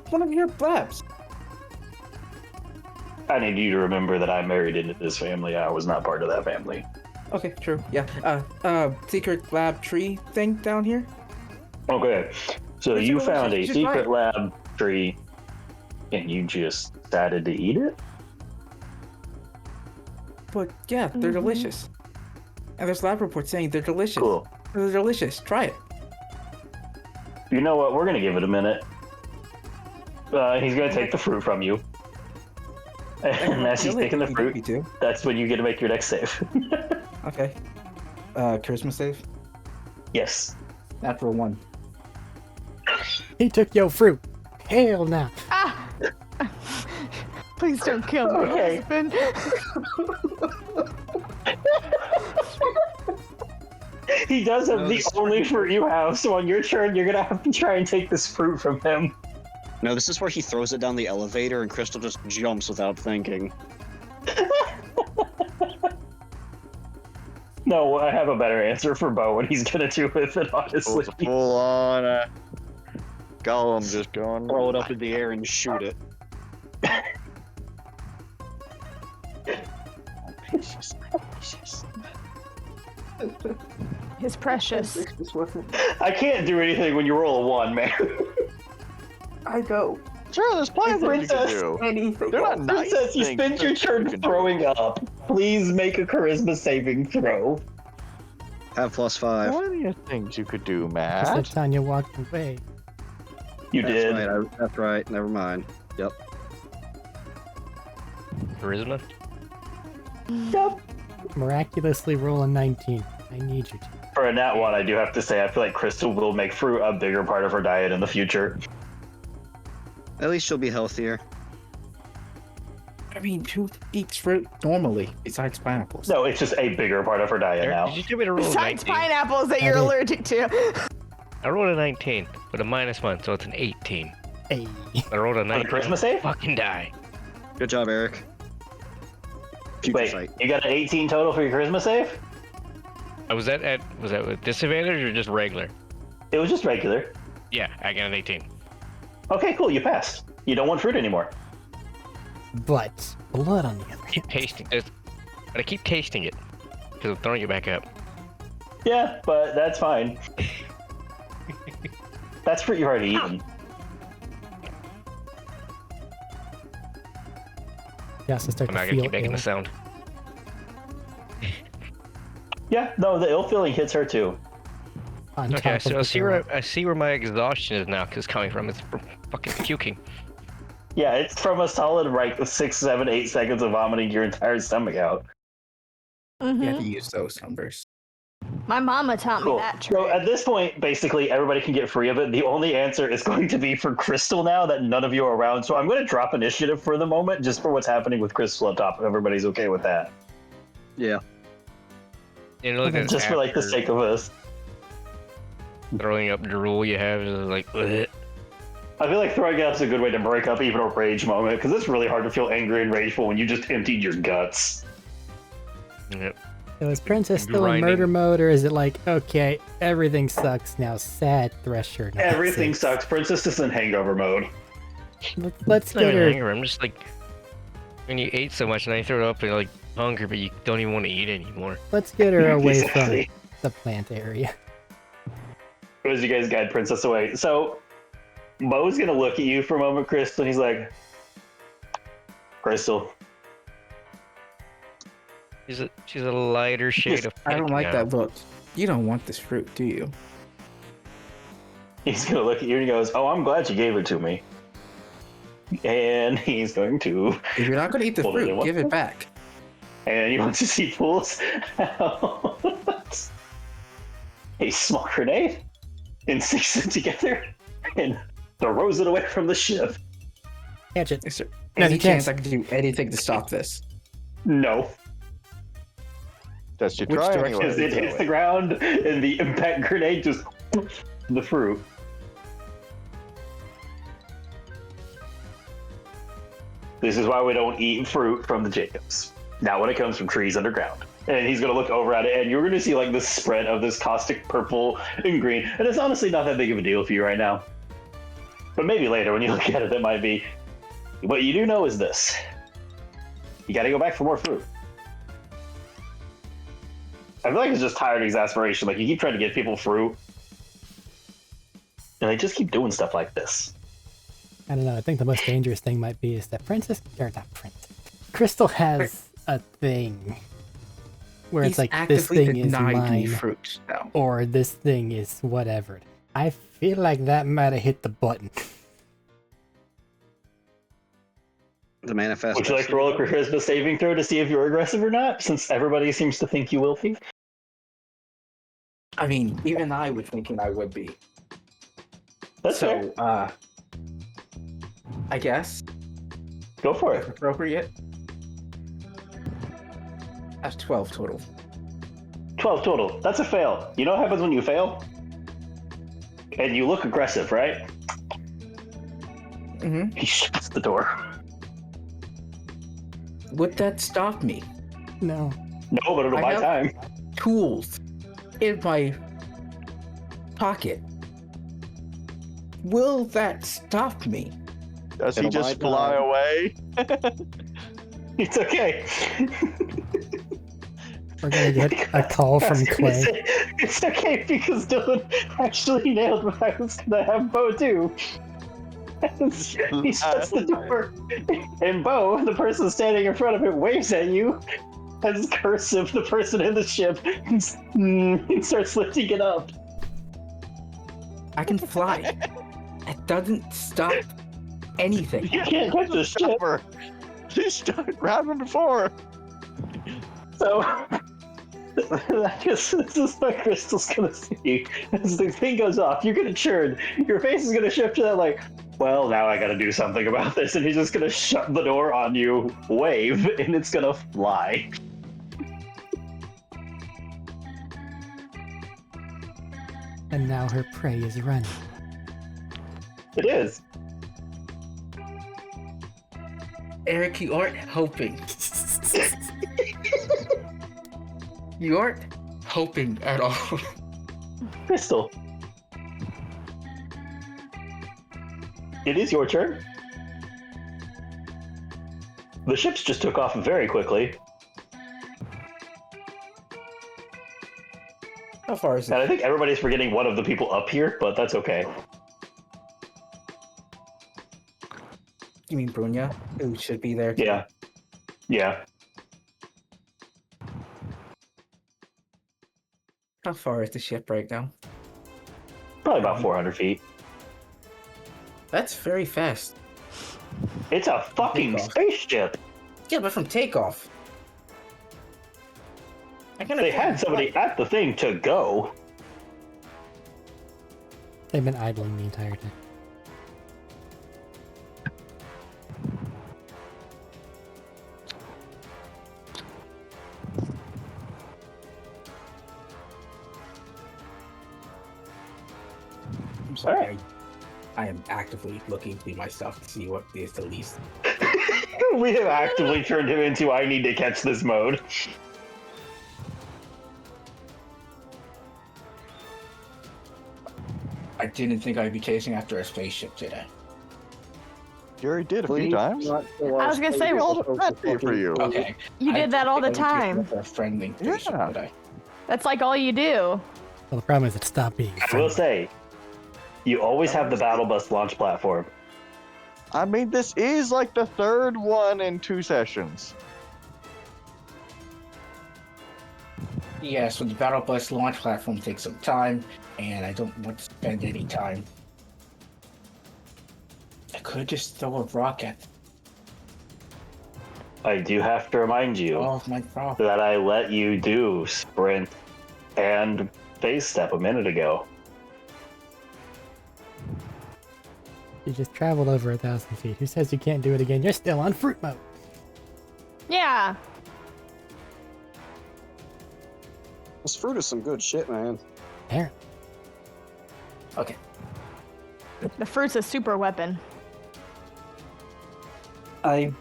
E: One of your labs.
A: I need you to remember that I married into this family. I was not part of that family.
E: Okay, true. Yeah. Secret lab tree thing down here.
A: Okay, so
E: It's
A: you
E: delicious.
A: found a
E: You should
A: secret
E: try
A: lab tree, and you just decided to eat it?
E: But yeah, they're delicious. And there's lab reports saying they're delicious.
A: Cool.
E: They're delicious. Try it.
A: You know what? We're gonna give it a minute. He's gonna take the fruit from you. And as he's taking the
E: You
A: fruit,
E: beat me too.
A: that's when you get to make your next save.
E: Okay. Charisma save.
A: Yes.
E: Natural 1.
B: He took your fruit. Hell nah.
G: Ah! Please don't kill me,
A: Okay.
G: husband.
A: He does have
C: No,
A: the
C: this is
A: only
C: where he-
A: fruit you have, so on your turn, you're gonna have to try and take this fruit from him.
C: No, this is where he throws it down the elevator and Crystal just jumps without thinking.
A: No, I have a better answer for Bo what he's gonna do with it, honestly.
D: Full on Gollum just going.
C: Throw it up in the air and shoot it.
G: His precious.
E: This wasn't.
A: I can't do anything when you roll a 1, man.
E: I know.
D: Sure, there's plenty of things you can
A: Princess.
D: do.
E: Anything.
D: They're not nice
A: Princess, you
D: things,
A: spent your
D: but
A: turn
D: you can do
A: throwing up. Please make a charisma saving throw.
C: Have +5.
D: Plenty of things you could do,
B: I said
D: Matt.
B: Tanya walked away.
A: You
C: That's
A: did.
C: right, that's right. Never mind. Yep.
F: Charisma?
A: Yep.
B: Miraculously roll a 19. I need you to.
A: For a nat 1, I do have to say, I feel like Crystal will make fruit a bigger part of her diet in the future.
C: At least she'll be healthier.
E: I mean, who eats fruit normally besides pineapples?
A: No, it's just a bigger part of her diet
F: Eric,
A: now.
F: did you tell me to roll a
G: Besides
F: 19?
G: pineapples that you're
B: That is-
G: allergic to.
F: I rolled a 19 with a -1, so it's an 18.
B: Hey.
F: I rolled a
A: On
F: 19.
A: the charisma save?
F: Fucking die.
C: Good job, Eric. Future
A: Wait,
C: sight.
A: you got an 18 total for your charisma save?
F: Was that with disadvantage or just regular?
A: It was just regular.
F: Yeah, I got an 18.
A: Okay, cool, you passed. You don't want fruit anymore.
B: But blood on the other hand.
F: Keep tasting it. But I keep tasting it. Because I'm throwing it back up.
A: Yeah, but that's fine. That's fruit you've already eaten.
B: You also start
F: I'm
B: to
F: not gonna
B: feel
F: keep making
B: ill.
F: the sound.
A: Yeah, no, the ill feeling hits her too.
B: On
F: Okay,
B: top
F: so
B: of
F: I
B: the
F: see
B: barrel.
F: where my exhaustion is now is coming from. It's from fucking puking.
A: Yeah, it's from a solid like 6, 7, 8 seconds of vomiting your entire stomach out.
E: You
G: Mhm.
E: have to use those numbers.
G: My mama taught me
A: Cool.
G: that
A: So
G: trick.
A: at this point, basically everybody can get free of it. The only answer is going to be for Crystal now that none of you are around. So I'm going to drop initiative for the moment, just for what's happening with Crystal up top. If everybody's okay with that,
C: Yeah.
F: You know, look at
A: just for like the
F: after
A: sake of this.
F: throwing up drool you have is like, ugh.
A: I feel like throwing up's a good way to break up even a rage moment because it's really hard to feel angry and rageful when you just emptied your guts.
F: Yep.
B: So is Princess still in
F: grinding.
B: murder mode, or is it like, okay, everything sucks now, sad Thresher? Now
A: Everything
B: it's-
A: sucks. Princess is in hangover mode.
B: Let's
F: It's not
B: get
F: even
B: her.
F: anger. I'm just like, when you ate so much and then you throw it up and you're like hungry, but you don't even want to eat anymore.
B: Let's get her away
A: Exactly.
B: from the plant area.
A: As you guys guide Princess away. So, Mo's gonna look at you for a moment, Crystal, and he's like, Crystal,
F: She's a lighter shade of
E: I don't
F: pink
E: like
F: now.
E: that look. You don't want this fruit, do you?
A: he's gonna look at you and he goes, oh, I'm glad you gave it to me. And he's going to,
E: If you're not going to eat the
A: Well, then
E: fruit,
A: what?
E: give it back.
A: and he wants to see pulls out a small grenade and sticks it together and throws it away from the ship.
B: Catch it.
E: Is there
B: No,
E: any
B: he
E: chance
B: can't.
E: I can do anything to stop this?
A: No,
D: That's your
E: Which
D: try
E: direction
A: because
D: anyway.
A: it hits the ground and the impact grenade just the fruit. This is why we don't eat fruit from the Jacobs. Not when it comes from trees underground. And he's gonna look over at it, and you're gonna see like this spread of this caustic purple and green. And it's honestly not that big of a deal for you right now. But maybe later when you look at it, it might be. What you do know is this. You gotta go back for more fruit. I feel like it's just tired exasperation. Like you keep trying to get people fruit. And they just keep doing stuff like this.
B: I don't know. I think the most dangerous thing might be is that Princess, or not Princess, Crystal has a thing where
E: He's
B: it's like, this
E: actively
B: thing is
E: denied me
B: mine,
E: fruit now.
B: or this thing is whatever. I feel like that might have hit the button.
C: The manifest.
A: Would you like to roll a charisma saving throw to see if you're aggressive or not? Since everybody seems to think you will be.
E: I mean, even I was thinking I would be.
A: That's fair.
E: So, I guess
A: Go for
E: if
A: it.
E: appropriate. That's 12 total.
A: 12 total. That's a fail. You know what happens when you fail? And you look aggressive, right?
E: Mm-hmm.
A: He shuts the door.
E: Would that stop me?
B: No.
A: No, but it'll
E: I
A: buy
E: have-
A: time.
E: Tools in my pocket. Will that stop me?
D: Does he
C: It'll
D: just
C: buy
D: fly
C: time.
D: away?
A: It's okay.
B: We're gonna get a call
A: I was
B: from
A: gonna
B: Clay.
A: say, it's okay because Dylan actually nailed what I was gonna have Bo do. He shuts the door, and Bo, the person standing in front of it, waves at you as cursive the person in the ship and starts lifting it up.
E: I can fly. It doesn't stop anything.
A: You can't catch the ship,
D: Stopper. He's grabbed him before.
A: so I guess this is what Crystal's gonna see. As the thing goes off, you're gonna churn. Your face is gonna shift to that, like, well, now I gotta do something about this, and he's just gonna shut the door on you, wave, and it's gonna fly.
B: And now her prey is running.
A: It is.
E: Eric, you aren't hoping. You aren't hoping at all.
A: Crystal. It is your turn. The ships just took off very quickly,
E: How far is
A: and I
E: it?
A: think everybody's forgetting one of the people up here, but that's okay.
E: You mean Brunya, who should be there? Too?
A: Yeah. Yeah.
E: How far is the ship right now?
A: Probably about 400 feet.
E: That's very fast.
A: It's a fucking
E: Takeoff.
A: spaceship.
E: Yeah, but from takeoff. I can
A: They had somebody at the thing to go.
B: They've been idling the entire time.
E: I'm sorry.
A: Alright.
E: I am actively looking through my stuff to see what is the least.
A: We have actively turned him into I need to catch this mode.
E: I didn't think I'd be chasing after a spaceship today.
D: You already did a few
C: Please
D: times.
C: not go
G: I
C: off
G: was gonna say,
C: space.
G: roll
D: the recipe for you.
E: Okay.
G: You did that all the
E: I didn't think I was
G: time.
E: chasing after a friendly spaceship
D: Yeah.
E: today.
G: That's like all you do.
B: Well, the problem is it stopped being
A: I will
B: friendly.
A: say, you always have the battle bus launch platform.
D: I mean, this is like the third one in 2 sessions.
E: Yes, but the battle bus launch platform takes some time, and I don't want to spend any time. I could just throw a rocket.
A: I do have to remind you
E: Oh my god.
A: that I let you do sprint and phase step a minute ago.
B: You just traveled over 1,000 feet. Who says you can't do it again? You're still on fruit mode.
G: Yeah.
C: This fruit is some good shit, man.
B: There.
E: Okay.
G: The fruit's a super weapon.
E: I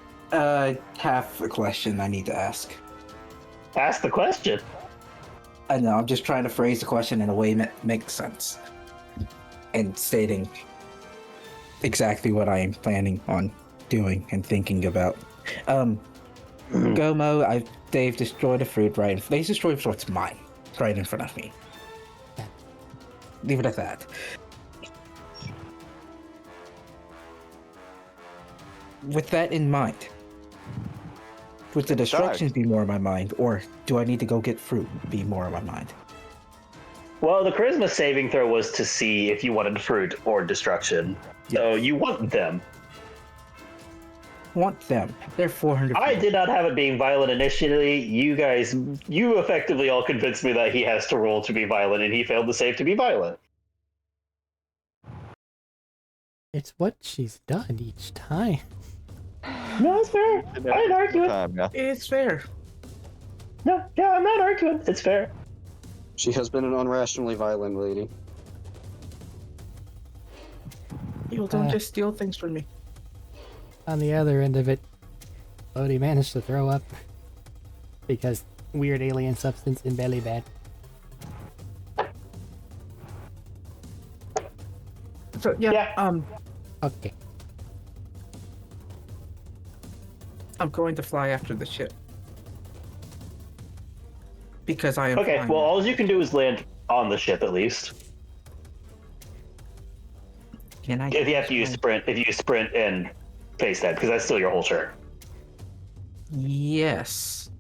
E: have a question I need to ask.
A: Ask the question.
E: I know, I'm just trying to phrase the question in a way that makes sense. And stating exactly what I am planning on doing and thinking about. Gomo, they've destroyed a fruit right. They destroyed what's mine, right in front of me. Leave it at that. With that in mind, would the destruction be more on my mind, or do I need to go get fruit be more on my mind?
A: Well, the charisma saving throw was to see if you wanted fruit or destruction. So you want them.
E: want them. They're 400
A: I
E: feet.
A: did not have it being violent initially. You effectively all convinced me that he has to roll to be violent, and he failed to save to be violent.
B: It's what she's done each time.
A: No, it's fair. I didn't argue it.
D: Yeah.
E: It's fair.
A: No, yeah, I'm not arguing. It's fair.
C: She has been an unrationally violent lady.
E: People don't just steal things from me.
B: On the other end of it, Odie managed to throw up because weird alien substance in belly bad.
E: So yeah.
B: Okay.
E: I'm going to fly after the ship. Because I am
A: Okay,
E: flying.
A: well, all you can do is land on the ship at least.
E: Can I?
A: If you have to use sprint, if you sprint and face that, because that's still your whole turn.
E: Yes.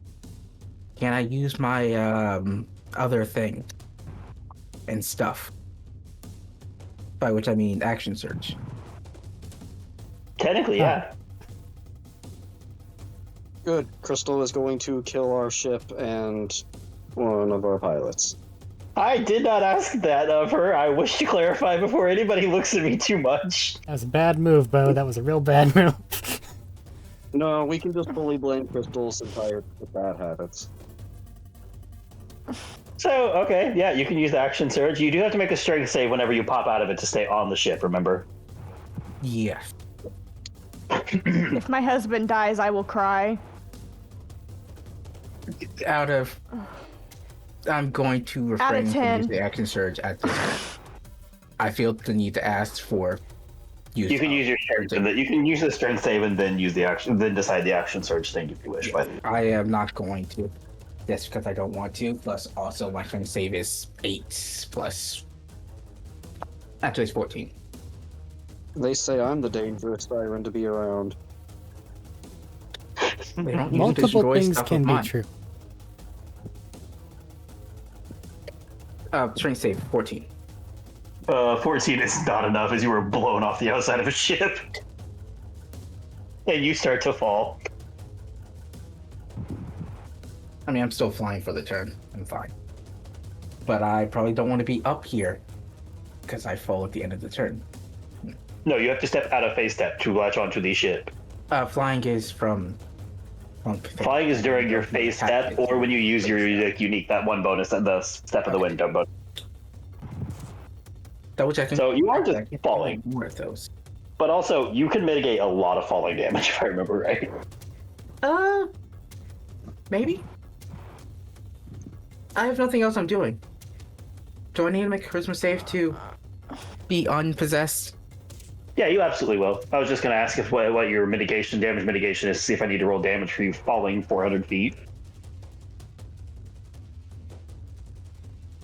E: Can I use my other thing and stuff? By which I mean action search.
A: Technically, yeah.
C: Good. Crystal is going to kill our ship and one of our pilots.
A: I did not ask that of her. I wish to clarify before anybody looks at me too much.
B: That was a bad move, Bo. That was a real bad move.
C: No, we can just fully blame Crystal's entire bad habits.
A: So, okay, yeah, you can use the action surge. You do have to make a strength save whenever you pop out of it to stay on the ship, remember?
E: Yeah.
G: If my husband dies, I will cry.
E: I'm going to refrain from
G: 10.
E: using the action surge at this point. I feel the need to ask for use.
A: You can use your strength, you can use the strength save and then use the action, then decide the action surge thing if you wish. But
E: I am not going to. That's because I don't want to. Plus, also my strength save is 8 plus. Actually, it's 14.
C: They say I'm the dangerous siren to be around.
E: They don't usually
B: Multiple
E: destroy
B: things
E: stuff
B: can
E: of
B: be
E: mine.
B: true.
E: Strength save 14.
A: 14 is not enough as you were blown off the outside of a ship. And you start to fall.
E: I mean, I'm still flying for the turn. I'm fine. But I probably don't want to be up here because I fall at the end of the turn.
A: No, you have to step out of phase step to latch onto the ship.
E: Flying is from.
A: Flying is during your phase step or when you use your unique, that one bonus, the step of the wind bonus.
E: Double checking.
A: So you are just
E: I get
A: falling.
E: more of those.
A: But also, you can mitigate a lot of falling damage, if I remember right.
E: Maybe? I have nothing else I'm doing. Do I need to make a charisma save to be unpossessed?
A: Yeah, you absolutely will. I was just going to ask if what your damage mitigation is, to see if I need to roll damage for you falling 400 feet.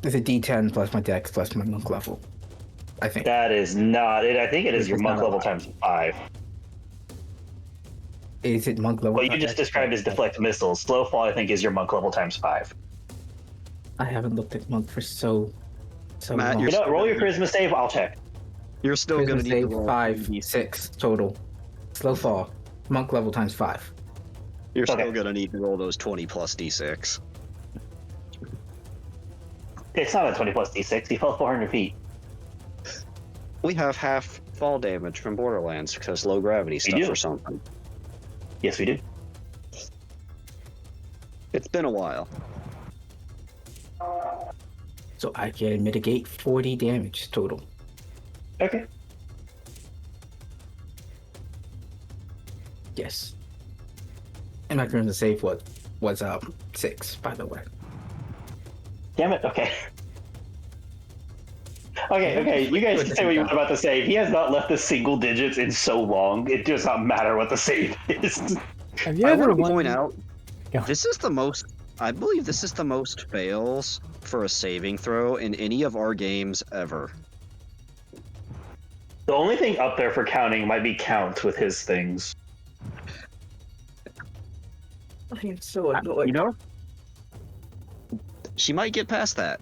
E: It's a D10 plus my dex plus my monk level. I think.
A: That is not it. I think it is your
E: It's
A: monk
E: not a
A: level
E: lot.
A: times 5.
E: Is it monk level?
A: What you just described as deflect missiles. Slow fall, I think, is your monk level times 5.
E: I haven't looked at monk for so
C: Matt,
E: long.
A: You know what? Roll your charisma save. I'll check.
C: You're still
E: Charisma
C: going to need to
E: save
C: roll
E: 5, 6 total. Slow fall. Monk level times 5.
C: You're
A: Okay.
C: still going to need to roll those 20 plus d6.
A: It's not a 20 plus d6. He fell 400 feet.
C: We have half fall damage from Borderlands because low gravity stuff
A: do.
C: or something.
A: Yes, we do.
C: It's been a while.
E: So I can mitigate 40 damage total.
A: Okay.
E: Yes. And my charisma save was 6, by the way.
A: Damn it. Okay. Okay. You guys can say what you want about the save. He has not left the single digits in so long. It does not matter what the save is.
B: Have you
C: I
B: ever
C: want to
B: won?
C: point out,
B: Go.
C: this is the most, I believe this is the most fails for a saving throw in any of our games ever.
A: The only thing up there for counting might be count with his things.
E: I am so annoyed.
C: You know? She might get past that.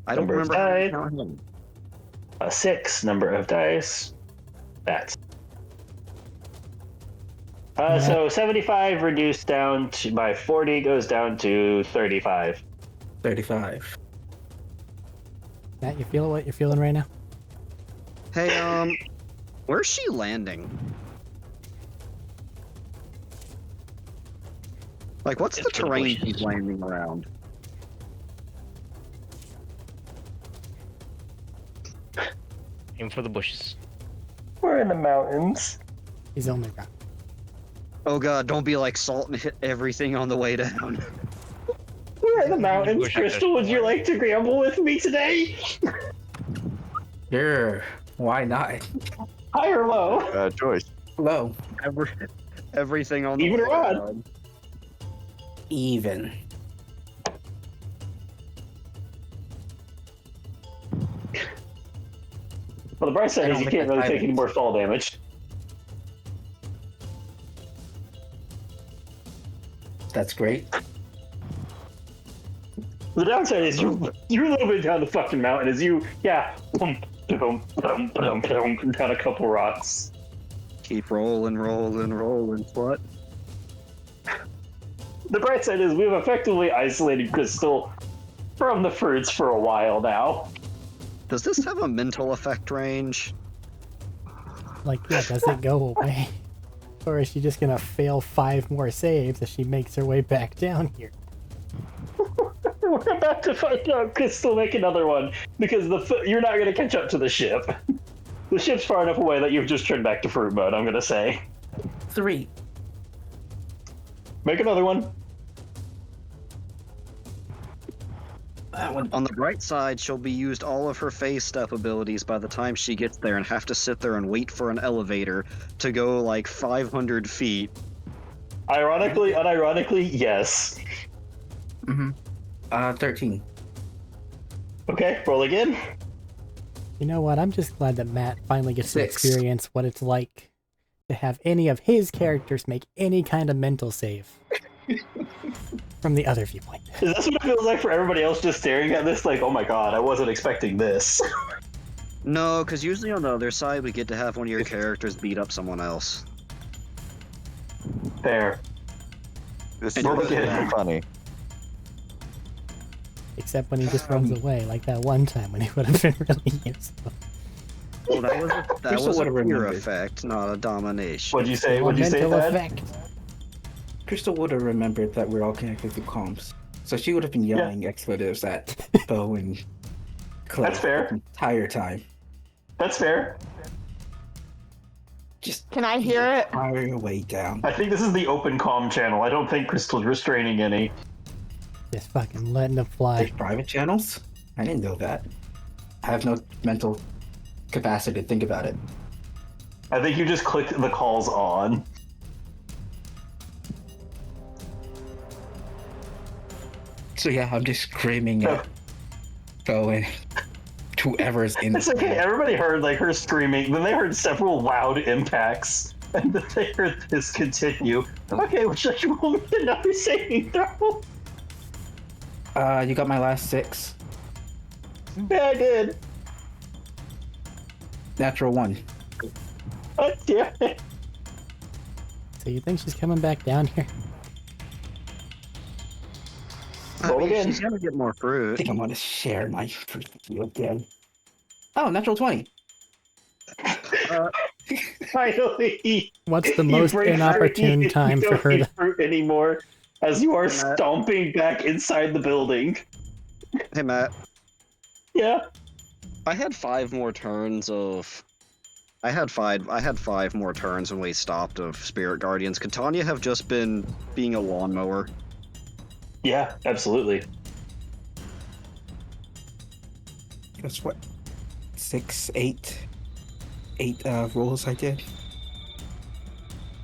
C: I don't
A: Number of
C: remember how to
A: dice.
C: count him.
A: A 6 number of dice. That's So 75 reduced down by 40 goes down to 35.
E: 35.
B: Matt, you feel what you're feeling right now?
C: Hey, where's she landing? Like, what's the
F: Just for the
C: terrain
F: bushes.
C: she's landing around?
F: Aim for the bushes.
A: We're in the mountains.
B: He's on the ground.
C: Oh god, don't be like Salt and hit everything on the way down.
A: We're in the mountains.
F: Bush,
A: Crystal, would you like to gamble with me today?
E: Sure. Why not?
A: High or low?
D: Choice.
E: Low.
C: Everything on the
A: Even
C: way
A: or odd?
C: down.
E: Even.
A: Well, the bright
E: I
A: side
E: don't
A: is you
E: think
A: can't
E: I
A: really
E: have
A: take
E: it.
A: any more fall damage.
E: That's great.
A: The downside is you're a little bit down the fucking mountain as you, boom, boom, boom, boom, boom, down a couple rocks.
C: Keep rolling, what?
A: The bright side is we've effectively isolated Crystal from the fruits for a while now.
C: Does this have a mental effect range?
B: Like, yeah, does it go away? Or is she just gonna fail 5 more saves as she makes her way back down here?
A: We're about to find out Crystal make another one because you're not going to catch up to the ship. The ship's far enough away that you've just turned back to fruit mode, I'm going to say.
E: 3.
A: Make another one.
E: That one.
C: On the bright side, she'll be used all of her phase step abilities by the time she gets there and have to sit there and wait for an elevator to go like 500 feet.
A: Ironically, unironically, yes.
E: Mm-hmm. 13.
A: Okay, roll again.
B: You know what? I'm just glad that Matt finally gets to
E: 6.
B: experience what it's like to have any of his characters make any kind of mental save from the other viewpoint.
A: Is this what it feels like for everybody else just staring at this? Like, oh my god, I wasn't expecting this.
C: No, because usually on the other side, we get to have one of your characters beat up someone else.
A: Fair.
D: This
C: And
D: is
A: look at
D: really
A: it.
D: funny.
B: Except when he just runs away, like that one time when he would have been really useful.
C: Well, that was
E: Crystal
C: a
E: would've
C: fear
E: remembered.
C: effect, not a domination.
A: What'd you say? What'd you say,
B: mental
A: Thad?
B: effect.
E: Crystal would have remembered that we're all connected through comms. So she would have been yelling expletives at Bo and Clay
A: That's fair.
E: the entire time.
A: That's fair.
E: Just
G: Can I hear it?
E: entire way down.
A: I think this is the open comm channel. I don't think Crystal's restraining any.
B: Just fucking letting them
E: There's
B: fly.
E: private channels? I didn't know that. I have no mental capacity to think about it.
A: I think you just clicked the calls on.
E: So yeah, I'm just screaming at Bo and whoever's in
A: It's okay. Everybody heard like her screaming. Then they heard several loud impacts, and then they heard this continue. Okay, which you want me to another saving throw?
E: You got my last 6.
A: Yeah, I did.
E: Natural 1.
A: God damn it.
B: So you think she's coming back down here?
C: I
A: Roll
C: mean,
A: again.
C: she's gonna get more
E: I
C: fruit.
E: think I'm gonna share my fruit with you again. Oh, natural 20.
A: Finally,
B: What's the
A: you
B: most
A: break free
B: inopportune
A: and
B: time
A: you
B: for
A: don't
B: her
A: need
B: to...
A: fruit anymore as you are
C: Matt.
A: stomping back inside the building.
C: Hey Matt,
A: Yeah.
C: I had 5 more turns of. I had five more turns when we stopped of Spirit Guardians. Could Tanya have just been being a lawnmower?
A: Yeah, absolutely.
E: That's what? 6, 8 rolls I did.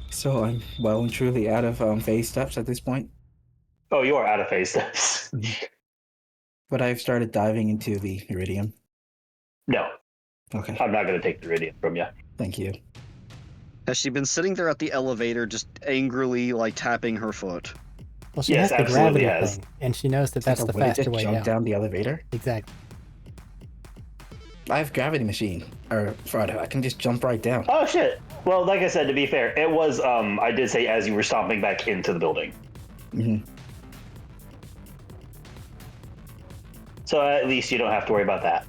E: So I'm well and truly out of phase steps at this point.
A: Oh, you are out of phase steps.
E: But I've started diving into the Iridium.
A: No,
E: Okay,
A: I'm not going to take the Iridium from you.
E: thank you.
C: Has she been sitting there at the elevator just angrily like tapping her foot?
B: Well, she
A: Yes,
B: has the
A: absolutely
B: gravity
A: has.
B: thing, and she knows that that's
E: Like
B: the
E: a way to
B: faster way
E: jump
B: down.
E: down the elevator.
B: Exactly.
E: I have gravity machine, or Frodo. I can just jump right down.
A: Oh shit! Well, like I said, to be fair, it was, I did say as you were stomping back into the building.
E: Hmm.
A: So at least you don't have to worry about that.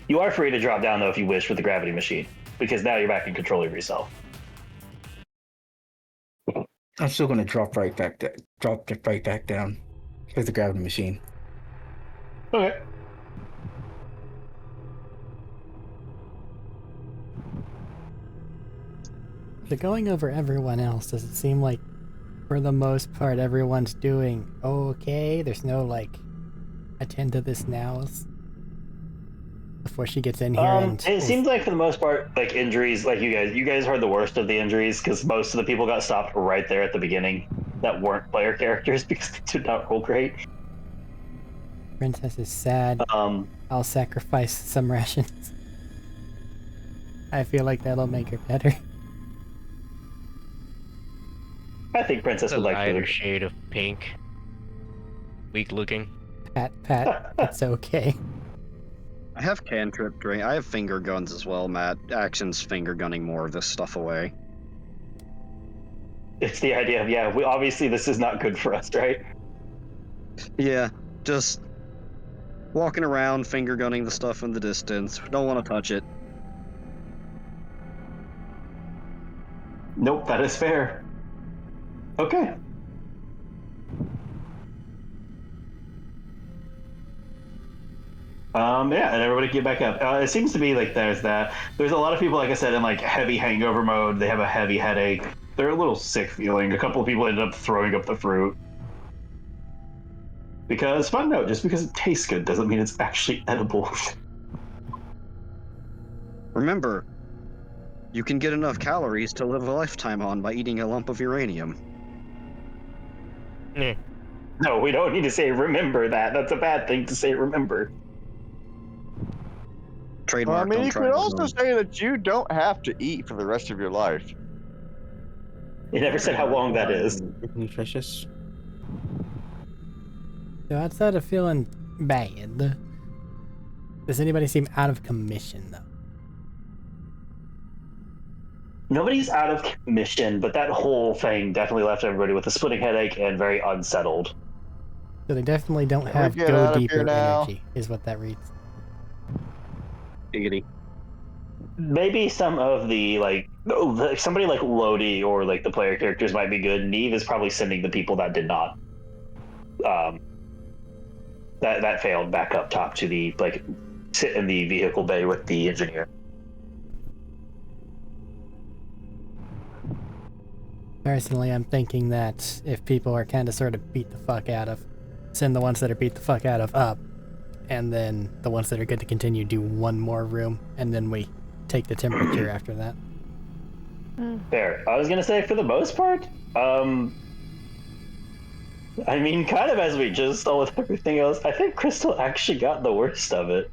A: You are free to drop down, though, if you wish, with the gravity machine, because now you're back in control of yourself.
E: I'm still gonna drop right back down with the gravity machine.
A: Okay.
B: So going over everyone else, does it seem like, for the most part, everyone's doing okay? There's no, like, attend to this nows before she gets in here and...
A: It seems like, for the most part, like, injuries, like, you guys heard the worst of the injuries, because most of the people got stopped right there at the beginning that weren't player characters, because they did not roll great.
B: Princess is sad. I'll sacrifice some rations. I feel like that'll make her better.
A: I think Princess
F: A
A: would like
F: lighter
A: food.
F: shade of pink. Weak looking.
B: Pat, it's okay.
C: I have cantrip drain. I have finger guns as well, Matt. Action's finger gunning more of this stuff away.
A: It's the idea of, yeah, obviously this is not good for us, right?
C: Yeah, just walking around, finger gunning the stuff in the distance. Don't want to touch it.
A: Nope, that is fair. Okay. Yeah, and everybody get back up. It seems to be like there's that. There's a lot of people, like I said, in like heavy hangover mode. They have a heavy headache. They're a little sick feeling. A couple of people ended up throwing up the fruit. Because, fun note, just because it tastes good doesn't mean it's actually edible.
C: Remember, you can get enough calories to live a lifetime on by eating a lump of uranium.
F: Yeah.
A: No, we don't need to say remember that. That's a bad thing to say remember.
C: Trademark.
D: I mean, you could also say that you don't have to eat for the rest of your life.
A: It never said how long that is.
E: Nutritious.
B: So outside of feeling bad, does anybody seem out of commission, though?
A: Nobody's out of commission, but that whole thing definitely left everybody with a splitting headache and very unsettled.
B: So they definitely don't
D: Can we
B: have
D: get
B: go
D: out of
B: deeper
D: here now?
B: energy, is what that reads.
C: Giggity.
A: Maybe some of the, like, somebody like Lodi or like the player characters might be good. Neve is probably sending the people that did not. That failed back up top to the, like, sit in the vehicle bay with the engineer.
B: Personally, I'm thinking that if people are kind of sort of beat the fuck out of, send the ones that are beat the fuck out of up, and then the ones that are good to continue do one more room, and then we take the temperature after that.
A: Fair. I was gonna say, for the most part, I mean, kind of as we just saw with everything else, I think Crystal actually got the worst of it.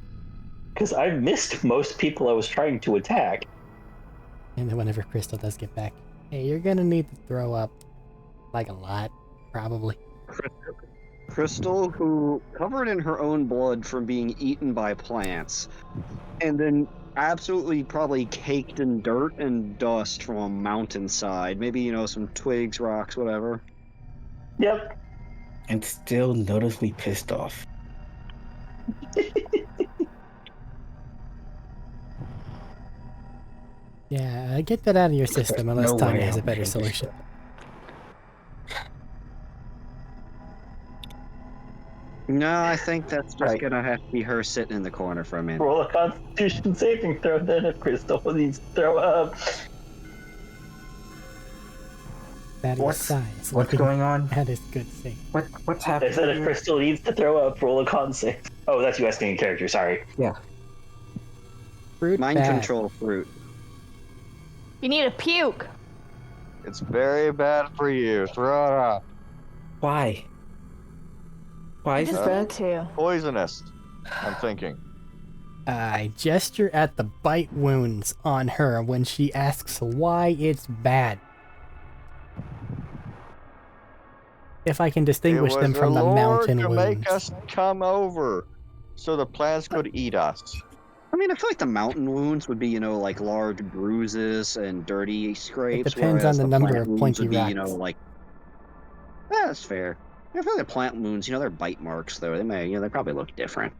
A: Because I missed most people I was trying to attack.
B: And then whenever Crystal does get back, hey, you're gonna need to throw up, like, a lot, probably.
C: Crystal, who covered in her own blood from being eaten by plants, and then absolutely probably caked in dirt and dust from a mountainside. Maybe, you know, some twigs, rocks, whatever.
A: Yep.
E: And still noticeably pissed off.
B: Yeah, get that out of your system unless
E: No
B: Tanya
E: way
B: has a
E: I'm
B: better
E: pissed.
B: solution.
C: No, I think that's just
E: Right.
C: gonna have to be her sitting in the corner for a minute.
A: Roll a Constitution saving throw then if Crystal needs to throw up.
B: That is
E: What's-
B: size.
E: What's
B: looking
E: going on?
B: That is good save.
E: What's
A: I
E: happening?
A: said if
E: here?
A: Crystal needs to throw up, roll a con save. Oh, that's you asking a character, sorry.
B: Fruit
C: Mind
B: bad.
C: control fruit.
G: You need a puke.
D: It's very bad for you. Throw it up.
E: Why? Why
G: I
E: is
G: just
E: this
G: need
E: bad?
G: to.
D: Poisonous, I'm thinking.
B: I gesture at the bite wounds on her when she asks why it's bad. If I can distinguish them from the mountain
D: to
B: wounds.
D: make us come over so the plants could eat us.
C: mean, I feel like the mountain wounds would be, like large bruises and dirty scrapes.
B: depends on
C: whereas
B: the number
C: plant
B: of
C: wounds
B: pointy
C: would be,
B: rocks.
C: like. That's fair. I feel like the plant wounds, they're bite marks though. They probably look different.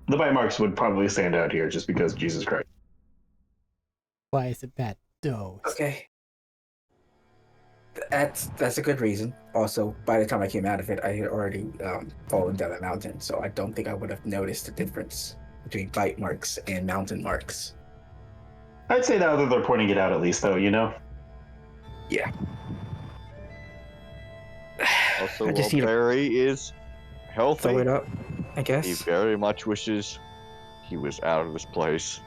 A: The bite marks would probably stand out here just because Jesus Christ.
B: Why is it bad? Those.
E: Okay. That's a good reason. Also, by the time I came out of it, I had already fallen down a mountain, so I don't think I would have noticed the difference between bite marks and mountain marks.
A: I'd say now that they're pointing it out at least, though,
E: Yeah.
D: Also,
E: I just
D: while
E: need to
D: Barry is healthy,
E: throw it up, I
D: he
E: guess.
D: very much wishes he was out of this place.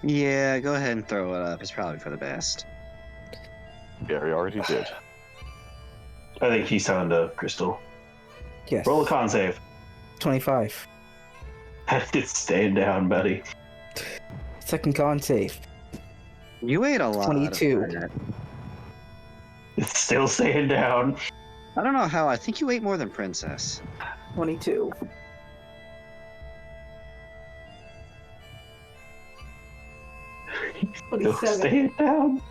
C: Yeah, go ahead and throw it up. It's probably for the best.
D: Barry already did.
A: I think he's telling to Crystal.
E: Yes.
A: Roll a con save.
E: 25.
A: It's staying down, buddy.
E: Second con save.
C: You ate a lot.
E: 22.
C: Of that.
A: It's still staying down.
C: I don't know how. I think you ate more than Princess.
E: 22.
A: Still staying down.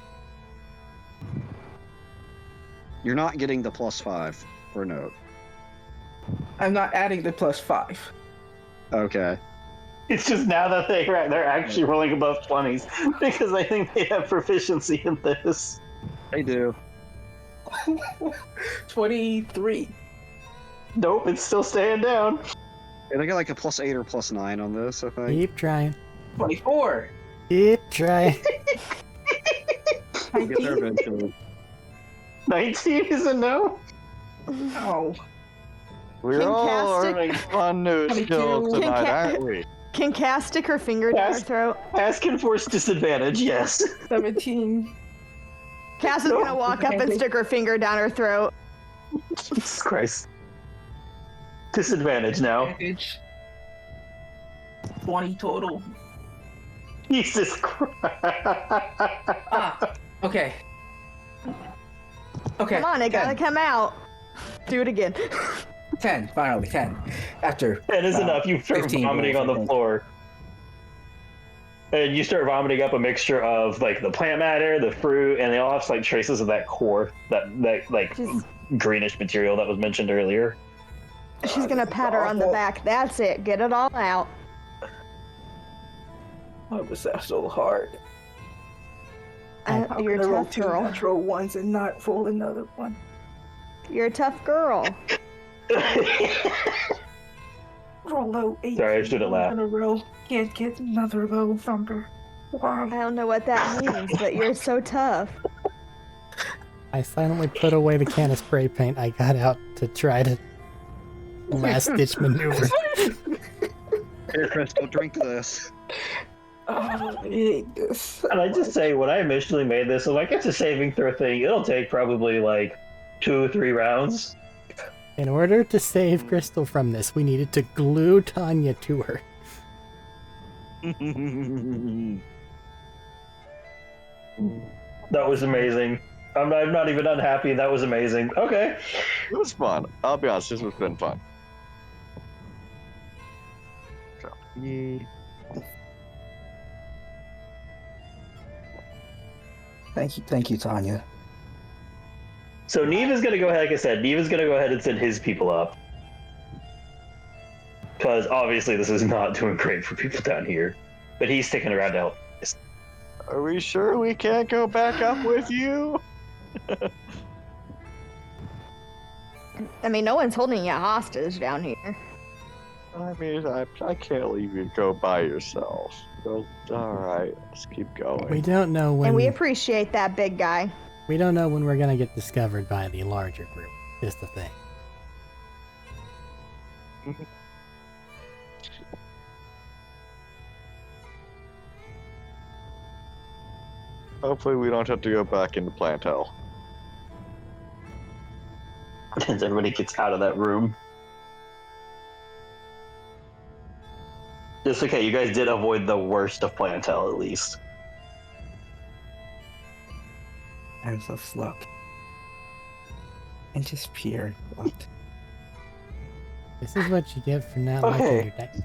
C: You're not getting the +5 for note.
E: I'm not adding the +5.
C: Okay.
A: It's just now that they're actually rolling above 20s because I think they have proficiency in this.
C: They do.
E: 23.
A: Nope, it's still staying down.
C: And I get like a +8 or +9 on this, I think.
B: Keep trying.
E: 24.
B: Keep trying.
C: We'll get there eventually.
A: 19 is a no.
E: Oh.
D: We're all
G: Fantastic.
D: learning fun new skills
G: Can
D: tonight,
G: ca-
D: aren't we?
G: Can Cass stick her finger down her
A: Yes.
G: throat?
A: Cass can force disadvantage, yes.
E: 17.
G: Cass is gonna walk up and stick her finger down her throat.
A: Jesus Christ. Disadvantage now.
E: Advantage. 20 total.
A: Jesus Christ.
E: Ah. Okay. Okay.
G: Come on, it
E: 10.
G: gotta come out. Do it again.
E: 10. Finally, 10. After.
A: 10 is enough. You start
E: 15
A: vomiting on the
E: rolls, I think.
A: floor. And you start vomiting up a mixture of like the plant matter, the fruit, and they all have like traces of that core, that like
G: Just-
A: greenish material that was mentioned earlier.
G: She's gonna pat her on the back. That's it. Get it all out.
E: Why was that so hard?
G: You're a tough girl.
E: Natural ones and not roll another one.
G: You're a tough girl.
E: Roll low 8
A: Sorry, I shouldn't laugh.
E: in a row. Can't get another low number.
G: I
E: Wow.
G: don't know what that means, but you're so tough.
B: I silently put away the can of spray paint I got out to try to last-ditch maneuver.
C: Here, Crystal, drink this.
E: Oh, I hate this.
A: And I just say, when I initially made this, I'm like, it's a saving throw thing. It'll take probably like 2 or 3 rounds.
B: In order to save Crystal from this, we needed to glue Tanya to her.
A: That was amazing. I'm not even unhappy. That was amazing. Okay.
D: It was fun. I'll be honest, this has been fun. So,
E: Thank you, Tanya.
A: So Neve is going to go ahead, like I said, Neve is going to go ahead and send his people up. Because obviously this is not doing great for people down here. But he's sticking around to help.
D: are we sure we can't go back up with you?
G: I mean, no one's holding you hostage down here.
D: I mean, I can't leave you to go by yourself. So, all right, let's keep going.
B: We don't know when
G: And we appreciate that, big guy.
B: we don't know when we're gonna get discovered by the larger group. Is the thing.
D: Hopefully, we don't have to go back into plant hell.
A: As everybody gets out of that room. It's okay, you guys did avoid the worst of Plantel at least.
E: Times of luck. And just pure luck.
B: This is what you get for not
A: Okay.
B: liking your dice.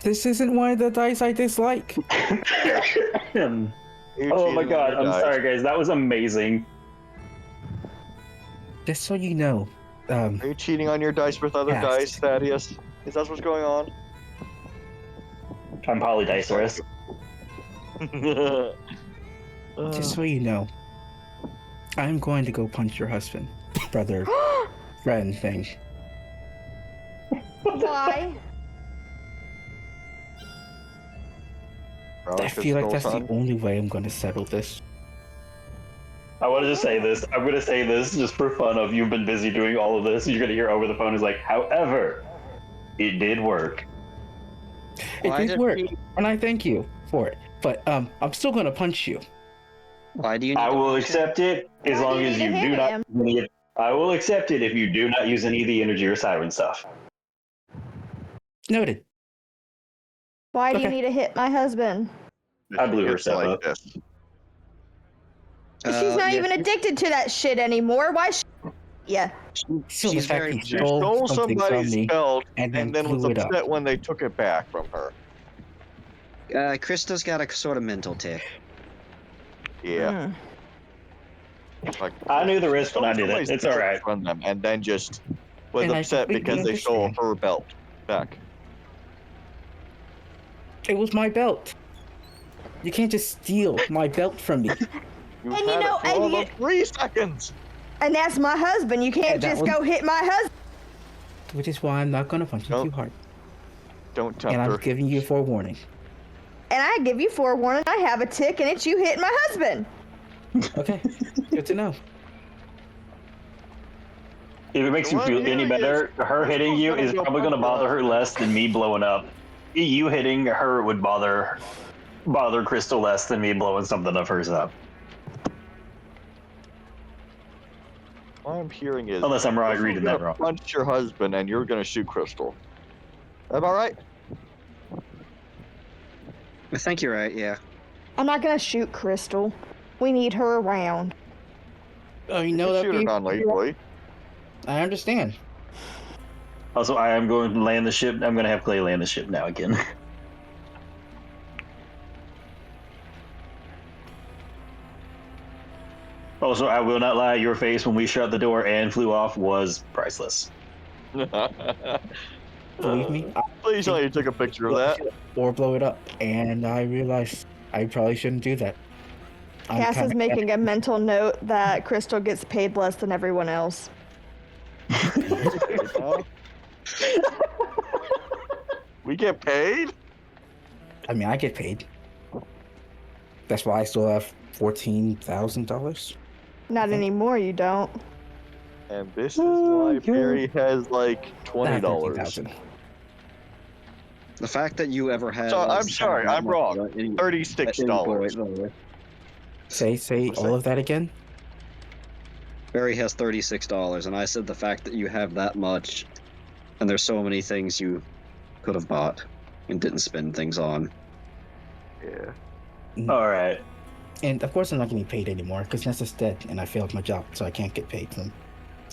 E: This isn't one of the dice I dislike.
A: oh
D: You're
A: my
D: cheating on
A: god,
D: your
A: I'm
D: dice.
A: sorry, guys. That was amazing.
E: Just so you know,
D: Are you cheating on your dice with other
E: Yes.
D: dice, Thaddeus? Is that what's going on?
A: I'm polydicerous.
E: just so you know, I'm going to go punch your husband, brother, friend thing.
G: Why?
E: I feel like that's the only way I'm going to settle this.
A: I want to just say this. I'm going to say this just for fun of you've been busy doing all of this. You're going to hear over the phone is like, however, it did work.
E: It
C: Why
E: did
C: did
E: work,
C: he-
E: and I thank you for it. But I'm still going to punch you.
C: Why do you need
A: I
C: to
A: will
C: punch him?
A: accept it as
G: Why do
A: long
G: you
A: as
G: need
A: you
G: to hit
A: do not.
G: him?
A: I will accept it if you do not use any of the energy or siren stuff.
E: Noted.
G: Why do you
E: Okay.
G: need to hit my husband?
A: I blew her
D: It's
A: stuff
D: like
A: up.
D: this.
G: She's not
C: yeah,
G: even addicted to that shit anymore. Why? Yeah.
E: So the
C: she's
E: fact
C: very
E: he
D: She
E: stole
D: stole
E: something from
D: somebody's
E: me
D: belt
E: and
D: and
E: then
D: then was
E: blew it up.
D: upset when they took it back from her.
C: Krista's got a sort of mental tick.
D: Yeah.
G: Mm.
D: Like,
A: I knew the risk when I did it.
D: somebody's
A: It's all
D: belt
A: right.
D: from them and then just was
E: And I
D: upset
E: completely
D: because they stole
E: understand.
D: her belt back.
E: It was my belt. You can't just steal my belt from me.
D: You
G: And
D: had
G: you know,
D: it for
G: and
D: all
G: you-
D: of 3 seconds.
G: And that's my husband. You can't
E: And that
G: just
E: was-
G: go hit my husband.
E: Which is why I'm not going to punch you
D: Nope.
E: too hard.
D: Don't tempt
E: And I'm
D: her.
E: giving you a forewarning.
G: And I give you forewarning. I have a tick, and it's you hitting my husband.
E: Okay, good to know.
A: If it makes you
D: What
A: feel
D: I'm
A: any
D: hearing
A: better, her hitting you is
D: gonna
A: probably going to
D: punch
A: bother
D: her.
A: her less than me blowing up. You hitting her would bother Crystal less than me blowing something of hers up.
D: All I'm hearing is
A: Unless I'm
D: Crystal's
A: reading that
D: gonna
A: wrong.
D: punch your husband and you're gonna shoot Crystal. Am I right?
C: I think you're right, yeah.
G: I'm not gonna shoot Crystal. We need her around.
E: Oh, you
D: You
E: know
D: can
E: that.
D: shoot her non-lethally.
E: I understand.
A: Also, I am going to land the ship. I'm going to have Clay land the ship now again. Also, I will not lie. Your face when we shut the door and flew off was priceless.
E: Believe me.
D: Please tell you took a picture of that.
E: Or blow it up. And I realized I probably shouldn't do that. I'm
G: Cass is
E: kinda-
G: making a mental note that Crystal gets paid less than everyone else.
D: Huh? We get paid?
E: I mean, I get paid. That's why I still have $14,000.
G: Not anymore, you don't.
D: And this is why
A: yeah.
D: Barry has like $20.
E: $13,000.
C: The fact that you ever had.
D: So, I'm sorry, I'm wrong. $36.
E: Say all of that again.
C: Barry has $36, and I said the fact that you have that much, and there's so many things you could have bought and didn't spend things on.
D: Yeah.
A: All right.
E: And of course, I'm not getting paid anymore because Nessa's dead, and I failed my job, so I can't get paid from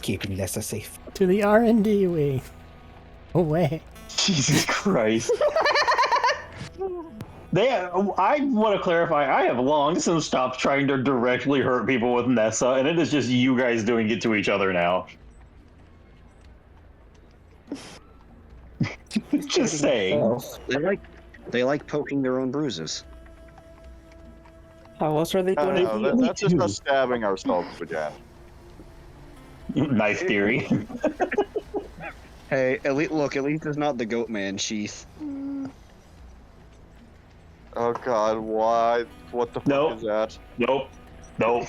E: keeping Nessa safe.
B: To the R&D wing. Away.
A: Jesus Christ. I want to clarify, I have long since stopped trying to directly hurt people with Nessa, and it is just you guys doing it to each other now. Just saying.
C: They like poking their own bruises.
E: How else are they
D: I
E: going
D: don't know,
E: to
D: that's just us stabbing ourselves again.
A: Knife theory.
C: Hey, Elite, look, Elite is not the goat man sheath.
D: Oh god, why? What the fuck
A: Nope.
D: is that?
A: Nope. Nope.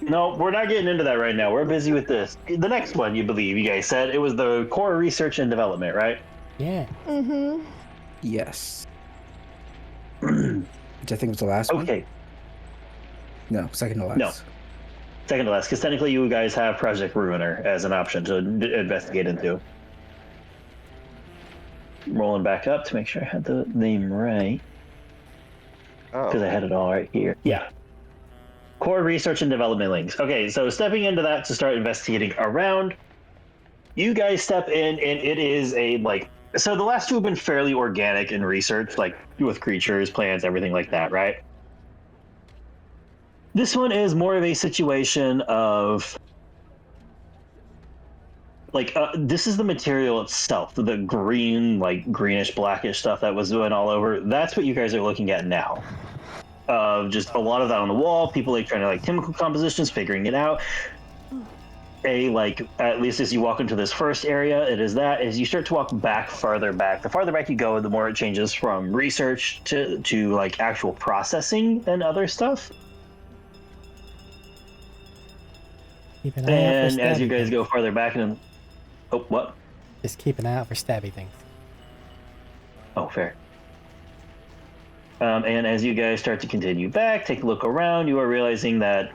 A: No, we're not getting into that right now. We're busy with this. The next one, you believe, you guys said it was the core research and development, right?
B: Yeah.
G: Mm-hmm.
E: Yes. Which I think was the last one.
A: Okay.
E: No, second to last.
A: No. Second to last, because technically you guys have Project Ruiner as an option to investigate into. Rolling back up to make sure I had the name right, because I
D: Oh,
A: had it all right here. Yeah. Core research and development links. Okay, so stepping into that to start investigating around, you guys step in, and it is a So the last two have been fairly organic in research, like with creatures, plants, everything like that, right? This one is more of a situation of like this is the material itself, the green, like greenish, blackish stuff that was going all over. That's what you guys are looking at now. Just a lot of that on the wall. People like trying to like chemical compositions, figuring it out. At least as you walk into this first area, it is that. As you start to walk farther back, the farther back you go, the more it changes from research to like actual processing and other stuff.
B: Keep an eye out
A: And
B: for
A: as you
B: stabby
A: guys
B: things.
A: go farther back, and oh, what?
B: Just keep an eye out for stabby things.
A: Oh, fair. And as you guys start to continue back, take a look around, you are realizing that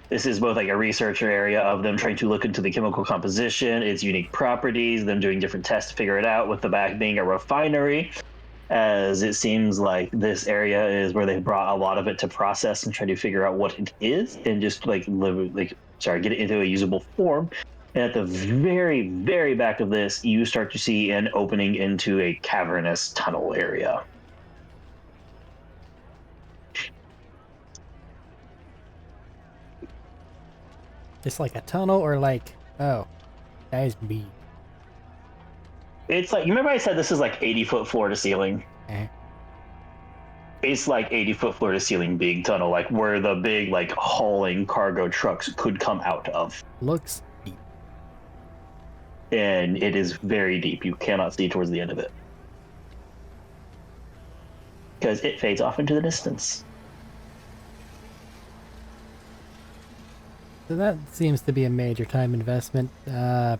A: this is both like a researcher area of them trying to look into the chemical composition, its unique properties, them doing different tests to figure it out, with the back being a refinery, as it seems like this area is where they brought a lot of it to process and try to figure out what it is and just get it into a usable form. And at the very, very back of this, you start to see an opening into a cavernous tunnel area.
B: Just like a tunnel, or like, oh, that is me.
A: It's like, you remember I said this is like 80-foot floor to ceiling?
B: Eh.
A: It's like 80-foot floor to ceiling big tunnel, like where the big like hauling cargo trucks could come out of.
B: Looks deep.
A: And it is very deep. You cannot see towards the end of it. Because it fades off into the distance.
B: So that seems to be a major time investment. See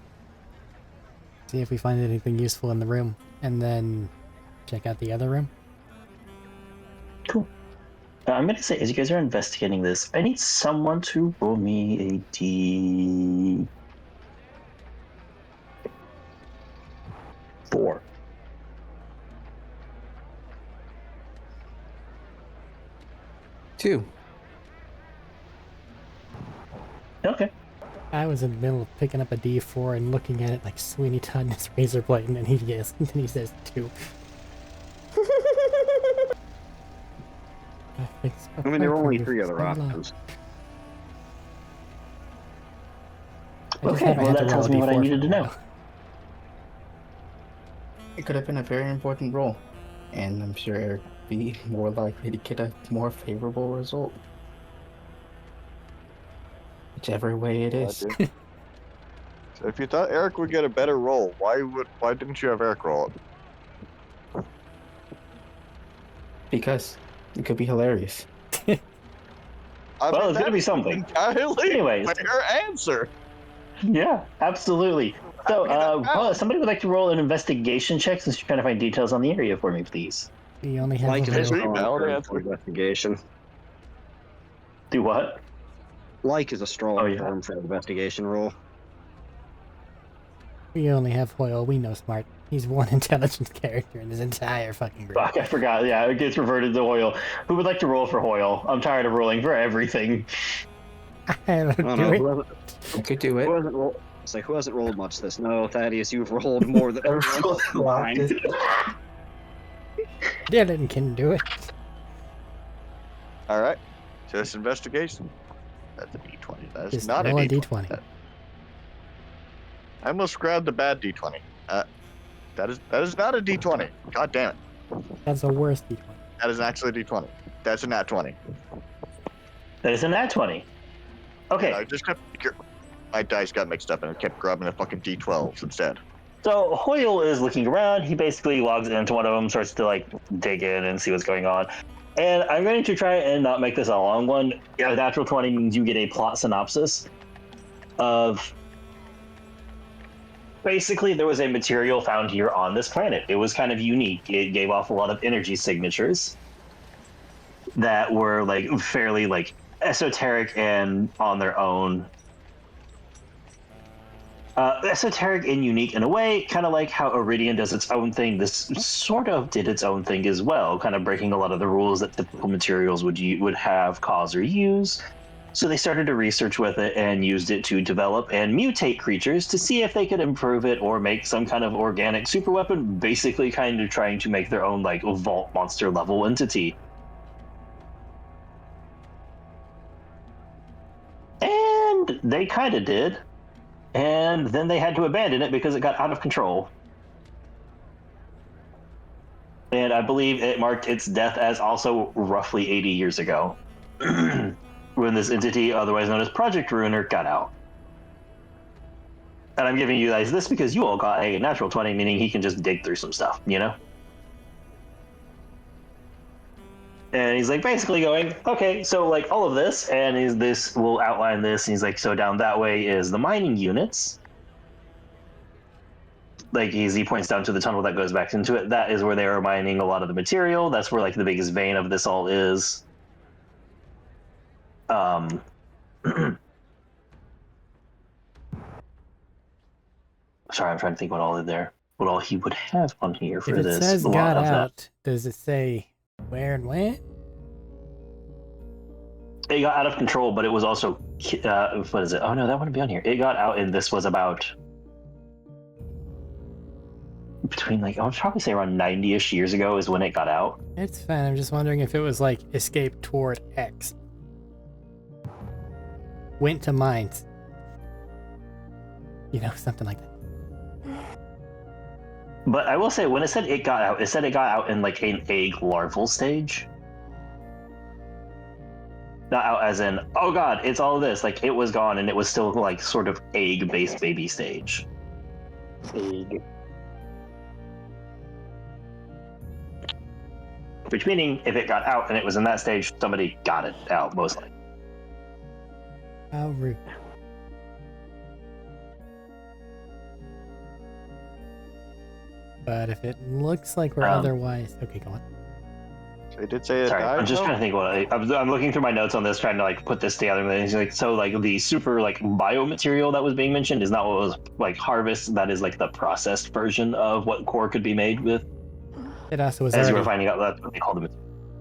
B: if we find anything useful in the room, and then check out the other room.
A: Cool. I'm going to say, as you guys are investigating this, I need someone to roll me a D4.
E: Two.
A: Okay.
B: I was in the middle of picking up a D4 and looking at it like Sweeney Todd in his razor blade, and then he says 2.
C: I mean, there were only 3 other options.
A: Okay, well that tells me what I needed to know.
E: It could have been a very important role, and I'm sure Eric would be more likely to get a more favorable result. Whichever way it is.
D: So if you thought Eric would get a better roll, why didn't you have Eric roll it?
E: Because it could be hilarious.
A: Well, it's gonna be something.
D: Entirely
A: Anyways.
D: fair answer.
A: Yeah, absolutely. So, somebody would like to roll an investigation check since you're trying to find details on the area for me, please.
B: We only have
C: Like
B: a
C: is a
D: Is he
B: little,
C: strong
D: valid
C: term
D: answer?
C: for investigation.
A: Do what?
C: Like is a strong
A: Oh, yeah.
C: term for investigation roll.
B: we only have Hoyle. We know Smart. He's one intelligent character in this entire fucking group.
A: Fuck, I forgot. Yeah, it gets reverted to Hoyle. Who would like to roll for Hoyle? I'm tired of rolling for everything.
B: I don't
C: Oh
B: do
C: no,
B: it.
C: who hasn't,
E: I could do it.
C: who hasn't rolled? It's like, who hasn't rolled much this? No, Thaddeus, you've rolled more than everyone else combined.
B: Dylan can do it.
D: All right. So it's investigation. That's a D20. That is
B: Just
D: not a
B: roll a
D: D20.
B: D20.
D: I almost grabbed the bad D20. That is not a D20. God damn it.
B: That's a worse D20.
D: That is actually a D20. That's a nat 20.
A: That is a nat 20. Okay,
D: I just kept my dice got mixed up and I kept grabbing the fucking D12s instead.
A: so Hoyle is looking around. He basically logs into one of them, starts to like dig in and see what's going on. And I'm going to try and not make this a long one. Yeah, natural 20 means you get a plot synopsis of basically there was a material found here on this planet. It was kind of unique. It gave off a lot of energy signatures that were like fairly like esoteric and on their own. Esoteric and unique in a way, kind of like how Iridian does its own thing. This sort of did its own thing as well, kind of breaking a lot of the rules that typical materials would have, cause, or use. So they started to research with it and used it to develop and mutate creatures to see if they could improve it or make some kind of organic super weapon, basically kind of trying to make their own like vault monster level entity. And they kind of did. And then they had to abandon it because it got out of control. And I believe it marked its death as also roughly 80 years ago. When this entity, otherwise known as Project Ruiner, got out. And I'm giving you guys this because you all got a natural 20, meaning he can just dig through some stuff, you know? And he's like basically going, okay, so like all of this, and is this will outline this, and he's like, so down that way is the mining units. Like he points down to the tunnel that goes back into it. That is where they are mining a lot of the material. That's where like the biggest vein of this all is. Sorry, I'm trying to think what all is there. What all he would have on here for
B: If
A: this.
B: it says
A: A lot
B: got
A: of that.
B: out, does it say where and when?
A: It got out of control, but it was also what is it? Oh no, that wouldn't be on here. It got out, and this was about between like I would probably say around 90-ish years ago is when it got out.
B: It's fine. I'm just wondering if it was like escape toward X. Went to mines. You know, something like that.
A: But I will say, when it said it got out, it said it got out in like an egg larval stage. Not out as in, oh god, it's all this. Like it was gone, and it was still like sort of egg-based baby stage. Egg. Which meaning, if it got out and it was in that stage, somebody got it out, mostly.
B: How rude. But if it looks like we're otherwise... Okay, go on.
D: They did say it
A: Sorry,
D: died.
A: I'm just
D: though?
A: trying to think what I'm looking through my notes on this, trying to like put this together. And it's like, so like the super like biomaterial that was being mentioned is not what was like harvest. That is like the processed version of what core could be made with.
B: It also was
A: As you were
B: already...
A: finding out, that's what they called it.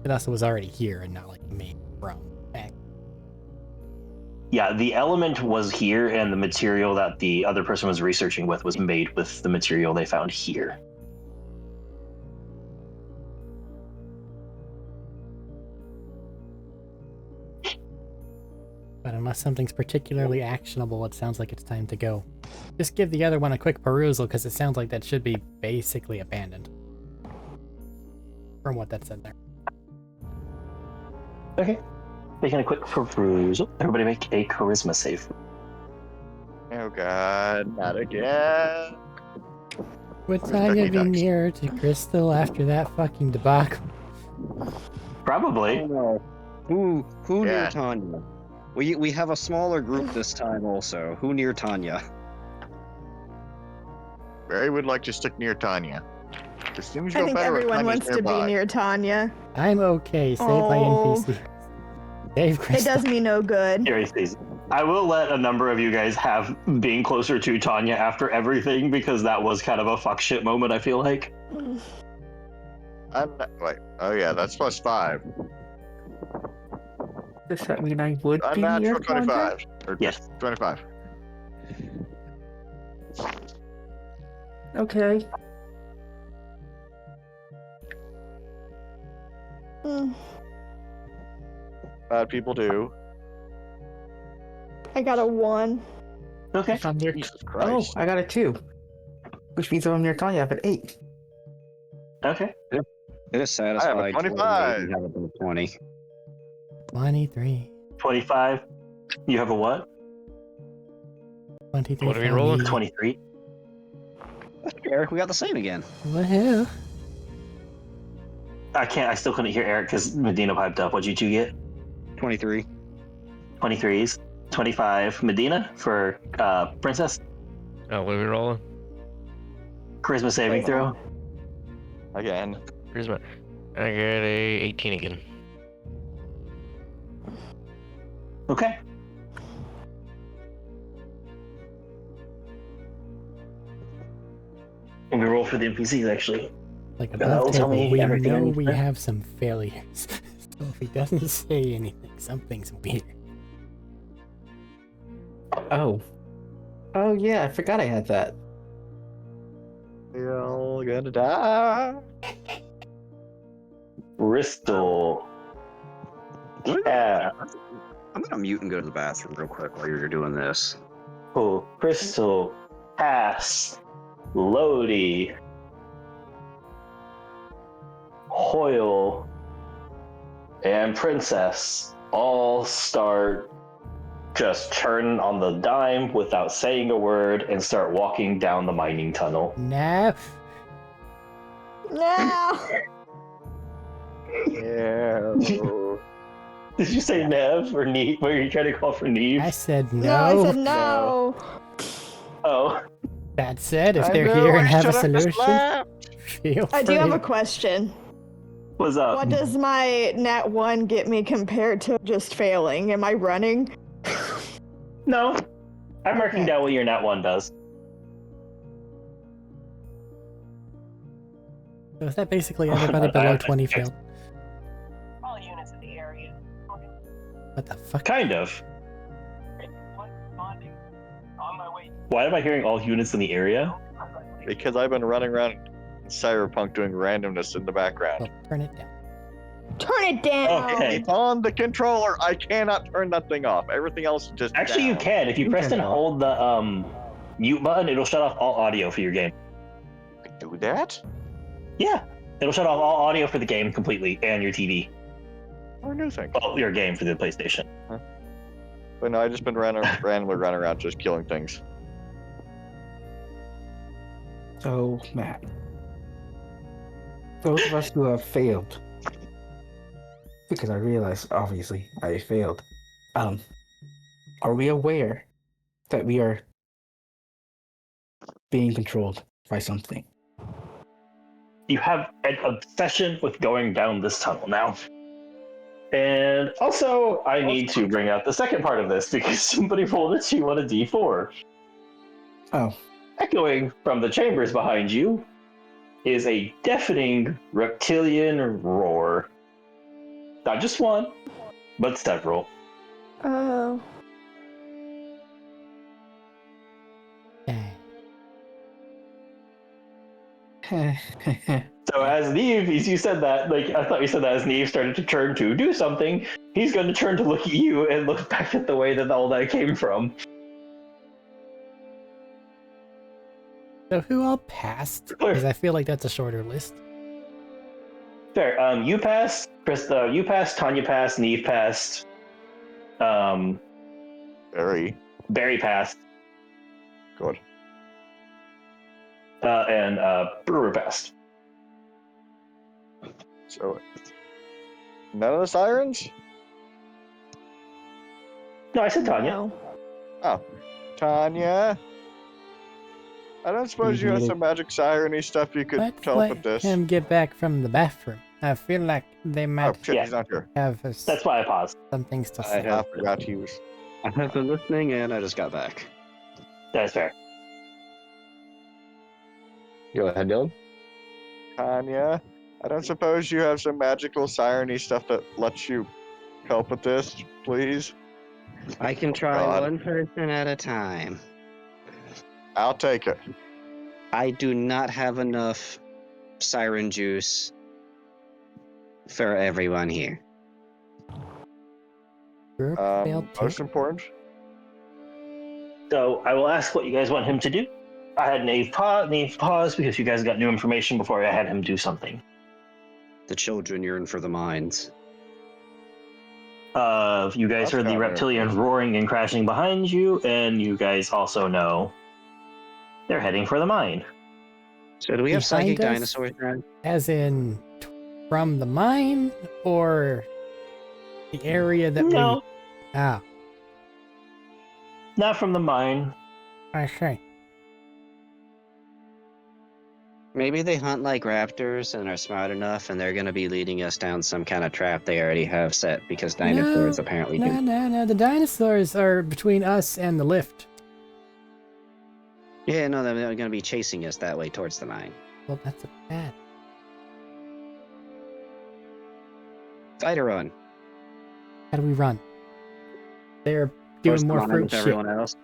B: It also was already here and not like made from.
A: Yeah, the element was here, and the material that the other person was researching with was made with the material they found here.
B: But unless something's particularly actionable, it sounds like it's time to go. Just give the other one a quick perusal, because it sounds like that should be basically abandoned. From what that said there.
A: Okay. Making a quick perusal. Everybody make a charisma save.
D: Oh god, not again.
B: Would
D: Where's
B: Tanya
D: Becky
B: be
D: Ducks?
B: nearer to Crystal after that fucking debacle?
A: Probably.
C: Oh no. Who
D: Yeah.
C: near Tanya? We have a smaller group this time also. Who near Tanya?
D: Barry would like to stick near Tanya. As soon as you
G: I
D: go
G: think
D: better,
G: everyone
D: Tanya's
G: wants to be
D: nearby.
G: near Tanya.
B: I'm okay. Save my
G: Oh.
B: NPC. Save
G: It
B: Crystal.
G: does me no good.
A: Here he sees. I will let a number of you guys have being closer to Tanya after everything, because that was kind of a fuck shit moment, I feel like.
D: I'm not, wait. Oh yeah, that's +5.
E: Does that mean I would be near
D: Unnatural
E: Tanya?
D: 25. Or
A: Yes.
D: 25.
E: Okay.
G: Mm,
D: Bad people do.
G: I got a 1.
A: Okay.
E: If I'm near...
D: Jesus
E: Oh,
D: Christ.
E: I got a 2. Which means if I'm near Tanya, I have an 8.
A: Okay.
C: It is satisfied.
D: 25.
C: You have a 20.
B: 23.
A: 25. You have a what?
B: 23.
F: What are we
B: for
F: rolling?
B: me.
A: 23.
C: Eric, we got the same again.
B: Woohoo.
A: I still couldn't hear Eric because Medina piped up. What'd you two get?
C: 23.
A: 23s. 25. Medina for Princess.
F: Oh, what are we rolling?
A: Charisma saving throw.
D: Again.
F: Here's my. I got a 18 again.
A: Okay. And we roll for the NPCs, actually.
B: Like
A: That'll
B: above
A: tell
B: table,
A: me
B: we
A: everything I
B: know
A: need to
B: we
A: know.
B: have some failures. So if he doesn't say anything, something's weird.
E: Oh. Oh yeah, I forgot I had that.
D: We're all gonna die.
A: Bristol. Yeah.
C: I'm gonna mute and go to the bathroom real quick while you're doing this.
A: Cool. Crystal, Cass, Lodi, Hoyle, and Princess all start just turn on the dime without saying a word and start walking down the mining tunnel.
B: No.
G: No.
D: Yeah.
A: Did you say Nev or Neve? Were you trying to call for Neve?
B: I said no.
G: No, I said no.
A: Oh,
B: That said, if
D: I
B: they're
D: knew
B: here and
D: I
B: have a
D: should have
B: solution,
D: slept.
B: feel
G: I do
B: free.
G: have a question.
A: what's up?
G: What does my nat 1 get me compared to just failing? Am I running?
A: No, I'm marking
G: Okay.
A: down what your Nat 1 does.
B: So is that basically everybody below 20 failed?
H: All units in the area.
B: What the fuck?
A: Kind of.
H: Responding. On my way.
A: Why am I hearing all units in the area?
D: Because I've been running around in Cyberpunk doing randomness in the background.
B: Well, turn it down.
G: Turn it down.
A: Okay.
D: It's on the controller. I cannot turn that thing off. Everything else is just
A: Actually, you
D: down.
A: can. If you
E: You
A: press
E: can
A: and
E: talk.
A: hold the mute button, it'll shut off all audio for your game.
D: Do that?
A: Yeah, it'll shut off all audio for the game completely and your TV.
D: Oh, new thing.
A: Well, your game for the PlayStation.
D: But no, I've just been randomly running around just killing things.
E: So, Matt. Those of us who have failed, because I realized, obviously, I failed. Are we aware that we are being controlled by something?
A: You have an obsession with going down this tunnel now. And also, I need to bring out the second part of this because somebody rolled a 2 on a D4.
E: Oh,
A: Echoing from the chambers behind you is a deafening reptilian roar. Not just one, but several.
G: Oh.
A: So as Neve, as you said that, like I thought you said that as Neve started to turn to do something, he's going to turn to look at you and look back at the way that all that came from.
B: So who all passed? Because I feel like that's a shorter list.
A: Fair. You passed. Krista, you passed. Tanya passed. Neve passed.
D: Very
A: Barry passed.
D: good.
A: And Brewer passed.
D: So, none of the sirens?
A: No, I said Tanya.
G: No.
D: Oh, Tanya. I don't suppose you have
E: Mhm.
D: some magic siren-y stuff you could
B: Let's
D: help
B: let
D: with this.
B: him get back from the bathroom. I feel like they
D: Oh
B: might
D: shit,
A: Yeah.
D: he's not here.
B: have
A: That's why I paused.
B: some things to
C: I
B: say.
C: have-
D: I forgot he was.
C: I have been listening and I just got back.
A: That's fair.
C: Go ahead, Dylan.
D: Tanya, I don't suppose you have some magical siren-y stuff that lets you help with this, please?
C: I can try
D: God.
C: one person at a time.
D: I'll take it.
C: I do not have enough siren juice for everyone here.
B: Group failed
D: Most
B: too.
D: important,
A: So I will ask what you guys want him to do. I had Nave pause because you guys got new information before I had him do something.
C: The children yearn for the mines.
A: You guys
D: That's
A: heard the
D: kinda
A: reptilian roaring and crashing behind you, and you guys also know they're heading for the mine.
C: So do we have
B: Behind
C: psychic
B: us?
C: dinosaurs now?
B: As in from the mine or the area that
A: No,
B: we... Ah,
A: not from the mine.
B: I see.
C: Maybe they hunt like raptors and are smart enough and they're going to be leading us down some kind of trap they already have set because dinosaurs apparently do.
B: No. The dinosaurs are between us and the lift.
C: Yeah, no, they're going to be chasing us that way towards the mine.
B: Well, that's a bad.
C: Fight or run?
B: How do we run? They're
C: Towards
B: doing
C: the
B: more
C: mine
B: fruit
C: with
B: shit.
C: everyone else.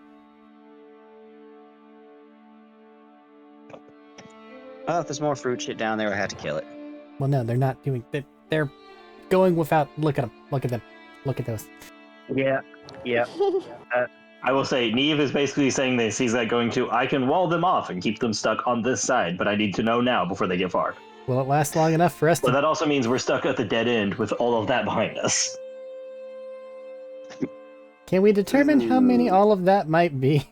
C: Oh, if there's more fruit shit down there, I have to kill it.
B: Well, no, they're not doing. They're going without. Look at them. Look at them. Look at those.
A: Yeah. I will say, Neve is basically saying this. He's like going to, I can wall them off and keep them stuck on this side, but I need to know now before they get far.
B: Will it last long enough for us
A: But
B: to?
A: that also means we're stuck at the dead end with all of that behind us.
B: Can we determine how many all of that might be?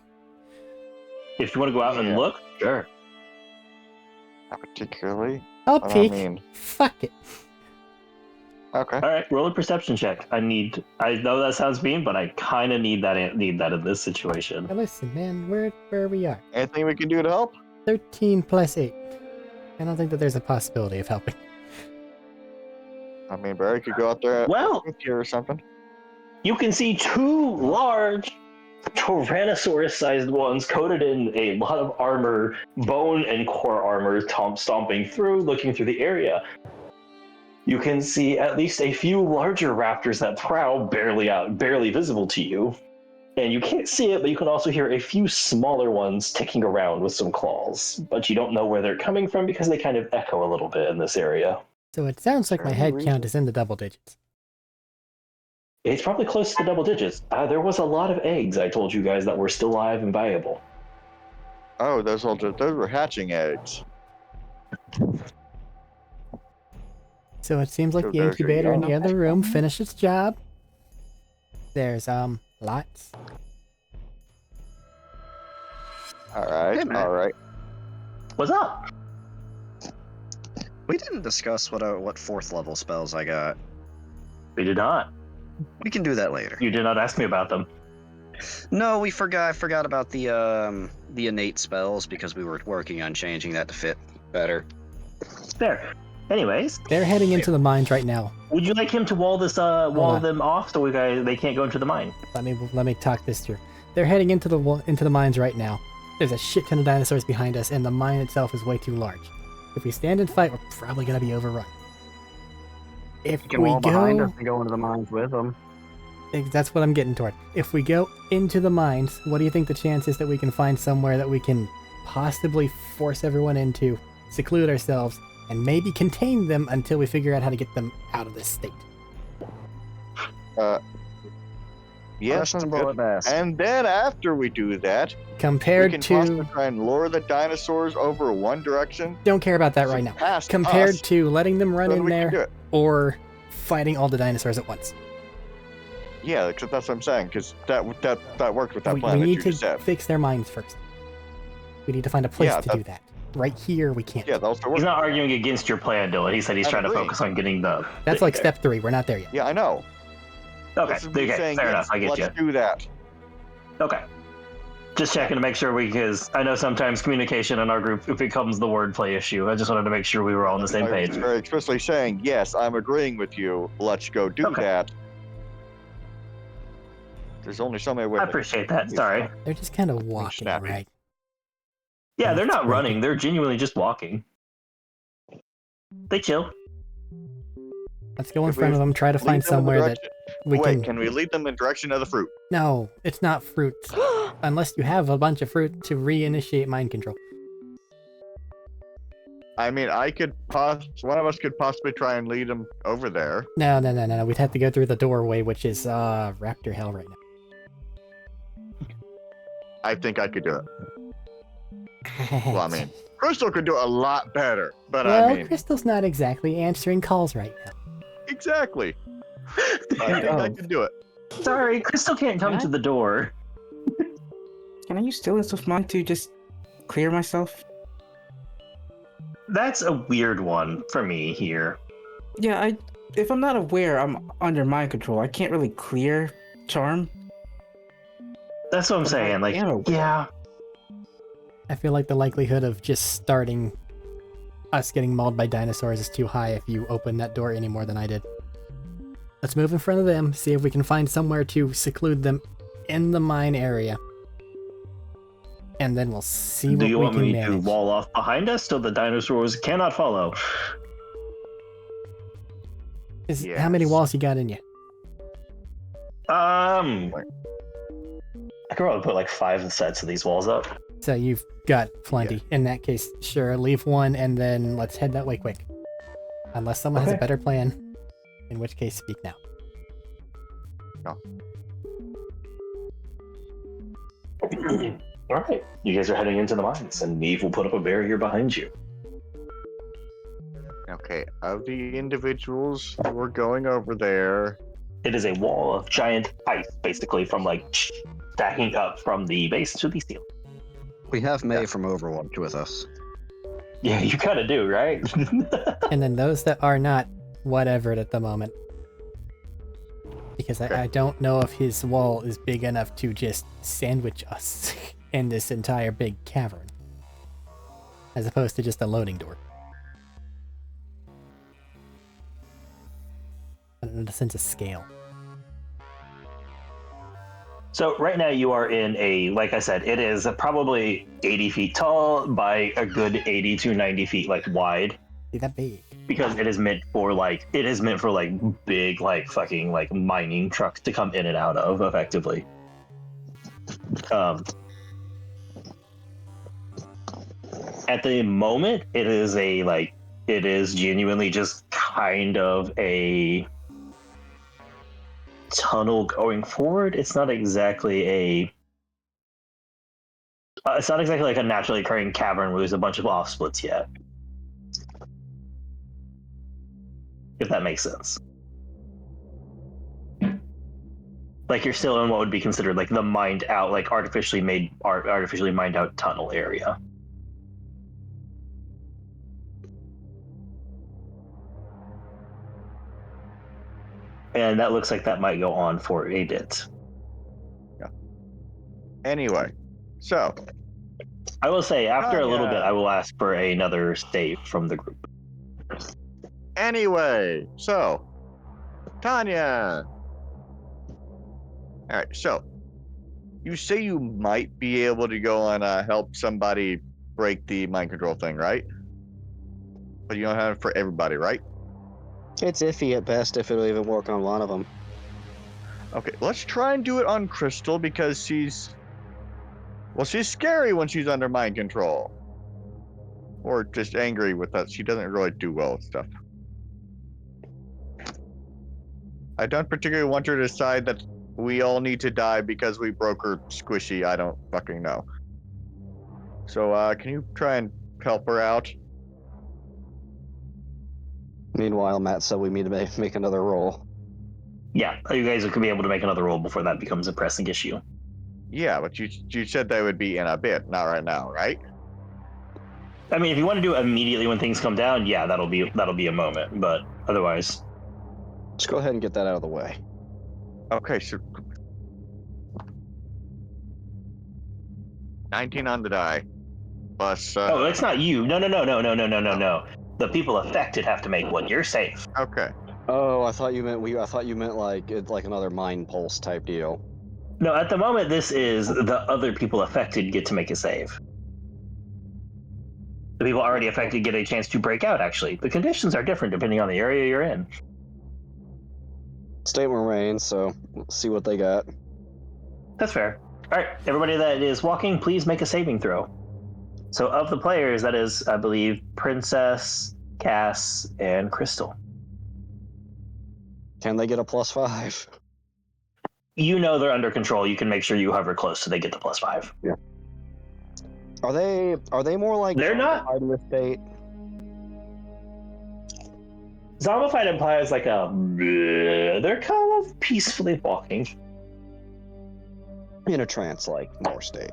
A: If you want to go out and
D: Yeah.
A: look, sure.
D: Not particularly.
B: I'll
D: But
B: peek.
D: I mean,
B: Fuck it.
D: okay.
A: All right, roll a perception check. I know that sounds mean, but I kind of need that in this situation.
B: Now listen, man, we're where we are.
D: Anything we can do to help?
B: 13 plus 8. I don't think that there's a possibility of helping.
D: I mean, Barry could go out there
A: Well,
D: with you or something.
A: you can see two large Tyrannosaurus-sized ones coated in a lot of armor, bone and core armor, stomping through, looking through the area. You can see at least a few larger raptors that prowl barely visible to you. And you can't see it, but you can also hear a few smaller ones ticking around with some claws. But you don't know where they're coming from because they kind of echo a little bit in this area.
B: So it sounds like my
D: Any
B: head
D: reason?
B: count is in the double digits.
A: It's probably close to double digits. There was a lot of eggs I told you guys that were still alive and viable.
D: Oh, those were hatching eggs.
B: So it seems like
D: So
B: the
D: there's your
B: incubator in the
D: young-
B: other room finished its job. There's lots.
D: All right,
C: Hey, man.
D: all right.
A: What's up?
C: We didn't discuss what 4th level spells I got.
A: We did not.
C: We can do that later.
A: You did not ask me about them.
C: No, we forgot. I forgot about the innate spells because we were working on changing that to fit better.
A: There. Anyways,
B: They're heading into the mines right now.
A: would you like him to wall
B: on.
A: them off so they can't go into the mine?
B: Let me talk this through. They're heading into the mines right now. There's a shit ton of dinosaurs behind us, and the mine itself is way too large. If we stand and fight, we're probably gonna be overrun. If
C: You can
B: we
C: wall behind us
B: go,
C: and go into the mines with them.
B: that's what I'm getting toward. If we go into the mines, what do you think the chance is that we can find somewhere that we can possibly force everyone into, seclude ourselves, and maybe contain them until we figure out how to get them out of this state?
D: Yes,
C: Questionable
D: good.
C: at best.
D: And then after we do that, we
B: Compared
D: can
B: to,
D: possibly try and lure the dinosaurs over one direction.
B: don't care about that right now.
D: Past
B: Compared
D: us,
B: to letting them run
D: then
B: in
D: we can
B: there
D: do it.
B: or fighting all the dinosaurs at once.
D: Yeah, because that's what I'm saying. Because that worked with that
B: we
D: plan that
B: need
D: you
B: to
D: just said.
B: fix their minds first. We need to find a place
D: Yeah,
B: to do that. Right here, we can't.
D: Yeah, that also
A: He's
D: worked.
A: not arguing against your plan, Dylan. He said he's
D: I'm
A: trying to
D: agreeing.
A: focus on getting the.
B: That's
A: thing
B: like
A: there.
B: step 3. We're not there yet.
D: Yeah, I know.
A: Okay,
D: This is me
A: okay,
D: saying,
A: fair
D: yes,
A: enough. I get you.
D: let's do that.
A: Okay. Just checking to make sure because I know sometimes communication in our group it becomes the wordplay issue. I just wanted to make sure we were all on the same
D: I
A: page.
D: was very explicitly saying, yes, I'm agreeing with you. Let's go do
A: Okay.
D: that. There's only so many ways.
A: I appreciate that. Sorry.
B: They're just kind of walking,
D: snappy.
B: right?
A: Yeah, they're not
B: That's
A: running. They're genuinely just walking. They chill.
B: Let's go in
D: If we
B: front of them, try to
D: Lead
B: find
D: them in the
B: somewhere that
D: direction-
B: we
D: Wait,
B: can...
D: can we lead them in direction of the fruit?
B: No, it's not fruit. Unless you have a bunch of fruit to reinitiate mind control.
D: I mean, one of us could possibly try and lead them over there.
B: No. We'd have to go through the doorway, which is raptor hell right now.
D: I think I could do it. Well, I mean, Crystal could do it a lot better, but
B: well,
D: I mean,
B: Crystal's not exactly answering calls right now.
D: exactly. I think I could do it.
A: Sorry, Crystal can't come
E: What?
A: to the door.
E: Can I use stillness of mind to just clear myself?
A: That's a weird one for me here.
E: Yeah, if I'm not aware I'm under mind control, I can't really clear charm.
A: That's what I'm
E: But
A: saying.
E: I
A: Like,
E: am aware.
A: yeah,
B: I feel like the likelihood of just starting us getting mauled by dinosaurs is too high if you open that door any more than I did. Let's move in front of them, see if we can find somewhere to seclude them in the mine area. And then we'll see what
A: do you
B: we
A: want
B: can
A: me
B: manage.
A: to wall off behind us so the dinosaurs cannot follow?
B: How many
D: Yes.
B: walls you got in you?
A: I could probably put like 5 sets of these walls up.
B: So you've got plenty. In that case, sure, leave one and then let's head that way quick. Unless someone has a
A: Okay.
B: better plan, in which case speak now.
A: All right, you guys are heading into the mines, and Neve will put up a barrier behind you.
D: Okay, of the individuals who are going over there,
A: It is a wall of giant ice, basically, from like stacking up from the base to the ceiling.
C: We have May from Overwatch with us.
A: Yeah, you kind of do, right?
B: And then those that are not, whatever at the moment. Because I don't know if his wall is big enough to just sandwich us in this entire big cavern. As opposed to just a loading door. In the sense of scale.
A: So right now you are in a, like I said, it is probably 80 feet tall by a good 80 to 90 feet like wide.
B: See that big?
A: Because it is meant for big like fucking like mining trucks to come in and out of effectively. At the moment, it is genuinely just kind of a tunnel going forward. It's not exactly like a naturally occurring cavern where there's a bunch of off splits yet. If that makes sense. Like you're still in what would be considered like the mined out, like artificially mined out tunnel area. And that looks like that might go on for a bit.
D: yeah. Anyway, so
A: I will say, after a little
D: yeah.
A: bit, I will ask for another save from the group.
D: Anyway, so Tanya. All right, so you say you might be able to go and help somebody break the mind control thing, right? But you don't have it for everybody, right?
C: It's iffy at best if it'll even work on one of them.
D: Okay, let's try and do it on Crystal because she's scary when she's under mind control. Or just angry with us. She doesn't really do well with stuff. I don't particularly want her to decide that we all need to die because we broke her squishy. I don't fucking know. So, can you try and help her out?
C: Meanwhile, Matt said we need to make another roll.
A: Yeah, you guys could be able to make another roll before that becomes a pressing issue.
D: Yeah, but you said that would be in a bit, not right now, right?
A: I mean, if you want to do it immediately when things come down, yeah, that'll be a moment. But otherwise,
C: Let's go ahead and get that out of the way.
D: Okay, so 19 on the die. Plus.
A: oh, it's not you. No. The people affected have to make one. You're safe.
D: Okay.
C: Oh, I thought you meant like it's like another mind pulse type deal.
A: No, at the moment, this is the other people affected get to make a save. The people already affected get a chance to break out, actually. The conditions are different depending on the area you're in.
C: Statement remains, so let's see what they got.
A: That's fair. All right, everybody that is walking, please make a saving throw. So of the players, that is, I believe, Princess, Cass, and Crystal.
C: Can they get a +5?
A: You know they're under control. You can make sure you hover close so they get the +5.
C: Yeah. Are they more like
A: They're not.
C: in this state?
A: Zombified implies like a... They're kind of peacefully walking.
C: In a trance-like more state.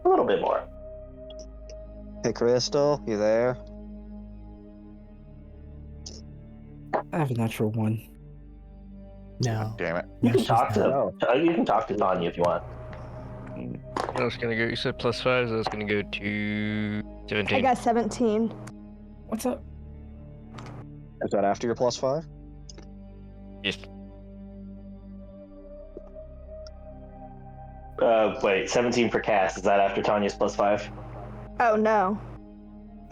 A: A little bit more.
C: Hey, Crystal, you there?
E: I have a natural 1.
B: No.
D: Damn it.
A: You
B: No,
A: can
B: she's
A: talk
B: not.
A: to you can talk to Tanya if you want.
F: I was gonna go. You said +5, so I was gonna go to 17.
G: I got 17.
E: What's up?
C: Is that after your +5?
F: Yes.
A: Wait, 17 for Cass. Is that after Tanya's +5?
G: Oh no.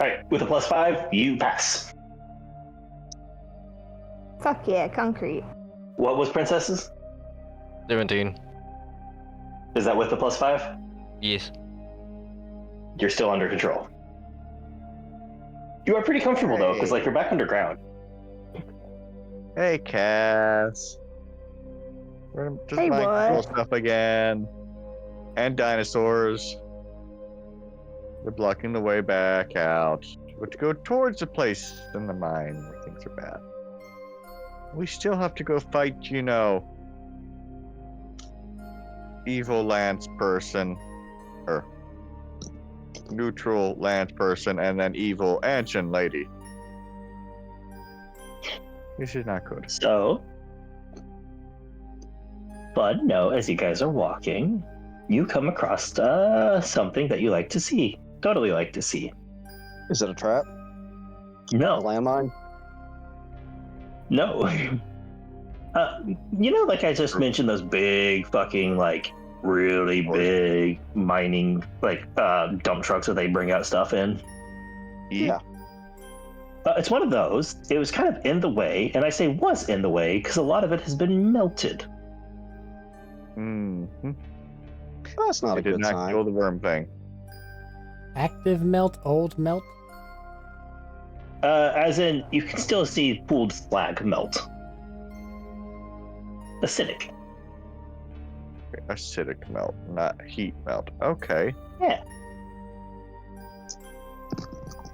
A: All right, with a +5, you pass.
G: Fuck yeah, concrete.
A: What was Princess's?
F: 17.
A: Is that with the +5?
F: Yes.
A: You're still under control. You are pretty comfortable though, because like
D: Hey.
A: you're back underground.
D: Hey, Cass. We're just
G: Hey,
D: buying
G: what?
D: cool stuff again. And dinosaurs. We're blocking the way back out. We're to go towards the place in the mine where things are bad. We still have to go fight, you know, evil lance person. Or neutral lance person, and then evil ancient lady. This is not good.
A: So, but no, as you guys are walking, you come across something that you like to see. Totally like to see.
C: Is it a trap? A
A: No,
C: landmine?
A: no. You know, like I just mentioned, those big fucking like really big mining like dump trucks that they bring out stuff in.
C: Yeah.
A: It's one of those. It was kind of in the way, and I say was in the way because a lot of it has been melted.
D: Mm-hmm.
C: That's not
D: I
C: a
D: did
C: good
D: not
C: sign.
D: kill the worm thing.
B: Active melt, old melt?
A: As in, you can still see pooled slag melt. Acidic.
D: Acidic melt, not heat melt. Okay.
A: Yeah.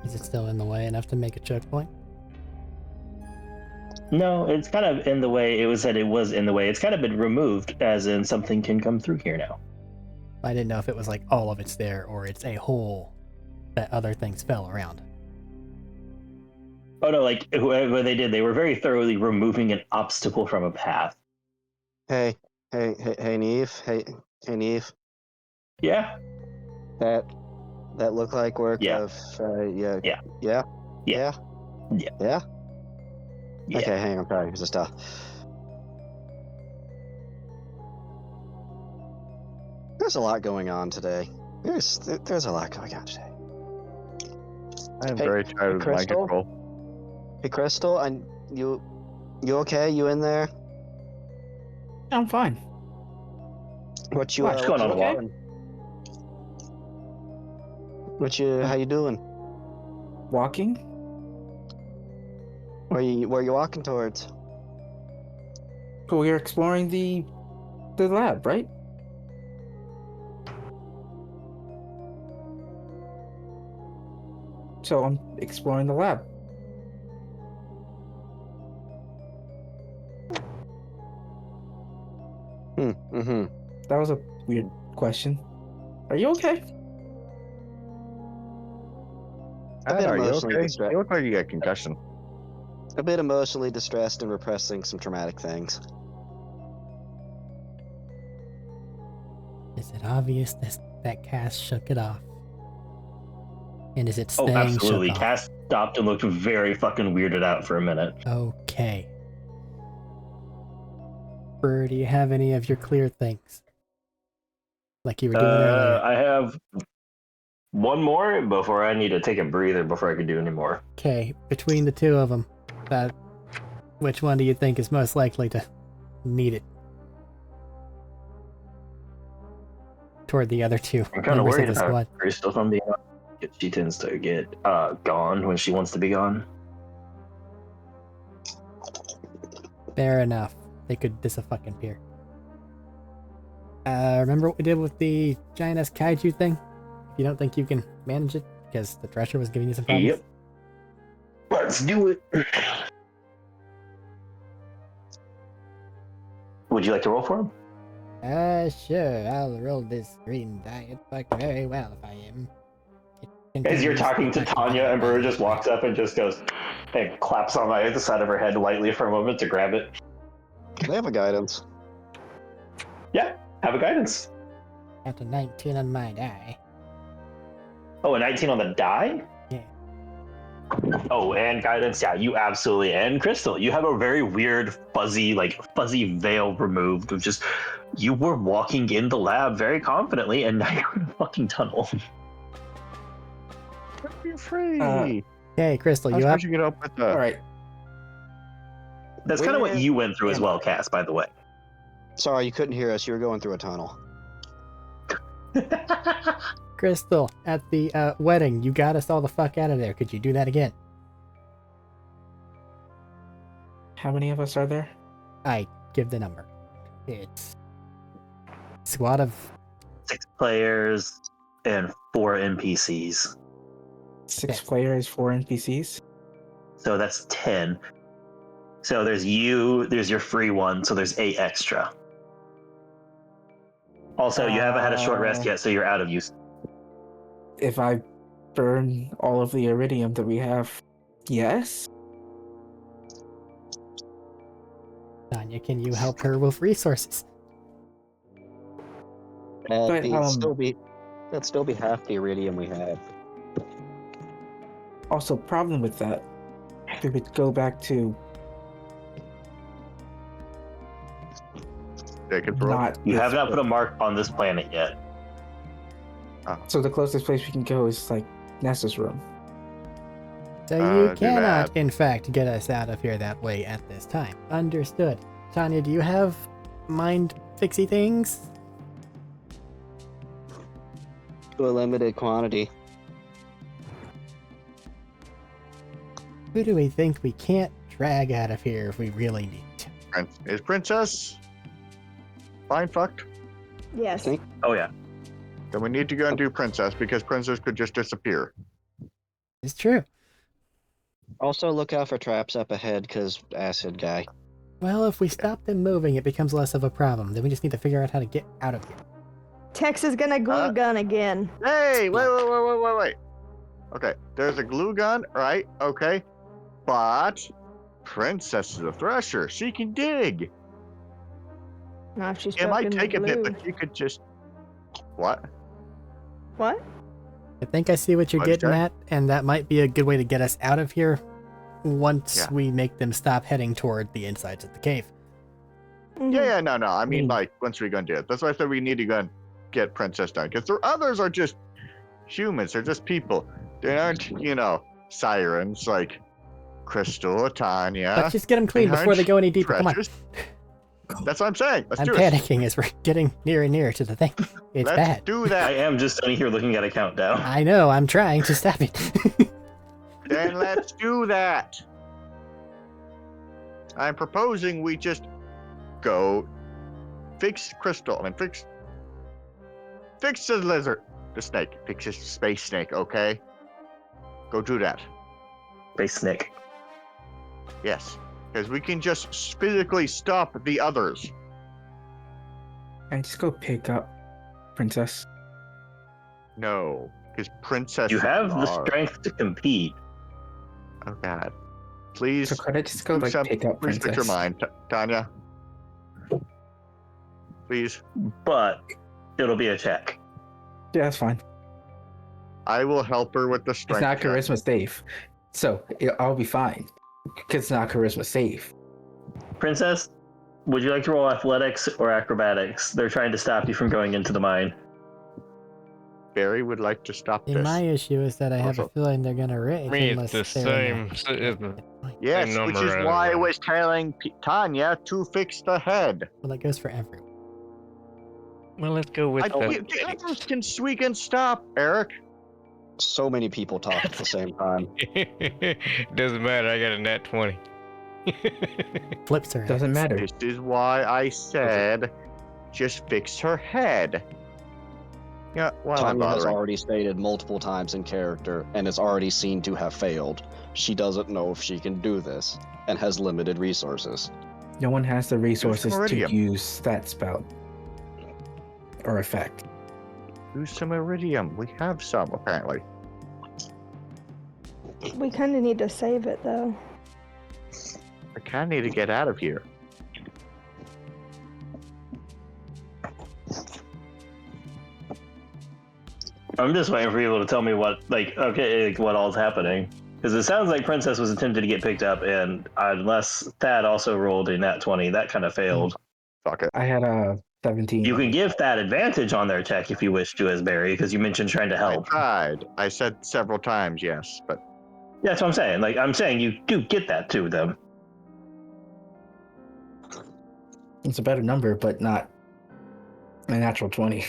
B: Is it still in the way enough to make a choke point?
A: No, it's kind of in the way. It was said it was in the way. It's kind of been removed, as in something can come through here now.
B: I didn't know if it was like all of it's there or it's a hole that other things fell around.
A: Oh no, like whoever they did, they were very thoroughly removing an obstacle from a path.
C: Hey, Neve. Hey, Neve.
A: Yeah.
C: That looked like work
A: Yeah.
C: of
A: Yeah.
C: Yeah.
A: Yeah.
C: Yeah.
A: Yeah.
C: Yeah.
A: Yeah.
C: Okay, hang on. Sorry, just There's a lot going on today. There's a lot going on today.
D: I am
C: Hey,
D: very tired of mind
C: Crystal?
D: control.
C: Hey, Crystal, and you okay? You in there?
E: I'm fine.
C: What you?
E: What's
A: going on,
E: okay?
C: doing? What you? How you doing?
E: Walking?
C: Where you walking towards?
E: Cool, you're exploring the lab, right? So I'm exploring the lab.
C: Mm-hmm.
E: That was a weird question. Are you okay?
C: A bit
D: Are you
C: emotionally
D: okay?
C: distressed.
D: You look like you got concussion.
C: A bit emotionally distressed and repressing some traumatic things.
B: Is it obvious that Cass shook it off? And is it
A: Oh,
B: staying
A: absolutely.
B: shook off?
A: Cass stopped and looked very fucking weirded out for a minute.
B: Okay. Brr, do you have any of your clear things? Like you were doing earlier.
A: I have one more before I need to take a breather before I can do any more.
B: Okay, between the two of them, which one do you think is most likely to need it? Toward the other two
A: I'm kind of
B: members
A: worried
B: of the
A: about
B: squad.
A: Crystal, if I'm being honest. She tends to get gone when she wants to be gone.
B: Fair enough. They could dis-a-fucking-peer. Remember what we did with the giant-ass kaiju thing? If you don't think you can manage it, because the Thresher was giving you some problems?
A: Yep. Let's do it. Would you like to roll for him?
B: Sure. I'll roll this green die. It fucked very well if I am.
A: As you're talking to Tanya, and Burr just walks up and just goes and claps on the side of her head lightly for a moment to grab it.
C: They have a guidance.
A: Yeah, have a guidance.
B: Got a 19 on my die.
A: Oh, a 19 on the die?
B: Yeah.
A: Oh, and guidance, yeah, you absolutely. And Crystal, you have a very weird, fuzzy veil removed of just, you were walking in the lab very confidently, and now you're in a fucking tunnel.
D: You're free.
B: Hey, Crystal,
D: How
B: you up?
D: did you get up with the?
E: All right.
A: That's kind of what
C: Where
A: you went through as
C: am
A: well,
C: I?
A: Cass, by the way.
C: Sorry, you couldn't hear us. You were going through a tunnel.
B: Crystal, at the wedding, you got us all the fuck out of there. Could you do that again?
E: How many of us are there?
B: I give the number. It's a squad of
A: 6 players and 4 NPCs.
E: 6
B: Yes.
E: players, 4 NPCs.
A: So that's 10. So there's you, there's your free one, so there's 8 extra. Also, you haven't had a short rest yet, so you're out of use.
E: If I burn all of the iridium that we have, yes?
B: Tanya, can you help her with resources?
E: But,
C: That'd still be half the iridium we have.
E: Also, problem with that, we would go back to
D: Jacob's roll.
E: not.
A: You
E: this
A: have not put a
E: way.
A: mark on this planet yet.
E: So the closest place we can go is like Nessa's room.
B: So you
D: do
B: cannot,
D: that.
B: in fact, get us out of here that way at this time. Understood. Tanya, do you have mind fixy things?
C: To a limited quantity.
B: Who do we think we can't drag out of here if we really need to?
D: Is Princess fine fucked?
G: Yes.
C: Think-
A: Oh yeah.
D: Then we need to go and do Princess, because Princess could just disappear.
B: It's true.
C: Also, look out for traps up ahead, because acid guy.
B: Well, if we stop them moving, it becomes less of a problem. Then we just need to figure out how to get out of here.
G: Tex is gonna glue gun again.
D: Hey, wait. Okay, there's a glue gun, right? Okay. But Princess is a thresher. She can dig.
G: No, if she's
D: It might
G: broken
D: take a bit,
G: glue.
D: but she could just... What?
G: What?
B: I think I see what you're
D: What did you
B: getting
D: say?
B: at, and that might be a good way to get us out of here once
D: Yeah.
B: we make them stop heading toward the insides of the cave.
G: Mhm.
D: Yeah, no. I mean,
E: Mm.
D: like, once we go and do it. That's why I said we need to go and get Princess done. Because the others are just humans. They're just people. They aren't, sirens like Crystal, Tanya.
B: Let's just get them clean
D: they
B: before they
D: aren't
B: go any deeper. Come on.
D: treasures. That's what I'm saying. Let's
B: I'm
D: do it.
B: panicking as we're getting nearer and nearer to the thing. It's
D: Let's
B: bad.
D: do
A: I
D: that.
A: am just sitting here looking at a countdown.
B: I know, I'm trying to stop it.
D: Then let's do that. I'm proposing we just go fix Crystal. Fix the lizard. The snake. Fix his space snake, okay? Go do that.
A: Space snake.
D: Yes. Because we can just physically stop the others.
E: And just go pick up Princess.
D: No. Because Princess.
A: You have the
D: are-
A: strength to compete.
D: Oh, God. Please.
E: So could I just go
D: do
E: like
D: something.
E: pick up
D: Please
E: Princess?
D: fix your mind, Tanya. Please.
A: But it'll be a check.
E: Yeah, that's fine.
D: I will help her with the strength.
E: It's not
D: check.
E: charisma safe, so I'll be fine. Because it's not charisma safe.
A: Princess, would you like to roll athletics or acrobatics? They're trying to stop you from going into the mine.
D: Barry would like to stop
B: And
D: this.
B: my issue is that I have a
D: Also-
B: feeling they're gonna rage
F: Me,
B: unless
F: it's the
B: they're in
F: same. It's the
D: Yes,
F: same
D: which
F: number
D: is
F: either
D: why I
F: way.
D: was telling Tanya to fix the head.
B: Well, that goes for everyone.
F: Well, let's go with
D: The others can we can stop, Eric.
C: So many people talk at the same time.
F: Doesn't matter. I got a nat 20.
B: Flips her.
E: Doesn't matter.
D: This is why I said just fix her head. Yeah, why am I
C: Tanya has
D: bothering?
C: already stated multiple times in character and is already seen to have failed. She doesn't know if she can do this and has limited resources.
E: No one has the resources to
D: Iridium.
E: use that spell or effect.
D: Use some iridium. We have some apparently.
G: We kind of need to save it though.
D: I kind of need to get out of here.
A: I'm just waiting for people to tell me what all's happening. Because it sounds like Princess was attempted to get picked up, and unless Thad also rolled a nat 20, that kind of failed.
D: Fuck it.
E: I had a 17.
A: You can give Thad advantage on their check if you wish to, as Barry, because you mentioned trying to
D: I
A: help.
D: tried. I said several times yes, but
A: Yeah, that's what I'm saying. Like, I'm saying you do get that to them.
E: It's a better number, but not a natural 20.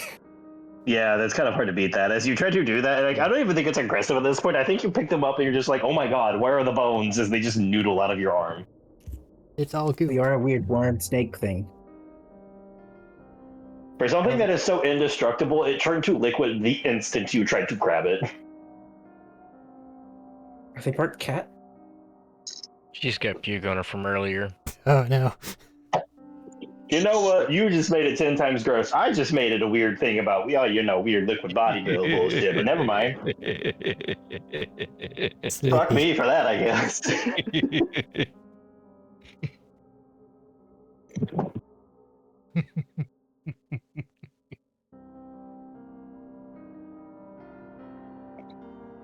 A: Yeah, that's kind of hard to beat that. As you try to do that, like I don't even think it's aggressive at this point. I think you pick them up and you're just like, oh my god, where are the bones? As they just noodle out of your arm.
B: It's all good.
E: You are a weird worm snake thing.
A: For something that is so indestructible, it turned to liquid the instant you tried to grab it.
E: Are they part cat?
F: She's got puke on her from earlier.
B: Oh no.
A: You know what? You just made it 10 times gross. I just made it a weird thing about, weird liquid body bullshit, but never mind. Fuck me for that, I guess.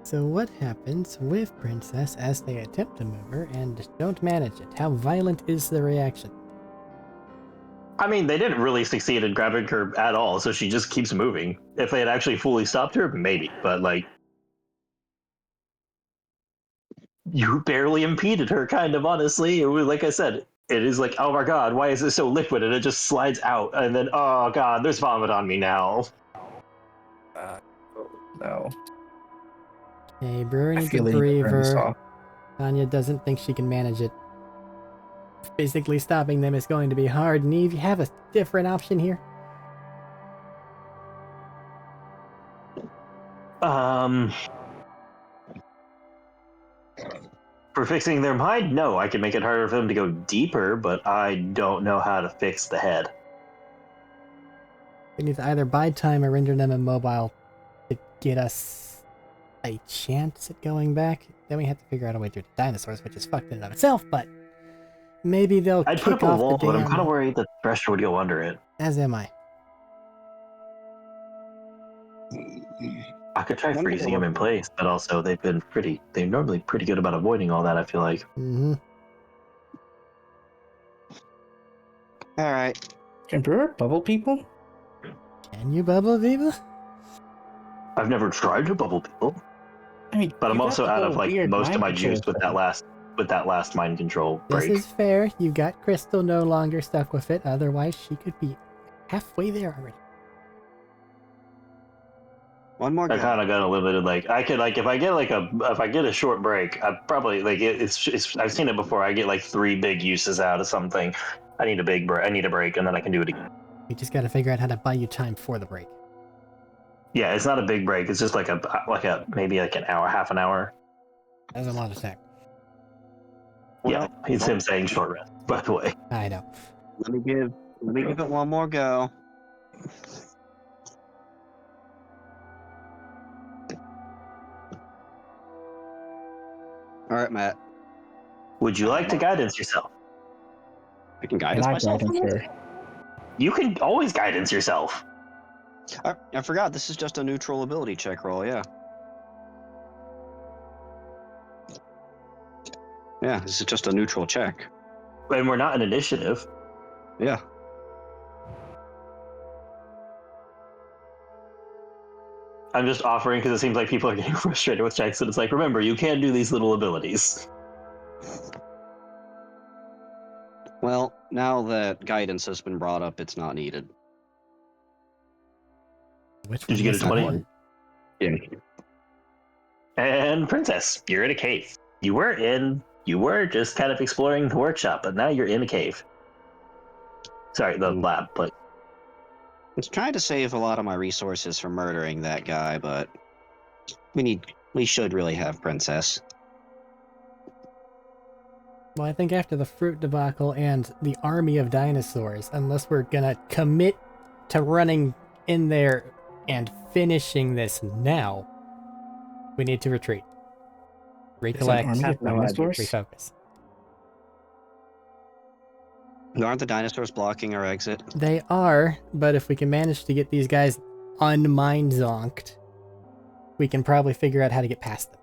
B: So what happens with Princess as they attempt to move her and don't manage it? How violent is the reaction?
A: I mean, they didn't really succeed in grabbing her at all, so she just keeps moving. If they had actually fully stopped her, maybe, but like, you barely impeded her, kind of, honestly. It was, like I said, it is like, oh my god, why is this so liquid? And it just slides out, and then, oh god, there's vomit on me now.
E: Oh, no.
B: Hey, Brewer
E: I
B: needs
E: feel
B: to
E: it even burn this
B: breather.
E: off.
B: Tanya doesn't think she can manage it. Basically, stopping them is going to be hard. Neve, you have a different option here?
A: For fixing their mind, no, I can make it harder for them to go deeper, but I don't know how to fix the head.
B: We need to either buy time or render them immobile to get us a chance at going back. Then we have to figure out a way through the dinosaurs, which is fucked in and of itself, but maybe they'll
A: I'd put
B: kick
A: up a
B: off
A: wall,
B: the
A: but I'm
B: dam.
A: kind of worried that the pressure would go under it.
B: As am I.
A: I could try
C: Wonder
A: freezing
C: what-
A: them in place, but also they're normally pretty good about avoiding all that, I feel like.
B: Mm-hmm.
C: All right.
E: Can Brewer bubble people?
B: Can you bubble, Viva?
A: I've never tried to bubble people,
E: I mean,
A: but I'm
E: you got
A: also
E: the
A: out
E: whole
A: of like
E: weird
A: most of
E: mind
A: my
E: control
A: juice with
E: stuff.
A: that last mind control
B: This
A: break.
B: is fair. You got Crystal no longer stuck with it. Otherwise, she could be halfway there already.
C: One more
A: I
C: go.
A: kind of got a little bit of like I could like if I get a short break, I probably like it's I've seen it before. I get like 3 big uses out of something. I need a break, and then I can do it again.
B: We just gotta figure out how to buy you time for the break.
A: Yeah, it's not a big break. It's just like a maybe like an hour, half an hour.
B: That's a lot of time.
A: Yeah, it's him saying short rest. By the way,
B: I know.
C: Let me give it one more go. All right, Matt.
A: would you like to guidance yourself?
C: I can
E: And
C: guidance
E: I
C: myself.
E: guidance her.
A: You can always guidance yourself.
C: I forgot. This is just a neutral ability check roll. Yeah. Yeah, this is just a neutral check.
A: And we're not an initiative.
C: Yeah.
A: I'm just offering because it seems like people are getting frustrated with checks, and it's like, remember, you can do these little abilities.
C: Well, now that guidance has been brought up, it's not needed.
B: Which
A: Did
B: one
A: you get
B: was
A: a 20?
B: important?
C: Yeah.
A: And Princess, you're in a cave. You were just kind of exploring the workshop, but now you're in a cave. Sorry, the lab, but
C: I was trying to save a lot of my resources from murdering that guy, but we should really have Princess.
B: Well, I think after the fruit debacle and the army of dinosaurs, unless we're gonna commit to running in there and finishing this now, we need to retreat. Recollect,
E: army of dinosaurs?
B: refocus.
C: Aren't the dinosaurs blocking our exit?
B: They are, but if we can manage to get these guys unmind zonked, we can probably figure out how to get past them.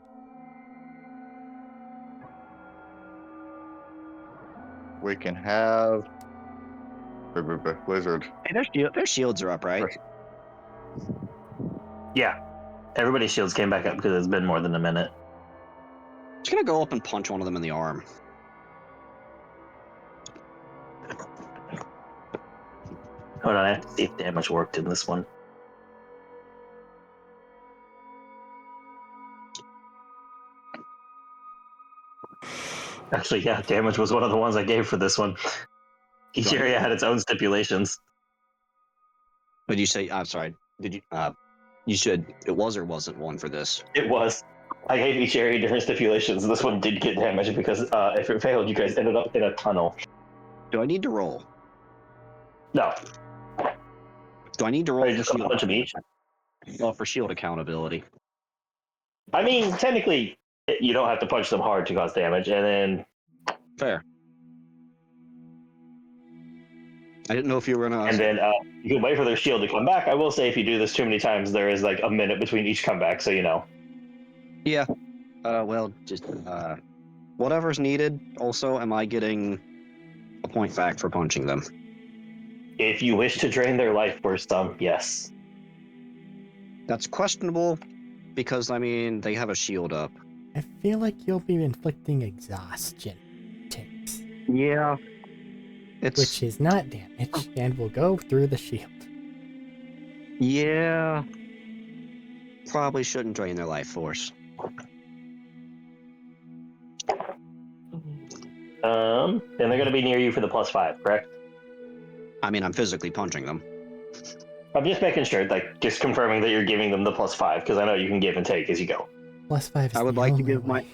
D: We can have Blizzard.
C: Hey, their shields are up, right?
A: yeah. Everybody's shields came back up because it's been more than a minute.
C: Just gonna go up and punch one of them in the arm.
A: Hold on, I have to see if damage worked in this one. Actually, yeah, damage was one of the ones I gave for this one. Each area had its own stipulations.
C: But you say, I'm sorry, did you, you said it was or wasn't one for this?
A: It was. I gave each area different stipulations. This one did get damage because if it failed, you guys ended up in a tunnel.
C: Do I need to roll?
A: No.
C: Do I need to roll
A: Or
C: for
A: just a bunch of each.
C: Well, for shield accountability.
A: I mean, technically, you don't have to punch them hard to cause damage, and then
C: Fair. I didn't know if you were gonna.
A: and then you can wait for their shield to come back. I will say, if you do this too many times, there is like a minute between each comeback, so you know.
C: Yeah. Well, just whatever's needed. Also, am I getting a point back for punching them?
A: If you wish to drain their life for some, yes.
C: That's questionable, because I mean they have a shield up.
B: I feel like you'll be inflicting exhaustion ticks,
C: Yeah. It's
B: which is not damage and will go through the shield.
C: yeah. Probably shouldn't drain their life force.
A: And they're going to be near you for the +5, correct?
C: I mean, I'm physically punching them.
A: I'm just making sure, like, just confirming that you're giving them the +5, because I know you can give and take as you go.
B: +5 is
C: I would
B: the
C: like to
B: only
C: give
B: way.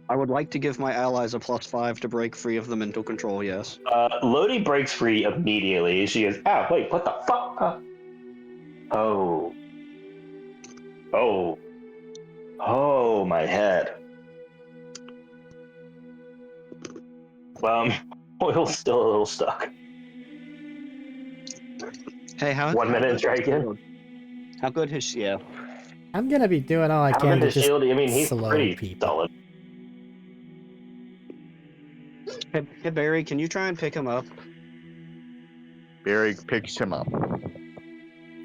C: I would like to give my allies a +5 to break free of the mental control. Yes.
A: Lodi breaks free immediately. She goes, "Ah, wait, what the fuck? Oh. Oh. Oh, my head. Oil's still a little stuck.
C: Hey, how
A: 1 minute and try again.
C: How good has yeah?
B: I'm gonna be doing all I
A: How
B: can
A: good
B: to
A: is
B: just
A: shield? I mean, he's
B: slow
A: pretty
B: people.
A: solid.
C: Hey, Barry, can you try and pick him up?
D: Barry picks him up.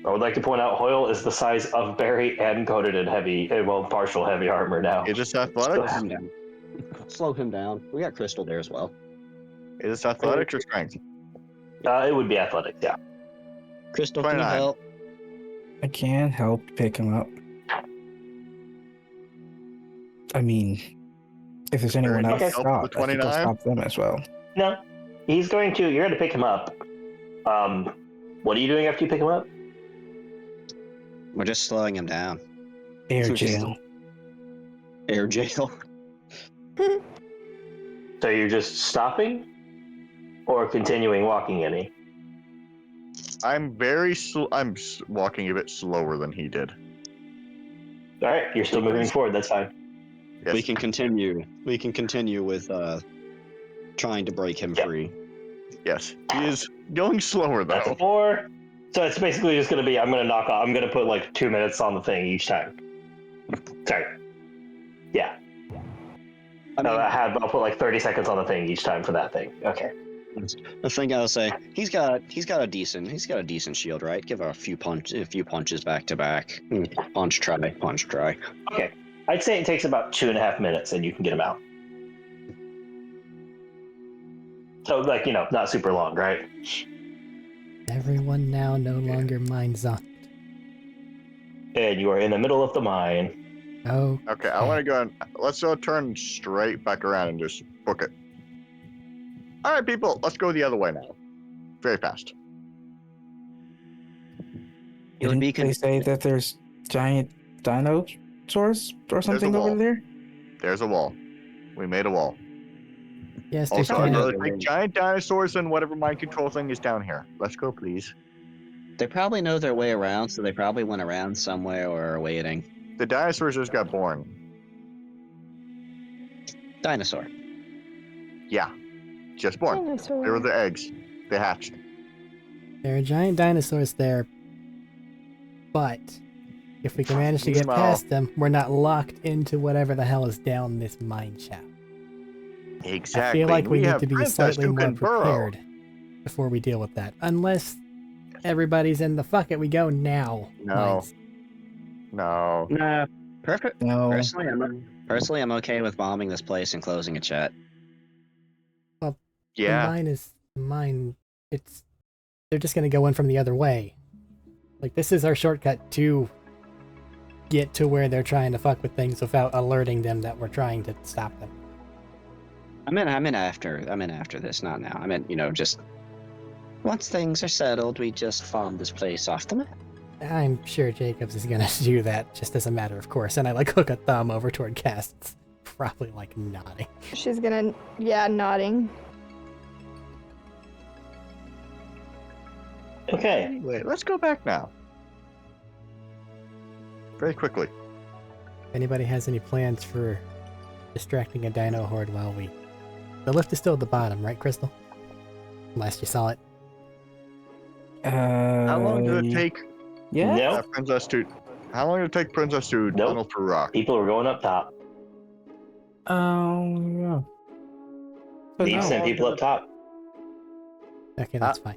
A: I would like to point out Hoyle is the size of Barry and coated in partial heavy armor now.
D: Is this
C: Slow
D: athletics?
C: him down. Slow him down. We got Crystal there as well.
D: Is this athletics or strength?
A: It would be athletics, yeah.
C: Crystal, can you
D: 29.
C: help?
E: I can help pick him up. I mean, if there's anyone
D: Barry,
E: else
A: okay.
E: stop,
D: Help
E: I
D: with
E: can go
D: 29?
E: stop them as well.
A: No, you're going to pick him up. What are you doing after you pick him up?
C: We're just slowing him down.
E: Air
C: We're just-
E: jail.
C: Air jail.
A: So you're just stopping? Or continuing walking any?
D: I'm walking a bit slower than he did.
A: Alright, you're still moving forward, that's fine.
D: Yes.
C: We can continue. We can continue with trying to break him
A: Yeah.
C: free.
D: Yes. He is going slower though.
A: Or, so it's basically just going to be, I'm going to put like 2 minutes on the thing each time. Sorry. Yeah.
C: I mean,
A: I'll put like 30 seconds on the thing each time for that thing. Okay.
C: the thing I was saying, he's got a decent shield, right? Give a few punches back to back. Punch try.
A: Okay. I'd say it takes about 2.5 minutes and you can get him out. So, like, not super long, right?
B: Everyone now no longer minds on.
A: And you are in the middle of the mine.
B: Oh,
D: Okay, I want to go and let's go turn straight back around and just book it. All right, people, let's go the other way now. Very fast.
C: It would be
E: Didn't they say that there's giant dinosaurs or something
D: wall.
E: over there?
D: There's a wall. We made a wall.
B: yes, there's
D: Also,
C: giant-
B: kind
D: another
B: of,
D: big giant dinosaurs and whatever mind control thing is down here. Let's go, please.
C: They probably know their way around, so they probably went around somewhere or are waiting.
D: The dinosaurs just got born.
C: Dinosaur.
D: Yeah, just born.
G: Dinosaur.
D: They were the eggs. They hatched.
B: there are giant dinosaurs there, but if we can manage to get
D: Meanwhile-
B: past them, we're not locked into whatever the hell is down this mine shaft.
D: Exactly.
B: I feel like we need
D: have
B: to be
D: Princess
B: slightly
D: who
B: more
D: can burrow.
B: prepared before we deal with that. Unless everybody's in the fuck it, we go now.
D: No.
B: minds.
D: No.
C: Nah. Perfect.
E: No.
C: Personally, I'm okay with bombing this place and closing a chat.
D: Yeah.
B: The mine. They're just gonna go in from the other way. Like, this is our shortcut to get to where they're trying to fuck with things without alerting them that we're trying to stop them.
C: I'm in after this, not now. I meant, just once things are settled, we just farm this place off the map.
B: I'm sure Jacobs is gonna do that just as a matter of course, and I like hook a thumb over toward Cass. It's probably like nodding.
G: She's gonna, nodding.
A: Okay.
D: Anyway, let's go back now. Very quickly.
B: If anybody has any plans for distracting a dino horde while we... The lift is still at the bottom, right, Crystal? Last you saw it.
D: How long did it take
E: Yeah.
A: No,
D: Princess to? How long did it take Princess to tunnel through rock?
A: people were going up top.
E: Yeah. But
A: Steve
E: no.
A: sent people up top.
B: Okay, that's fine.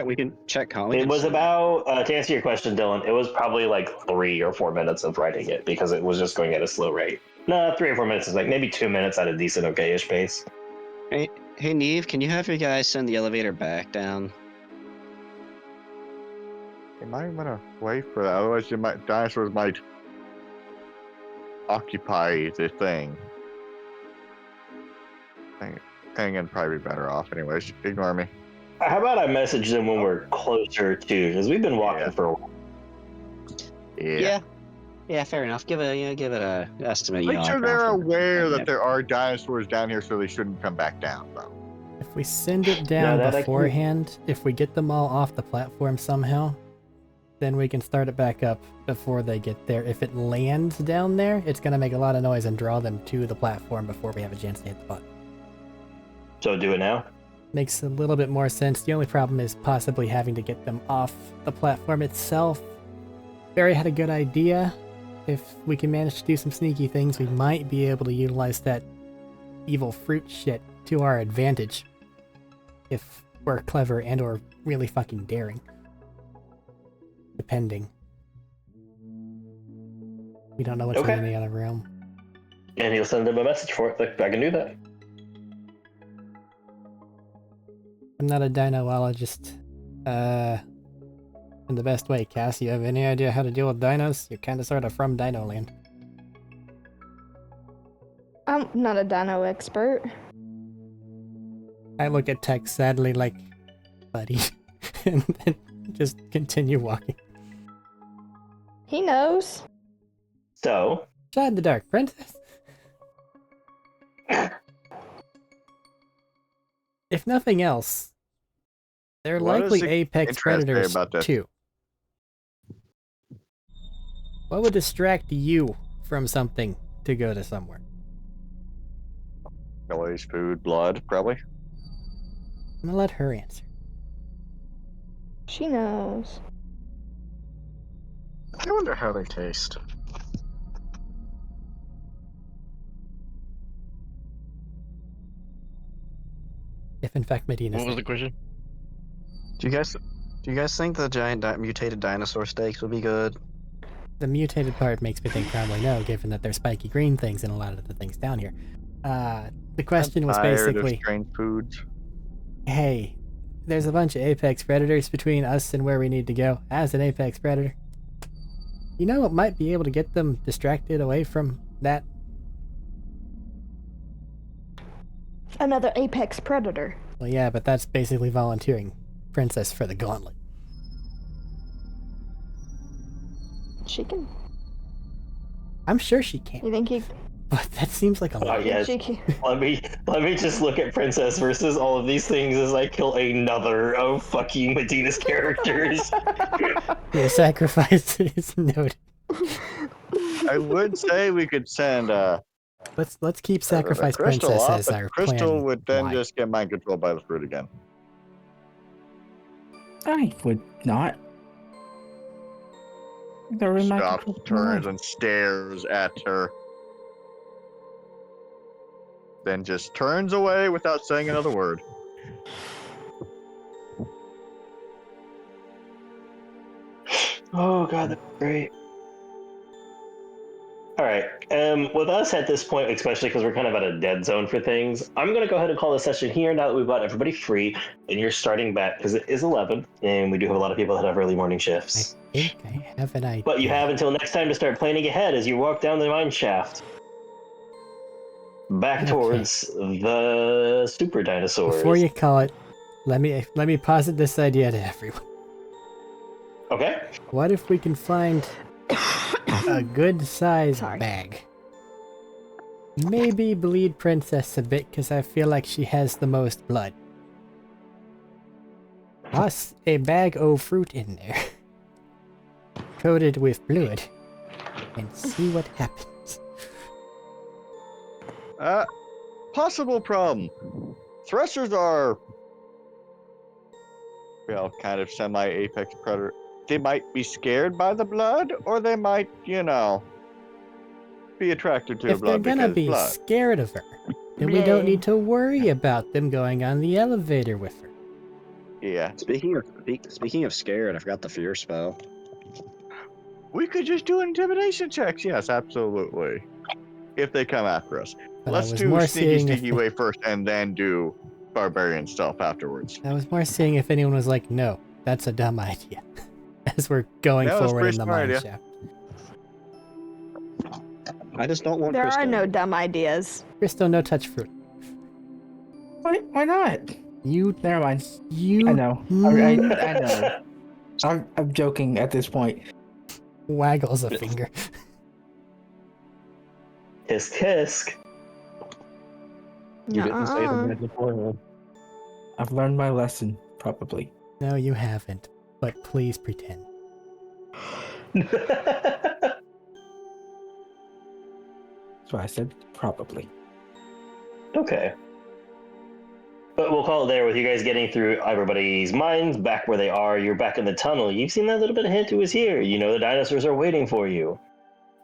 C: We can check, can't we?
A: It was about, to answer your question, Dylan, it was probably like 3 or 4 minutes of writing it because it was just going at a slow rate. No, 3 or 4 minutes is like maybe 2 minutes at a decent, okay-ish pace.
C: Hey, Neve, can you have your guys send the elevator back down?
D: Am I gonna wait for that? Otherwise, dinosaurs might occupy the thing. Hang in, probably be better off. Anyways, ignore me.
A: How about I message them when we're closer to, because we've been walking for a while.
C: Yeah, fair enough. Give it a estimate.
D: Make sure they're
C: roughly.
D: aware that there are dinosaurs down here, so they shouldn't come back down, though.
B: If we send it down
A: that I can-
B: beforehand, if we get them all off the platform somehow, then we can start it back up before they get there. If it lands down there, it's going to make a lot of noise and draw them to the platform before we have a chance to hit the button.
A: So do it now?
B: Makes a little bit more sense. The only problem is possibly having to get them off the platform itself. Barry had a good idea. If we can manage to do some sneaky things, we might be able to utilize that evil fruit shit to our advantage. If we're clever and or really fucking daring. Depending. We don't know what's
A: Okay.
B: in the other realm.
A: And he'll send them a message for it. Like, I can do that.
B: I'm not a dinologist. In the best way, Cass, you have any idea how to deal with dinos? You're kinda sorta from Dino Land.
G: I'm not a dino expert.
B: I look at Tex sadly like, buddy, and then just continue walking.
G: He knows.
A: So,
B: Shot in the dark, princess. If nothing else, they're
D: What is
B: likely
D: the
B: apex
D: interest
B: predators
D: about this?
B: too. What would distract you from something to go to somewhere?
D: Noise, food, blood, probably.
B: I'm gonna let her answer.
G: She knows.
C: I wonder how they taste.
B: If in fact Medina's
F: What was
B: there.
F: the question?
C: Do you guys think the giant mutated dinosaur steaks would be good?
B: The mutated part makes me think probably no, given that there's spiky green things in a lot of the things down here. The question was
D: Tired
B: basically,
D: of strange foods.
B: hey, there's a bunch of apex predators between us and where we need to go. As an apex predator, you know what might be able to get them distracted away from that?
G: Another apex predator.
B: Well, yeah, but that's basically volunteering Princess for the gauntlet.
G: She can.
B: I'm sure she can,
G: You think he?
B: but that seems like a
A: oh
B: lot.
A: yes.
G: She can.
A: Let me just look at Princess versus all of these things as I kill another of fucking Medina's characters.
B: Your sacrifice is noted.
D: I would say we could send
B: Let's keep sacrifice
D: Crystal
B: Princess
D: off,
B: as
D: but
B: our
D: Crystal
B: plan.
D: would then
B: Y.
D: just get mind controlled by the fruit again.
E: I would not. They're in my
D: Stops,
E: control.
D: turns, and stares at her. Then just turns away without saying another word.
A: Oh god, that's great. All right. With us at this point, especially because we're kind of at a dead zone for things, I'm going to go ahead and call the session here now that we've got everybody free and you're starting back because it is 11 and we do have a lot of people that have early morning
B: I
A: shifts.
B: think I have an idea.
A: But you have until next time to start planning ahead as you walk down the mine shaft. back
B: Okay.
A: towards the super dinosaurs.
B: Before you call it, let me posit this idea to everyone.
A: Okay.
B: What if we can find a good size
G: Sorry.
B: bag? Maybe bleed Princess a bit because I feel like she has the most blood. Toss a bag of fruit in there, coated with blood, and see what happens.
D: Possible problem. Threshers are, well, kind of semi-apex predator. They might be scared by the blood, or they might, be attracted to
B: If they're
D: blood
B: gonna
D: because
B: be
D: blood.
B: scared of her, then we don't need to worry about them going on the elevator with her.
D: Yeah.
C: Speaking of scared, I forgot the fear spell.
D: We could just do intimidation checks. Yes, absolutely. If they come after us.
B: But
D: Let's
B: I was
D: do
B: more
D: sneaky
B: seeing if
D: sneaky way first and then do barbarian stuff afterwards.
B: I was more seeing if anyone was like, no, that's a dumb idea. As we're going
D: No, it's
B: forward
D: pretty
B: in the
D: smart
B: mine
D: idea.
B: shaft.
C: I just don't want
G: There are
C: Crystal.
G: no dumb ideas.
B: Crystal, no touch fruit.
E: Why not?
B: You,
E: Never mind.
B: you
E: I know. I know. I'm joking at this point.
B: waggles a finger.
A: Tisk tisk.
C: You didn't say the
G: Nuh-uh.
C: magic word.
E: I've learned my lesson, probably.
B: No, you haven't. But please pretend.
E: That's why I said probably.
A: Okay. But we'll call it there with you guys getting through everybody's minds, back where they are. You're back in the tunnel. You've seen that little bit of hint who is here. You know the dinosaurs are waiting for you.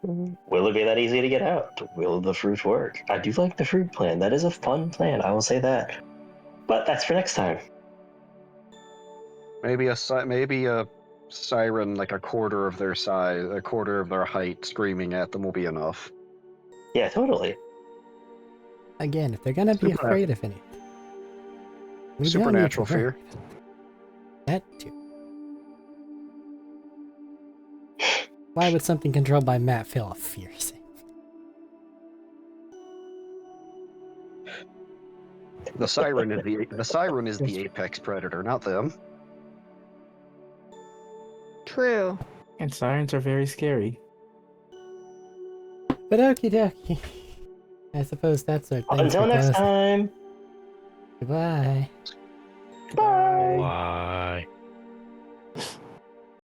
A: Will it be that easy to get out? Will the fruit work? I do like the fruit plan. That is a fun plan, I will say that. But that's for next time.
C: Maybe a siren like a quarter of their size, a quarter of their height, screaming at them will be enough.
A: Yeah, totally.
B: Again, if they're gonna be
C: Supernatural.
B: afraid of anything. we don't need to
C: Supernatural
B: worry
C: fear.
B: about that too. Why would something controlled by Matt feel a fear save?
C: The siren is the apex predator, not them.
G: True.
E: And sirens are very scary.
B: But okie dokie. I suppose that's our thing.
A: Until next time.
B: Goodbye.
E: Bye.
F: Why?